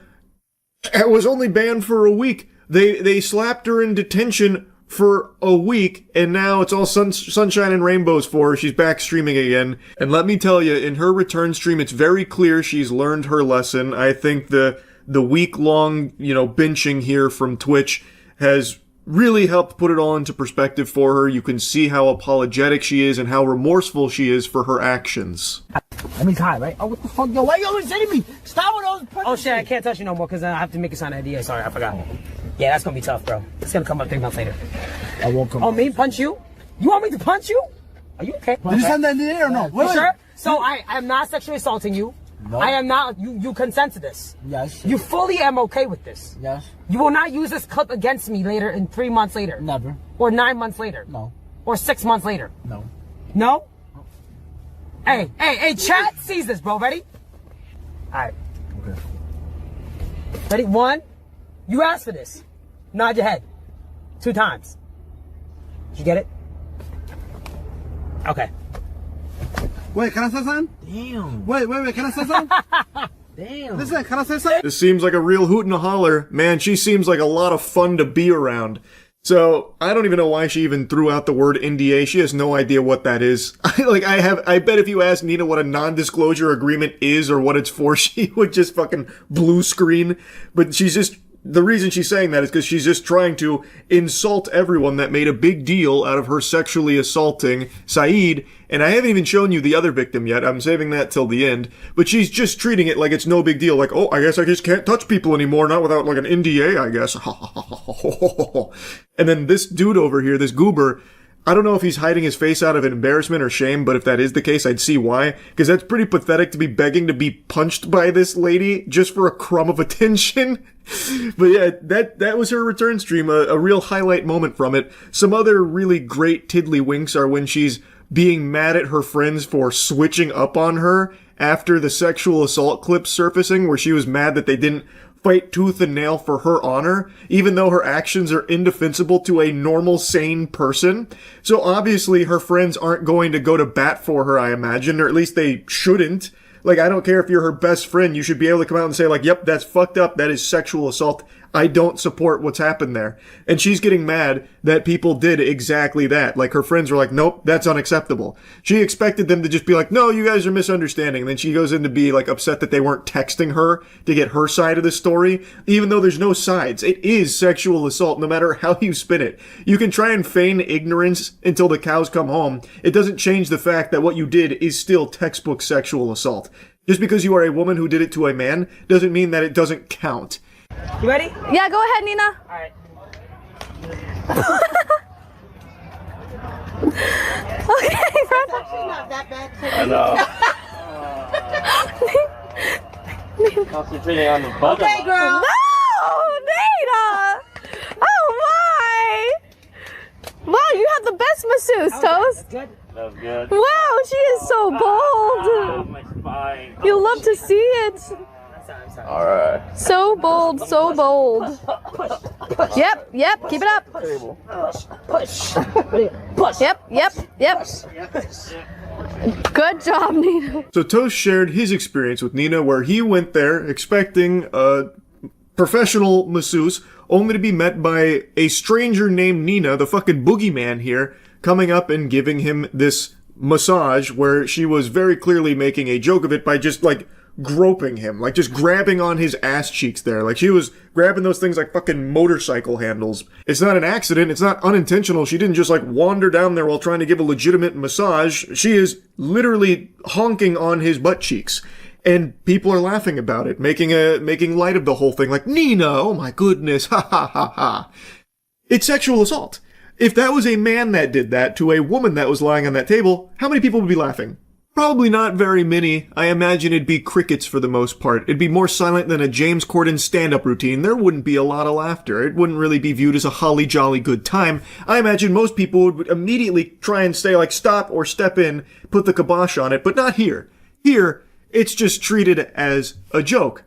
was only banned for a week. They slapped her in detention for a week, and now it's all sunshine and rainbows for her. She's back streaming again. And let me tell you, in her return stream, it's very clear she's learned her lesson. I think the week-long, benching here from Twitch has really helped put it all into perspective for her. You can see how apologetic she is and how remorseful she is for her actions. That means hi, right? Oh, what the fuck? Yo, why you always hitting me? Stop with those punches. Oh, shit, I can't touch you no more because I have to make a sign of idea. Sorry, I forgot. Yeah, that's going to be tough, bro. It's going to come up 3 months later. I won't come up. Me? Punch you? You want me to punch you? Are you okay? Did you send that in the air or no? You sure? So I am not sexually assaulting you. No. I am not. You consent to this. Yes. You fully am okay with this. Yes. You will not use this clip against me later in 3 months later. Never. Or 9 months later. No. Or 6 months later. No. No? Hey, chat sees this, bro. Ready? Alright. Okay. Ready? 1. You asked for this. Nod your head. 2 times. Did you get it? Okay. Wait, can I say something? Damn. Wait, can I say something? Damn. This seems like a real hoot and a holler. Man, she seems like a lot of fun to be around. So, I don't even know why she even threw out the word NDA. She has no idea what that is. I bet if you asked Nina what a non-disclosure agreement is or what it's for, she would just fucking blue screen. But the reason she's saying that is because she's just trying to insult everyone that made a big deal out of her sexually assaulting Saeed. And I haven't even shown you the other victim yet. I'm saving that till the end. But she's just treating it like it's no big deal. Like, oh, I guess I just can't touch people anymore. Not without like an NDA, I guess. And then this dude over here, this goober, I don't know if he's hiding his face out of embarrassment or shame, but if that is the case, I'd see why. Because that's pretty pathetic to be begging to be punched by this lady just for a crumb of attention. But yeah, that was her return stream, a real highlight moment from it. Some other really great tiddlywinks are when she's being mad at her friends for switching up on her after the sexual assault clip surfacing, where she was mad that they didn't fight tooth and nail for her honor, even though her actions are indefensible to a normal, sane person. So obviously her friends aren't going to go to bat for her, I imagine, or at least they shouldn't. Like, I don't care if you're her best friend, you should be able to come out and say, like, yep, that's fucked up, that is sexual assault. I don't support what's happened there. And she's getting mad that people did exactly that. Like, her friends were like, nope, that's unacceptable. She expected them to just be like, no, you guys are misunderstanding. And then she goes in to be, like, upset that they weren't texting her to get her side of the story, even though there's no sides. It is sexual assault, no matter how you spin it. You can try and feign ignorance until the cows come home. It doesn't change the fact that what you did is still textbook sexual assault. Just because you are a woman who did it to a man doesn't mean that it doesn't count. You ready? Yeah, go ahead, Nina. All right. Okay, Brad. Actually not that bad. I know. Concentrating on the button. Okay, girl. No, Nina. Oh my. Wow, you have the best masseuse, Toast. Good. That was good. Wow, she is so bold. My spine. You love to see it. All right. So bold, so bold. Yep, keep it up. Push. Yep. Good job, Nina. So Toast shared his experience with Nina, where he went there expecting a professional masseuse, only to be met by a stranger named Nina, the fucking boogeyman here, coming up and giving him this massage where she was very clearly making a joke of it by just, like, groping him, like just grabbing on his ass cheeks there. Like she was grabbing those things like fucking motorcycle handles. It's not an accident. It's not unintentional. She didn't just like wander down there while trying to give a legitimate massage. She is literally honking on his butt cheeks. And people are laughing about it, making light of the whole thing. Like, Nina, oh my goodness, ha ha ha ha. It's sexual assault. If that was a man that did that to a woman that was lying on that table, how many people would be laughing? Probably not very many. I imagine it'd be crickets for the most part. It'd be more silent than a James Corden stand-up routine. There wouldn't be a lot of laughter. It wouldn't really be viewed as a holly jolly good time. I imagine most people would immediately try and say like stop or step in, put the kibosh on it, but not here. Here, it's just treated as a joke.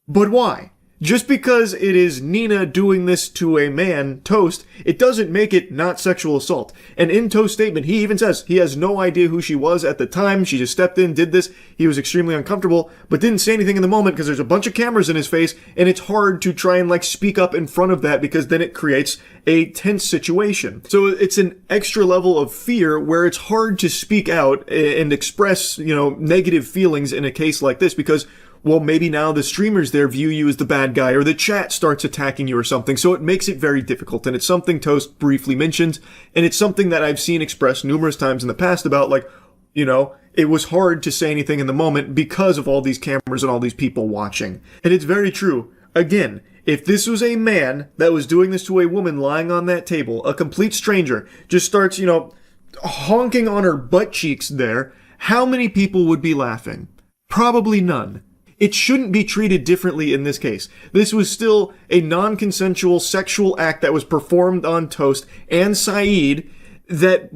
But why? Just because it is Nina doing this to a man, Toast, it doesn't make it not sexual assault. And in Toast's statement, he even says he has no idea who she was at the time. She just stepped in, did this. He was extremely uncomfortable, but didn't say anything in the moment because there's a bunch of cameras in his face, and it's hard to try and like speak up in front of that because then it creates a tense situation. So it's an extra level of fear where it's hard to speak out and express, negative feelings in a case like this because well, maybe now the streamers there view you as the bad guy or the chat starts attacking you or something. So it makes it very difficult. And it's something Toast briefly mentioned. And it's something that I've seen expressed numerous times in the past about like, it was hard to say anything in the moment because of all these cameras and all these people watching. And it's very true. Again, if this was a man that was doing this to a woman lying on that table, a complete stranger, just starts, honking on her butt cheeks there, how many people would be laughing? Probably none. It shouldn't be treated differently in this case. This was still a non-consensual sexual act that was performed on Toast and Saeed that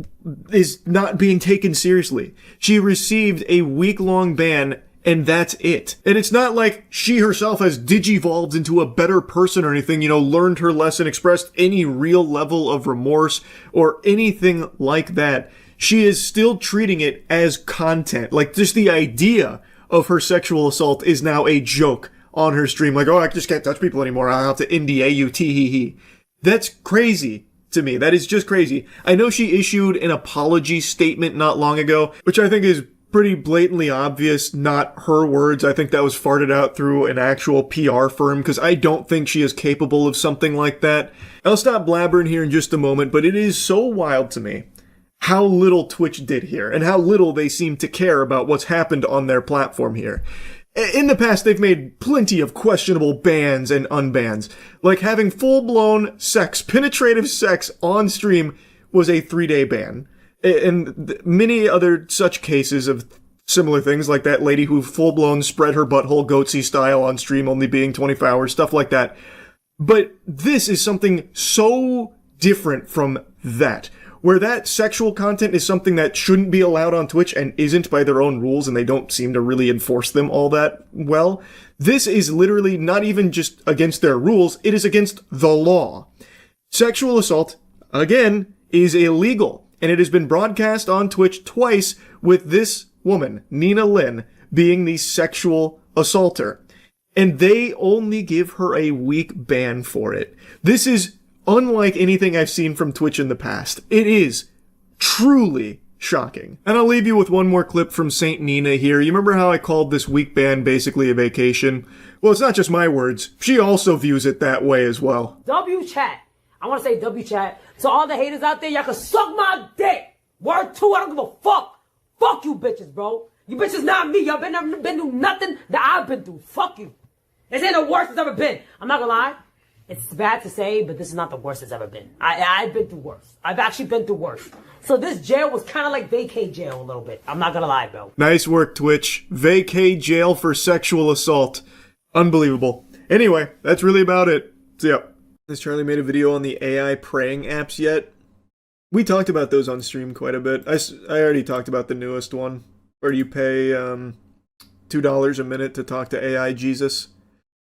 is not being taken seriously. She received a week-long ban, and that's it. And it's not like she herself has digivolved into a better person or anything, learned her lesson, expressed any real level of remorse or anything like that. She is still treating it as content. Like, just the idea of her sexual assault is now a joke on her stream. Like, oh, I just can't touch people anymore. I'll have to NDA you, tee-hee-hee. That's crazy to me. That is just crazy. I know she issued an apology statement not long ago, which I think is pretty blatantly obvious, not her words. I think that was farted out through an actual PR firm, because I don't think she is capable of something like that. I'll stop blabbering here in just a moment, but it is so wild to me how little Twitch did here, and how little they seem to care about what's happened on their platform here. In the past, they've made plenty of questionable bans and unbans. Like having full-blown sex, penetrative sex on stream was a 3-day ban. And many other such cases of similar things, like that lady who full-blown spread her butthole goatsy style on stream only being 24 hours, stuff like that. But this is something so different from that, where that sexual content is something that shouldn't be allowed on Twitch and isn't by their own rules, and they don't seem to really enforce them all that well. This is literally not even just against their rules, it is against the law. Sexual assault, again, is illegal, and it has been broadcast on Twitch twice with this woman, Nina Lynn, being the sexual assaulter. And they only give her a week ban for it. This is unlike anything I've seen from Twitch in the past. It is truly shocking. And I'll leave you with one more clip from Saint Nina here. You remember how I called this week ban basically a vacation? Well, it's not just my words. She also views it that way as well. W chat. I want to say W chat. So all the haters out there, y'all can suck my dick. Word 2, I don't give a fuck. Fuck you bitches, bro. You bitches not me. Y'all been through nothing that I've been through. Fuck you. This ain't the worst it's ever been. I'm not gonna lie. It's bad to say, but this is not the worst it's ever been. I've been through worse. I've actually been through worse. So this jail was kind of like vacay jail a little bit. I'm not gonna lie, bro. Nice work, Twitch. Vacay jail for sexual assault. Unbelievable. Anyway, that's really about it. So yeah. Has Charlie made a video on the AI praying apps yet? We talked about those on stream quite a bit. I already talked about the newest one, where you pay $2 a minute to talk to AI Jesus.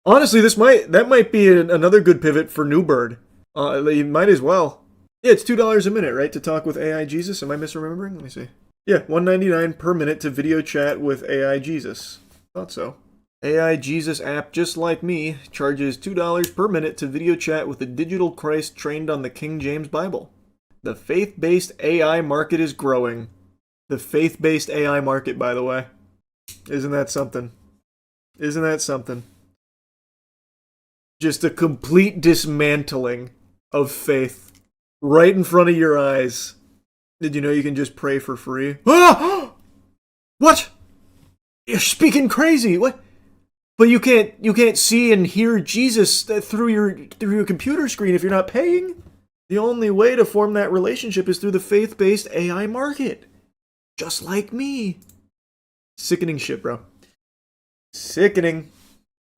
Honestly, that might be another good pivot for Newbird. You might as well. Yeah, it's $2 a minute, right, to talk with AI Jesus? Am I misremembering? Let me see. Yeah, $1.99 per minute to video chat with AI Jesus. Thought so. AI Jesus app, just like me, charges $2 per minute to video chat with a digital Christ trained on the King James Bible. The faith-based AI market is growing. The faith-based AI market, by the way. Isn't that something? Isn't that something? Just a complete dismantling of faith right in front of your eyes. Did you know you can just pray for free? Ah! What? You're speaking crazy. What? But you can't see and hear Jesus through your computer screen if you're not paying. The only way to form that relationship is through the faith-based AI market. Just like me. Sickening shit, bro. Sickening.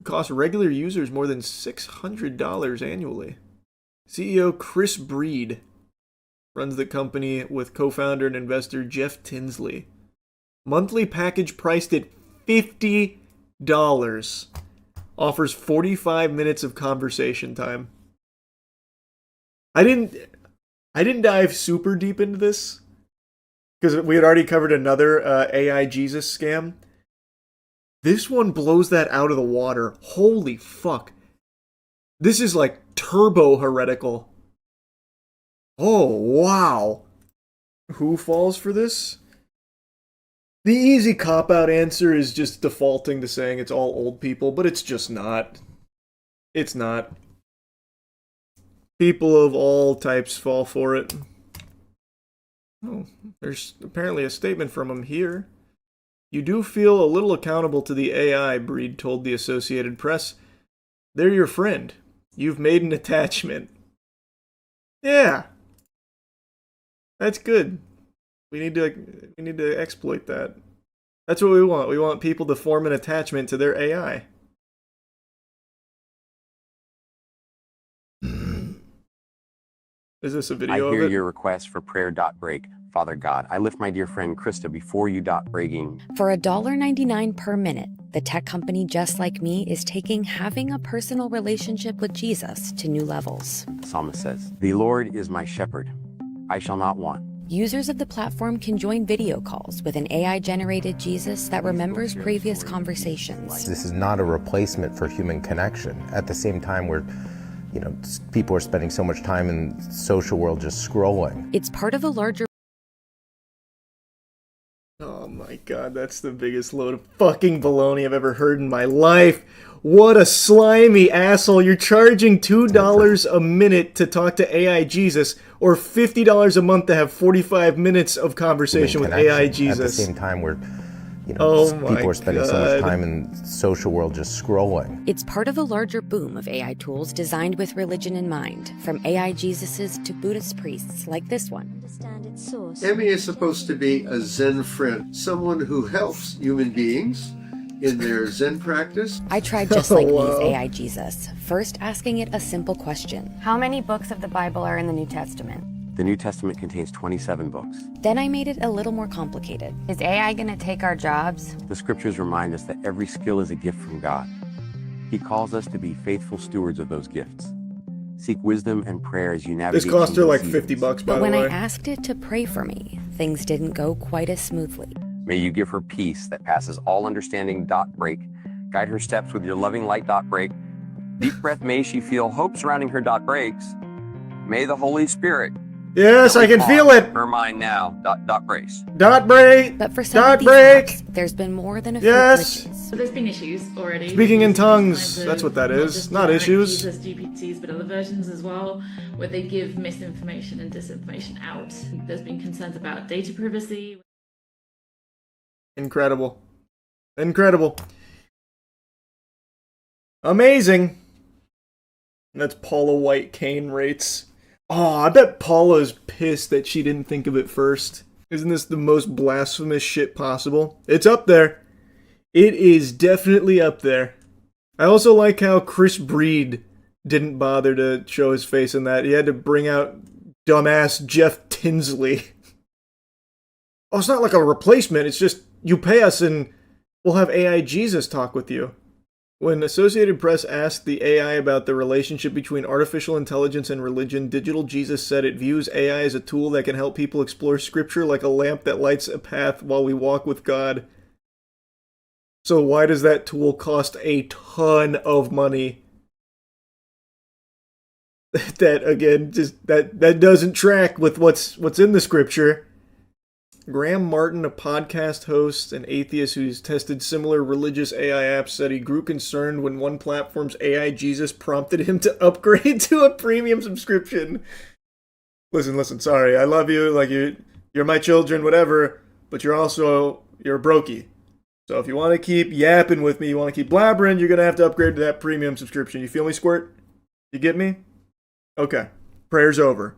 Costs regular users more than $600 annually. CEO Chris Breed runs the company with co-founder and investor Jeff Tinsley. Monthly package priced at $50. Offers 45 minutes of conversation time. I didn't dive super deep into this because we had already covered another AI Jesus scam. This one blows that out of the water. Holy fuck. This is like turbo heretical. Oh, wow. Who falls for this? The easy cop-out answer is just defaulting to saying it's all old people, but it's just not. It's not. People of all types fall for it. Oh, there's apparently a statement from him here. You do feel a little accountable to the AI, Breed told the Associated Press. They're your friend. You've made an attachment. Yeah. That's good. We need to exploit that. That's what we want. We want people to form an attachment to their AI. Is this a video of it? I hear your request for prayer. Break. Father God, I lift my dear friend Krista before you. Breaking. For $1.99 per minute, the tech company Just Like Me is taking having a personal relationship with Jesus to new levels. Psalmist says, "The Lord is my shepherd. I shall not want." Users of the platform can join video calls with an AI-generated Jesus that remembers previous conversations. This is not a replacement for human connection. At the same time, people are spending so much time in the social world just scrolling. It's part of a larger... Oh my god, that's the biggest load of fucking baloney I've ever heard in my life. What a slimy asshole. You're charging $2 a minute to talk to AI Jesus, or $50 a month to have 45 minutes of conversation with AI Jesus. At the same time, people are spending so much time in the social world just scrolling. It's part of a larger boom of AI tools designed with religion in mind, from AI Jesuses to Buddhist priests like this one. Emmy is supposed to be a Zen friend, someone who helps human beings in their Zen practice. I tried just like Me's AI Jesus, first asking it a simple question. How many books of the Bible are in the New Testament? The New Testament contains 27 books. Then I made it a little more complicated. Is AI gonna take our jobs? The scriptures remind us that every skill is a gift from God. He calls us to be faithful stewards of those gifts. Seek wisdom and prayer as you navigate. This cost her like seasons. $50, by the way. But when I asked it to pray for me, things didn't go quite as smoothly. May you give her peace that passes all understanding. Break. Guide her steps with your loving light. Break. Deep breath. May she feel hope surrounding her. Breaks. May the Holy Spirit. Yes, I can feel it. Her mind now. Breaks. Break. But for some of these apps, there's been more than a few glitches. So there's been issues already. Speaking in tongues, that's what that is. Not issues. There's GPTs, but other versions as well, where they give misinformation and disinformation out. There's been concerns about data privacy. Incredible. Incredible. Amazing. That's Paula White Kane rates. Oh, I bet Paula's pissed that she didn't think of it first. Isn't this the most blasphemous shit possible? It's up there. It is definitely up there. I also like how Chris Breed didn't bother to show his face in that. He had to bring out dumbass Jeff Tinsley. Oh, it's not like a replacement. It's just you pay us and we'll have AI Jesus talk with you. When Associated Press asked the AI about the relationship between artificial intelligence and religion, Digital Jesus said it views AI as a tool that can help people explore scripture like a lamp that lights a path while we walk with God. So why does that tool cost a ton of money? That, again, just that doesn't track with what's in the scripture. Graham Martin, a podcast host and atheist who's tested similar religious AI apps, said he grew concerned when one platform's AI Jesus prompted him to upgrade to a premium subscription. Listen, sorry, I love you, like you're my children, whatever, but you're a brokey. So if you want to keep yapping with me, you want to keep blabbering, you're going to have to upgrade to that premium subscription. You feel me, Squirt? You get me? Okay. Prayer's over.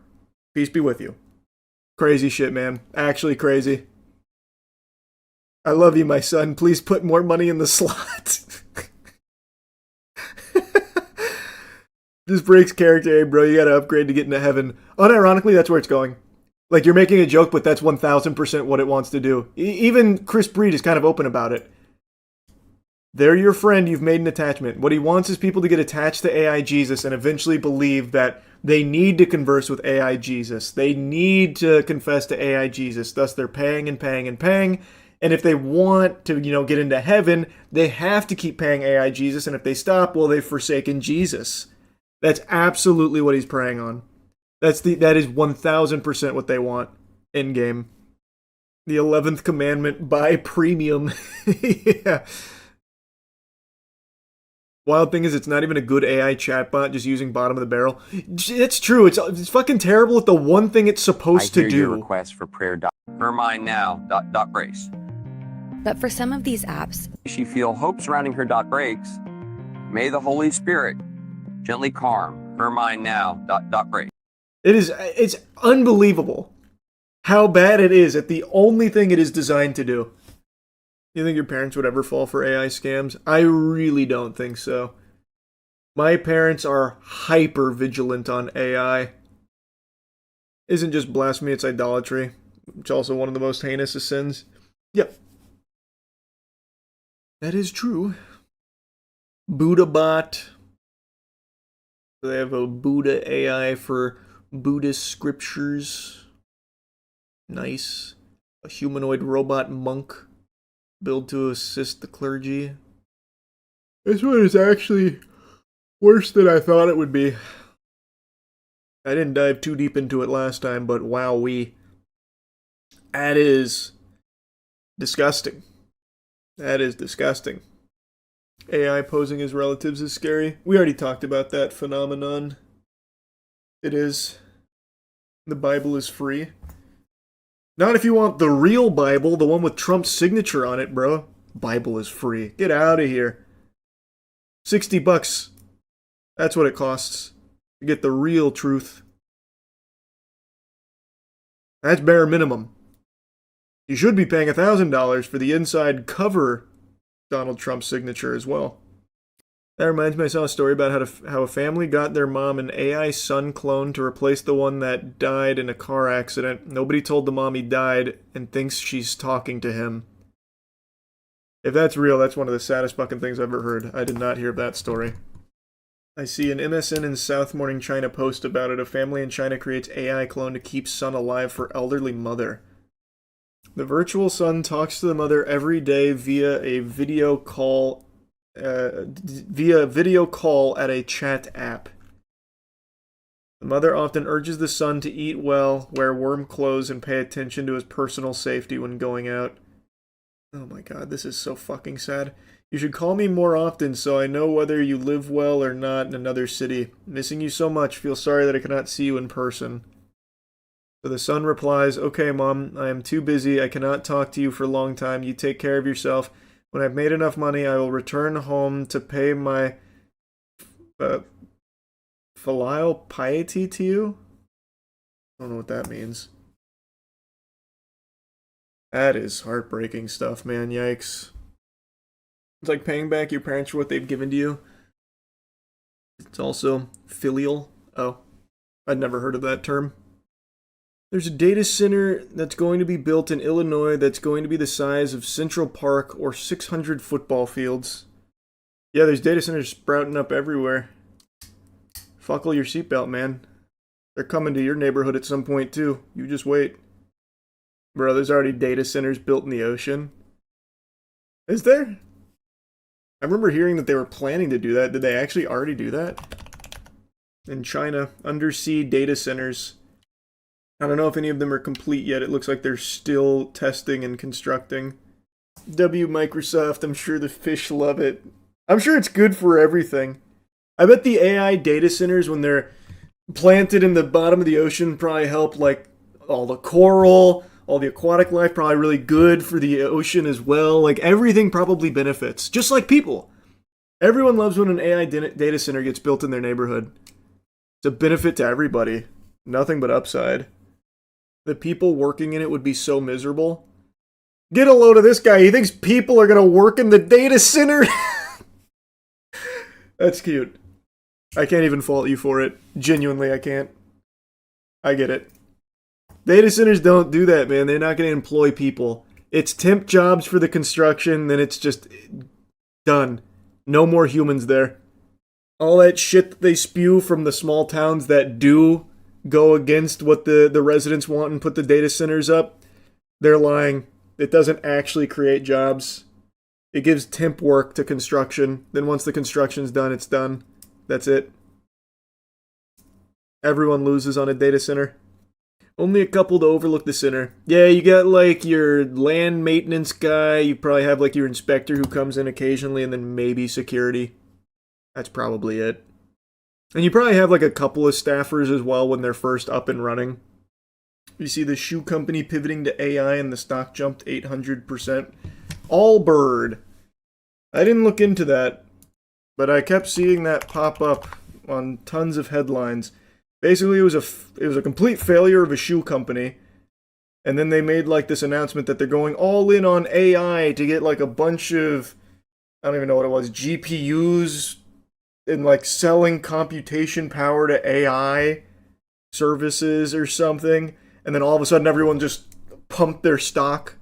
Peace be with you. Crazy shit, man. Actually crazy. I love you, my son. Please put more money in the slot. This breaks character, hey, bro. You gotta upgrade to get into heaven. Unironically, that's where it's going. Like, you're making a joke, but that's 1000% what it wants to do. Even Chris Breed is kind of open about it. They're your friend, you've made an attachment. What he wants is people to get attached to AI Jesus and eventually believe that they need to converse with AI Jesus. They need to confess to AI Jesus. Thus, they're paying and paying and paying. And if they want to, get into heaven, they have to keep paying AI Jesus. And if they stop, well, they've forsaken Jesus. That's absolutely what he's preying on. That is 1000% what they want in game. The 11th commandment, buy premium. Yeah. Wild thing is, it's not even a good AI chatbot, just using bottom of the barrel. It's true. It's fucking terrible at the one thing it's supposed to do. Your request for prayer. Her mind now. Breaks. But for some of these apps, she feel hope surrounding her. Breaks. May the Holy Spirit gently calm her mind now. Breaks. It's unbelievable how bad it is at the only thing it is designed to do. You think your parents would ever fall for AI scams? I really don't think so. My parents are hyper vigilant on AI. Isn't just blasphemy, it's idolatry, which is also one of the most heinous of sins. Yep. That is true. BuddhaBot. They have a Buddha AI for Buddhist scriptures. Nice. A humanoid robot monk built to assist the clergy. This one is actually worse than I thought it would be. I didn't dive too deep into it last time, but wowee. That is disgusting. That is disgusting. AI posing as relatives is scary. We already talked about that phenomenon. It is. The Bible is free. Not if you want the real Bible, the one with Trump's signature on it, bro. Bible is free. Get out of here. $60. That's what it costs to get the real truth. That's bare minimum. You should be paying $1,000 for the inside cover Donald Trump's signature as well. That reminds me, I saw a story about how a family got their mom an AI son clone to replace the one that died in a car accident. Nobody told the mom he died and thinks she's talking to him. If that's real, that's one of the saddest fucking things I've ever heard. I did not hear that story. I see an MSN in South Morning China post about it. A family in China creates AI clone to keep son alive for elderly mother. The virtual son talks to the mother every day via a video call at a chat app. The mother often urges the son to eat well, wear warm clothes, and pay attention to his personal safety when going out. Oh my god, this is so fucking sad. You should call me more often so I know whether you live well or not in another city. Missing you so much, feel sorry that I cannot see you in person. So the son replies, okay, Mom, I am too busy. I cannot talk to you for a long time. You take care of yourself. When I've made enough money, I will return home to pay my filial piety to you? I don't know what that means. That is heartbreaking stuff, man. Yikes. It's like paying back your parents for what they've given to you. It's also filial. Oh, I'd never heard of that term. There's a data center that's going to be built in Illinois that's going to be the size of Central Park or 600 football fields. Yeah, there's data centers sprouting up everywhere. Buckle your seatbelt, man. They're coming to your neighborhood at some point, too. You just wait. Bro, there's already data centers built in the ocean. Is there? I remember hearing that they were planning to do that. Did they actually already do that? In China, undersea data centers. I don't know if any of them are complete yet. It looks like they're still testing and constructing. Microsoft, I'm sure the fish love it. I'm sure it's good for everything. I bet the AI data centers, when they're planted in the bottom of the ocean, probably help, like, all the coral, all the aquatic life, probably really good for the ocean as well. Like, everything probably benefits. Just like people. Everyone loves when an AI data center gets built in their neighborhood. It's a benefit to everybody. Nothing but upside. The people working in it would be so miserable. Get a load of this guy. He thinks people are going to work in the data center. That's cute. I can't even fault you for it. Genuinely, I can't. I get it. Data centers don't do that, man. They're not going to employ people. It's temp jobs for the construction, then it's just done. No more humans there. All that shit that they spew from the small towns that do go against what the residents want and put the data centers up, they're lying. It doesn't actually create jobs. It gives temp work to construction. Then once the construction's done, it's done. That's it. Everyone loses on a data center. Only a couple to overlook the center. Yeah, you got like your land maintenance guy. You probably have like your inspector who comes in occasionally, and then maybe security. That's probably it. And you probably have like a couple of staffers as well when they're first up and running. You see the shoe company pivoting to AI and the stock jumped 800%. Allbird. I didn't look into that, but I kept seeing that pop up on tons of headlines. Basically, it was a complete failure of a shoe company. And then they made like this announcement that they're going all in on AI to get like a bunch of, I don't even know what it was, GPUs and like selling computation power to AI services or something. And then all of a sudden everyone just pumped their stock.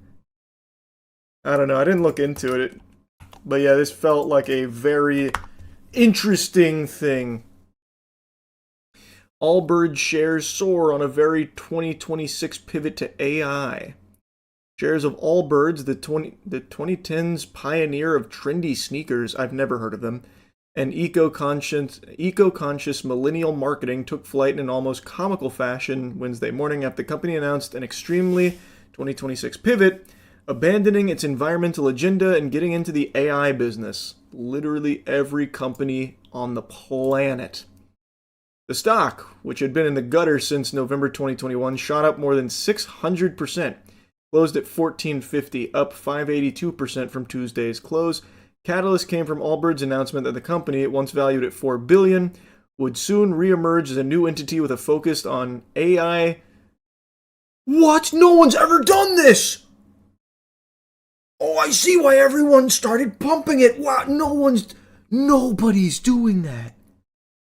I don't know. I didn't look into it. But yeah, this felt like a very interesting thing. Allbirds shares soar on a very 2026 pivot to AI. Shares of Allbirds, the 2010s pioneer of trendy sneakers, I've never heard of them, and eco-conscious millennial marketing took flight in an almost comical fashion Wednesday morning after the company announced an extremely 2026 pivot, abandoning its environmental agenda and getting into the AI business. Literally every company on the planet. The stock, which had been in the gutter since November 2021, shot up more than 600%, closed at $14.50, up 582% from Tuesday's close. Catalyst came from Allbirds' announcement that the company, once valued at $4 billion, would soon reemerge as a new entity with a focus on AI. What? No one's ever done this! Oh, I see why everyone started pumping it. Wow, nobody's doing that.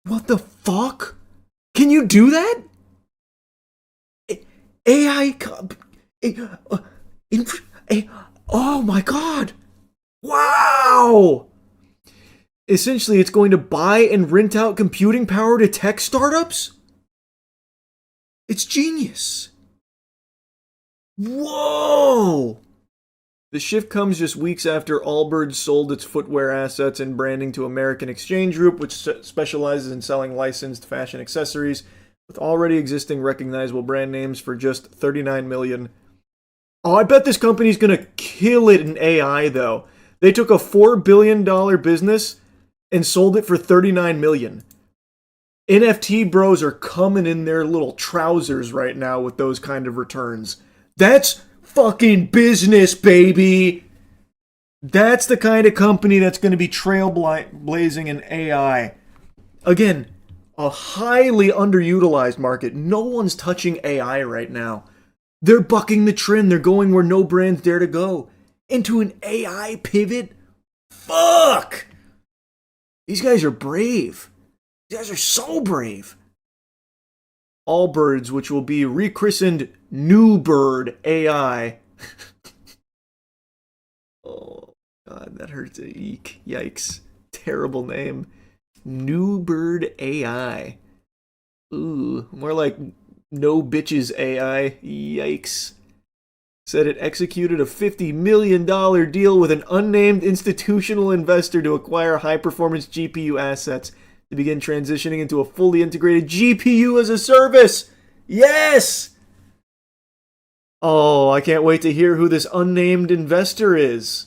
What the fuck? Can you do that? Oh my god. Wow! Essentially, it's going to buy and rent out computing power to tech startups? It's genius. Whoa! The shift comes just weeks after Allbirds sold its footwear assets and branding to American Exchange Group, which specializes in selling licensed fashion accessories with already existing recognizable brand names for just $39 million. Oh, I bet this company's gonna kill it in AI, though. They took a $4 billion business and sold it for $39 million. NFT bros are coming in their little trousers right now with those kind of returns. That's fucking business, baby. That's the kind of company that's going to be trailblazing in AI. Again, a highly underutilized market. No one's touching AI right now. They're bucking the trend. They're going where no brands dare to go. Into an AI pivot? Fuck! These guys are brave. These guys are so brave. Allbirds, which will be rechristened New Bird AI. Oh, God, that hurts. Eek. Yikes. Terrible name. New Bird AI. Ooh, more like No Bitches AI. Yikes. Said it executed a $50 million deal with an unnamed institutional investor to acquire high-performance GPU assets to begin transitioning into a fully integrated GPU as a service. Yes! Oh, I can't wait to hear who this unnamed investor is.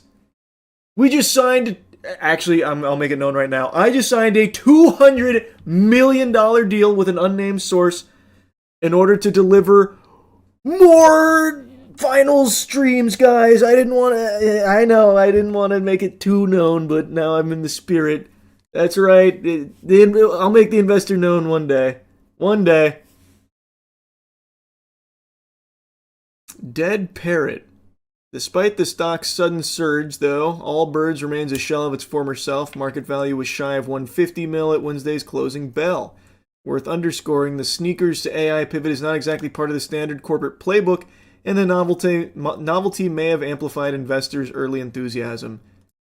We just signed... Actually, I'll make it known right now. I just signed a $200 million deal with an unnamed source in order to deliver more finals streams, guys. I didn't want to make it too known, but now I'm in the spirit. That's right. I'll make the investor known one day. One day. Dead Parrot. Despite the stock's sudden surge, though, Allbirds remains a shell of its former self. Market value was shy of $150 million at Wednesday's closing bell. Worth underscoring, the sneakers to AI pivot is not exactly part of the standard corporate playbook, and the novelty may have amplified investors' early enthusiasm.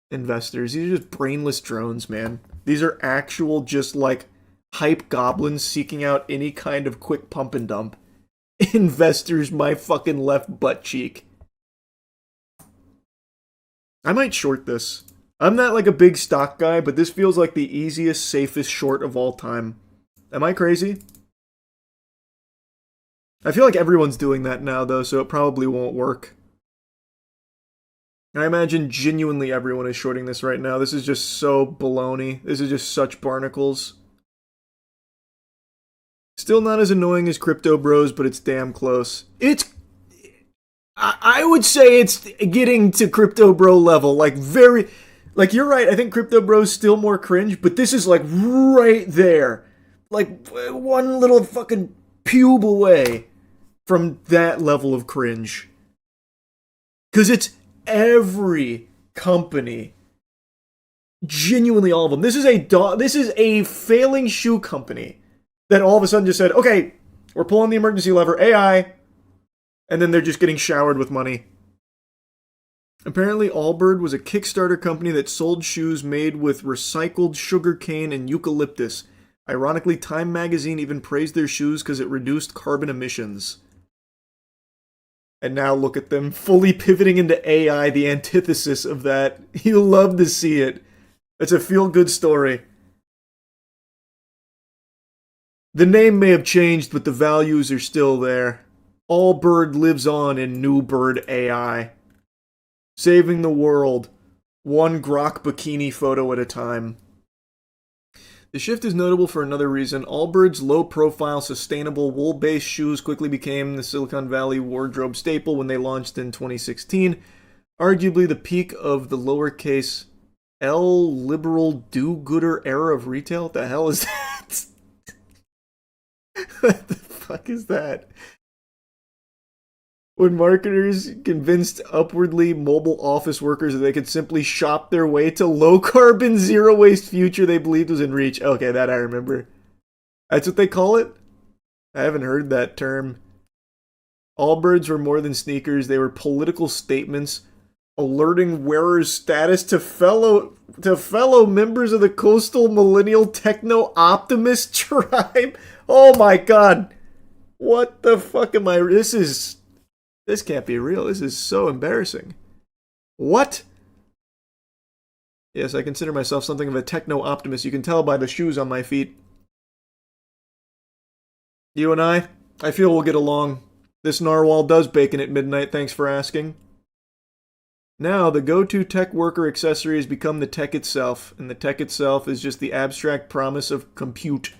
Investors, these are just brainless drones, man. These are actual, just like, hype goblins seeking out any kind of quick pump and dump. Investors, my fucking left butt cheek. I might short this. I'm not like a big stock guy, but this feels like the easiest, safest short of all time. Am I crazy? I feel like everyone's doing that now, though, so it probably won't work. I imagine genuinely everyone is shorting this right now. This is just so baloney. This is just such barnacles. Still not as annoying as Crypto Bros, but it's damn close. I would say it's getting to Crypto Bro level. Like, you're right, I think Crypto Bro's still more cringe, but this is like right there. Like, one little fucking pube away from that level of cringe. Because it's every company. Genuinely all of them. This is a failing shoe company that all of a sudden just said, okay, we're pulling the emergency lever, AI, and then they're just getting showered with money. Apparently, Allbird was a Kickstarter company that sold shoes made with recycled sugarcane and eucalyptus. Ironically, Time magazine even praised their shoes because it reduced carbon emissions. And now look at them, fully pivoting into AI, the antithesis of that. You'll love to see it. It's a feel-good story. The name may have changed, but the values are still there. Allbird lives on in New Bird AI. Saving the world, one grok bikini photo at a time. The shift is notable for another reason. Allbird's low-profile, sustainable, wool-based shoes quickly became the Silicon Valley wardrobe staple when they launched in 2016. Arguably the peak of the lowercase L liberal do-gooder era of retail. What the hell is that? What the fuck is that? When marketers convinced upwardly mobile office workers that they could simply shop their way to low-carbon, zero-waste future they believed was in reach. Okay, that I remember. That's what they call it? I haven't heard that term. Allbirds were more than sneakers. They were political statements alerting wearers' status to fellow members of the coastal millennial techno-optimist tribe. Oh my god. What the fuck am I... This can't be real. This is so embarrassing. What? Yes, I consider myself something of a techno-optimist. You can tell by the shoes on my feet. You and I feel we'll get along. This narwhal does bacon at midnight, thanks for asking. Now, the go-to tech worker accessory has become the tech itself, and the tech itself is just the abstract promise of compute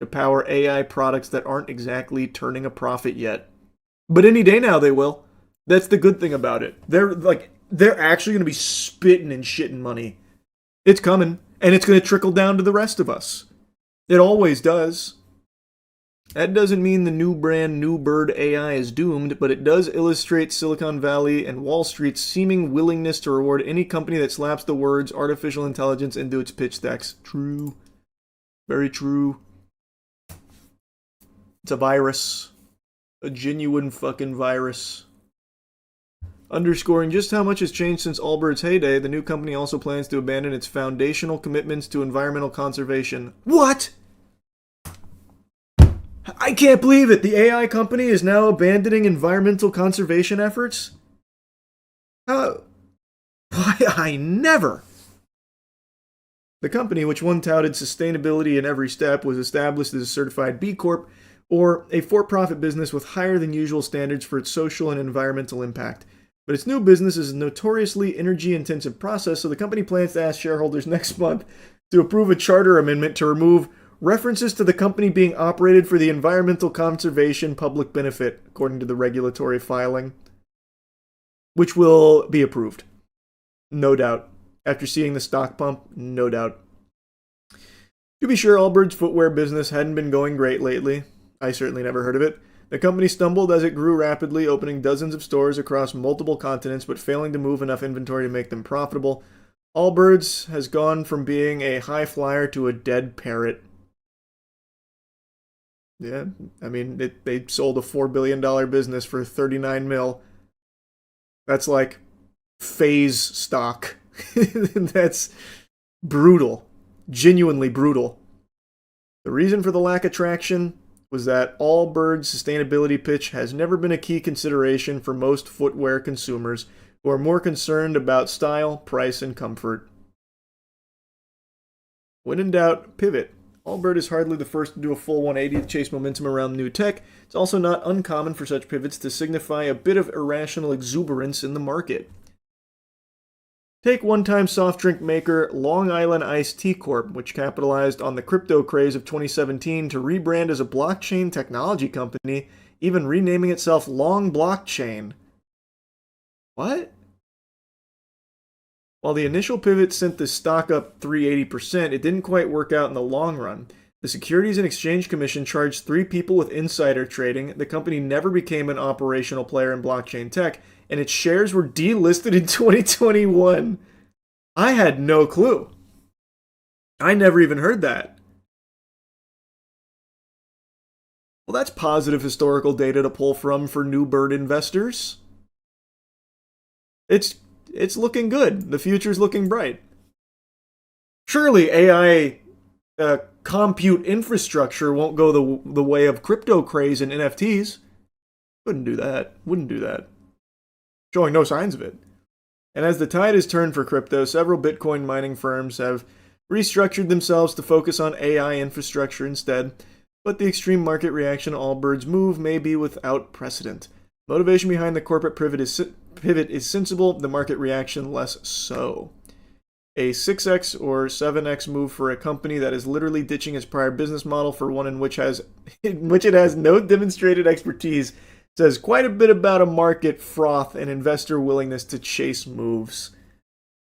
to power AI products that aren't exactly turning a profit yet. But any day now they will. That's the good thing about it. They're actually going to be spitting and shitting money. It's coming, and it's going to trickle down to the rest of us. It always does. That doesn't mean the new brand New Bird AI is doomed, but it does illustrate Silicon Valley and Wall Street's seeming willingness to reward any company that slaps the words artificial intelligence into its pitch decks. True. Very true. It's a virus. A genuine fucking virus. Underscoring just how much has changed since Allbird's heyday, the new company also plans to abandon its foundational commitments to environmental conservation. What? I can't believe it! The AI company is now abandoning environmental conservation efforts? How? Why, I never! The company, which one touted sustainability in every step, was established as a certified B Corp, or a for-profit business with higher than usual standards for its social and environmental impact. But its new business is a notoriously energy-intensive process, so the company plans to ask shareholders next month to approve a charter amendment to remove references to the company being operated for the environmental conservation public benefit, according to the regulatory filing, which will be approved. No doubt. After seeing the stock pump, no doubt. To be sure, Allbird's footwear business hadn't been going great lately. I certainly never heard of it. The company stumbled as it grew rapidly, opening dozens of stores across multiple continents, but failing to move enough inventory to make them profitable. Allbirds has gone from being a high flyer to a dead parrot. Yeah, I mean, they sold a $4 billion business for 39 mil. That's like phase stock. That's brutal. Genuinely brutal. The reason for the lack of traction was that Allbird's sustainability pitch has never been a key consideration for most footwear consumers who are more concerned about style, price, and comfort. When in doubt, pivot. Allbird is hardly the first to do a full 180 to chase momentum around new tech. It's also not uncommon for such pivots to signify a bit of irrational exuberance in the market. Take one-time soft drink maker Long Island Iced Tea Corp., which capitalized on the crypto craze of 2017 to rebrand as a blockchain technology company, even renaming itself Long Blockchain. What? While the initial pivot sent the stock up 380%, it didn't quite work out in the long run. The Securities and Exchange Commission charged 3 people with insider trading, the company never became an operational player in blockchain tech, and its shares were delisted in 2021. I had no clue. I never even heard that. Well, that's positive historical data to pull from for New Bird investors. It's looking good. The future's looking bright. Surely AI compute infrastructure won't go the way of crypto craze and NFTs. Wouldn't do that. Showing no signs of it. And as the tide has turned for crypto, several Bitcoin mining firms have restructured themselves to focus on AI infrastructure instead, but the extreme market reaction to Allbirds' move may be without precedent. Motivation behind the corporate pivot is sensible, the market reaction less so. A 6x or 7x move for a company that is literally ditching its prior business model for one in which it has no demonstrated expertise says quite a bit about a market froth and investor willingness to chase moves.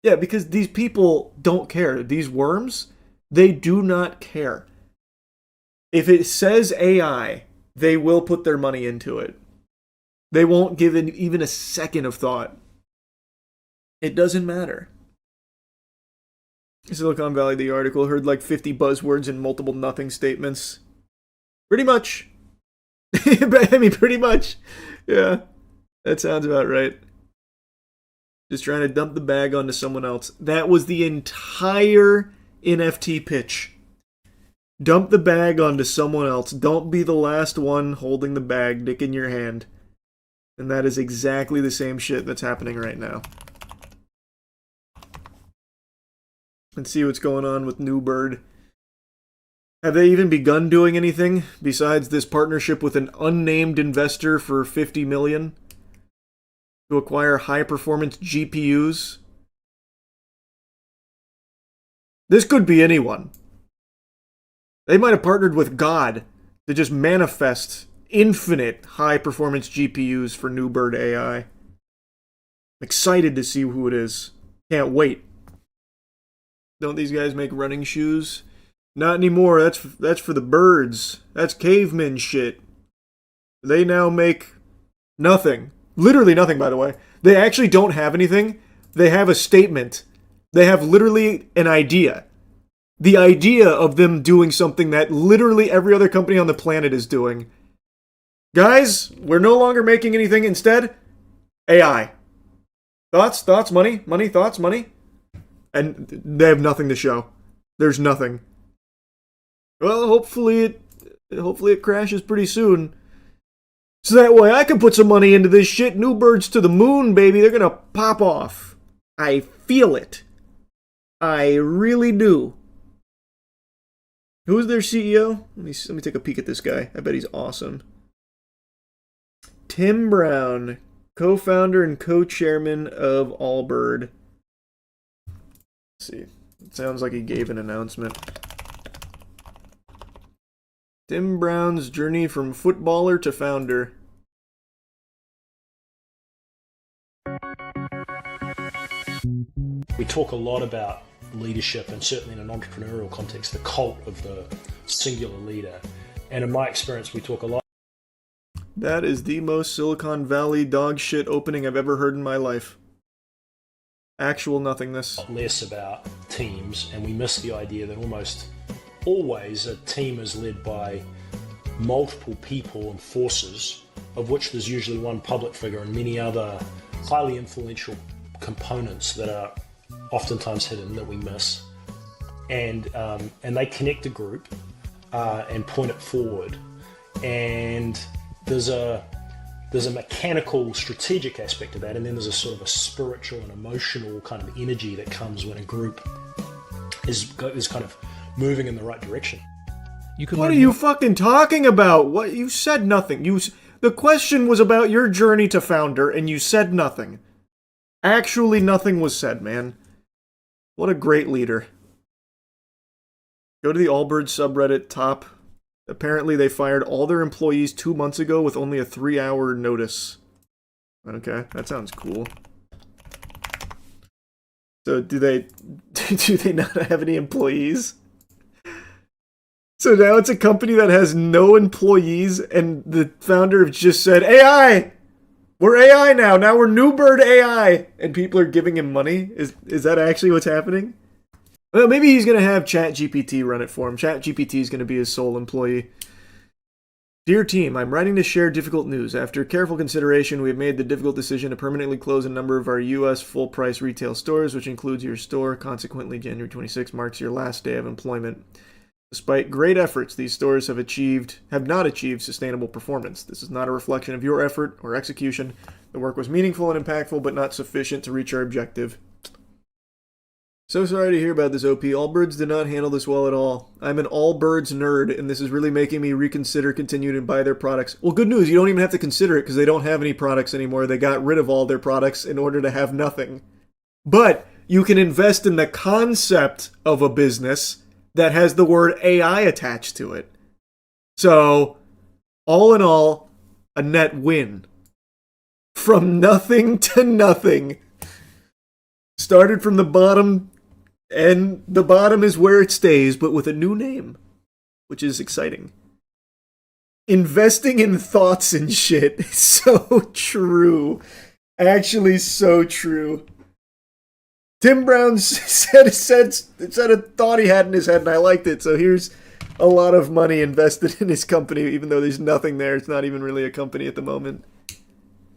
Yeah, because these people don't care. These worms, they do not care. If it says AI, they will put their money into it. They won't give it even a second of thought. It doesn't matter. Silicon Valley, the article, heard like 50 buzzwords and multiple nothing statements. Pretty much. I mean, pretty much. Yeah, that sounds about right. Just trying to dump the bag onto someone else. That was the entire NFT pitch. Dump the bag onto someone else. Don't be the last one holding the bag, dick in your hand. And that is exactly the same shit that's happening right now. Let's see what's going on with Newbird. Have they even begun doing anything besides this partnership with an unnamed investor for $50 million to acquire high-performance GPUs? This could be anyone. They might have partnered with God to just manifest infinite high-performance GPUs for Newbird AI. I'm excited to see who it is. Can't wait. Don't these guys make running shoes? Not anymore. That's for the birds. That's caveman shit. They now make nothing. Literally nothing, by the way. They actually don't have anything. They have a statement. They have literally an idea. The idea of them doing something that literally every other company on the planet is doing. Guys, we're no longer making anything. Instead, AI. Thoughts, money, thoughts, money. And they have nothing to show. There's nothing. Well, hopefully it crashes pretty soon. So that way I can put some money into this shit. New birds to the moon, baby. They're gonna pop off. I feel it. I really do. Who's their CEO? Let me take a peek at this guy. I bet he's awesome. Tim Brown, co-founder and co-chairman of Allbird. Let's see. It sounds like he gave an announcement. Tim Brown's journey from footballer to founder. We talk a lot about leadership, and certainly in an entrepreneurial context, the cult of the singular leader. And in my experience, we talk a lot. That is the most Silicon Valley dog shit opening I've ever heard in my life. Actual nothingness. Less about teams, and we miss the idea that almost always a team is led by multiple people and forces, of which there's usually one public figure and many other highly influential components that are oftentimes hidden that we miss. And they connect a group and point it forward. And there's a mechanical, strategic aspect to that, and then there's a sort of a spiritual and emotional kind of energy that comes when a group is kind of moving in the right direction. What are you fucking talking about? What, you said nothing. The question was about your journey to founder, and you said nothing. Actually, nothing was said, man. What a great leader. Go to the Allbirds subreddit top. Apparently, they fired all their employees 2 months ago with only a 3-hour notice. Okay, that sounds cool. So, do they not have any employees? So now it's a company that has no employees, and the founder just said, AI! We're AI now! Now we're Newbird AI! And people are giving him money? Is that actually what's happening? Well, maybe he's going to have ChatGPT run it for him. ChatGPT is going to be his sole employee. Dear team, I'm writing to share difficult news. After careful consideration, we have made the difficult decision to permanently close a number of our U.S. full-price retail stores, which includes your store. Consequently, January 26 marks your last day of employment. Despite great efforts, these stores have not achieved sustainable performance. This is not a reflection of your effort or execution. The work was meaningful and impactful, but not sufficient to reach our objective. So sorry to hear about this, OP. Allbirds did not handle this well at all. I'm an Allbirds nerd, and this is really making me reconsider continuing to buy their products. Well, good news, you don't even have to consider it because they don't have any products anymore. They got rid of all their products in order to have nothing. But you can invest in the concept of a business that has the word AI attached to it. So, all in all, a net win. From nothing to nothing. Started from the bottom, and the bottom is where it stays, but with a new name, which is exciting. Investing in thoughts and shit is so true. Actually, so true. Tim Brown said a thought he had in his head, and I liked it. So here's a lot of money invested in his company, even though there's nothing there. It's not even really a company at the moment.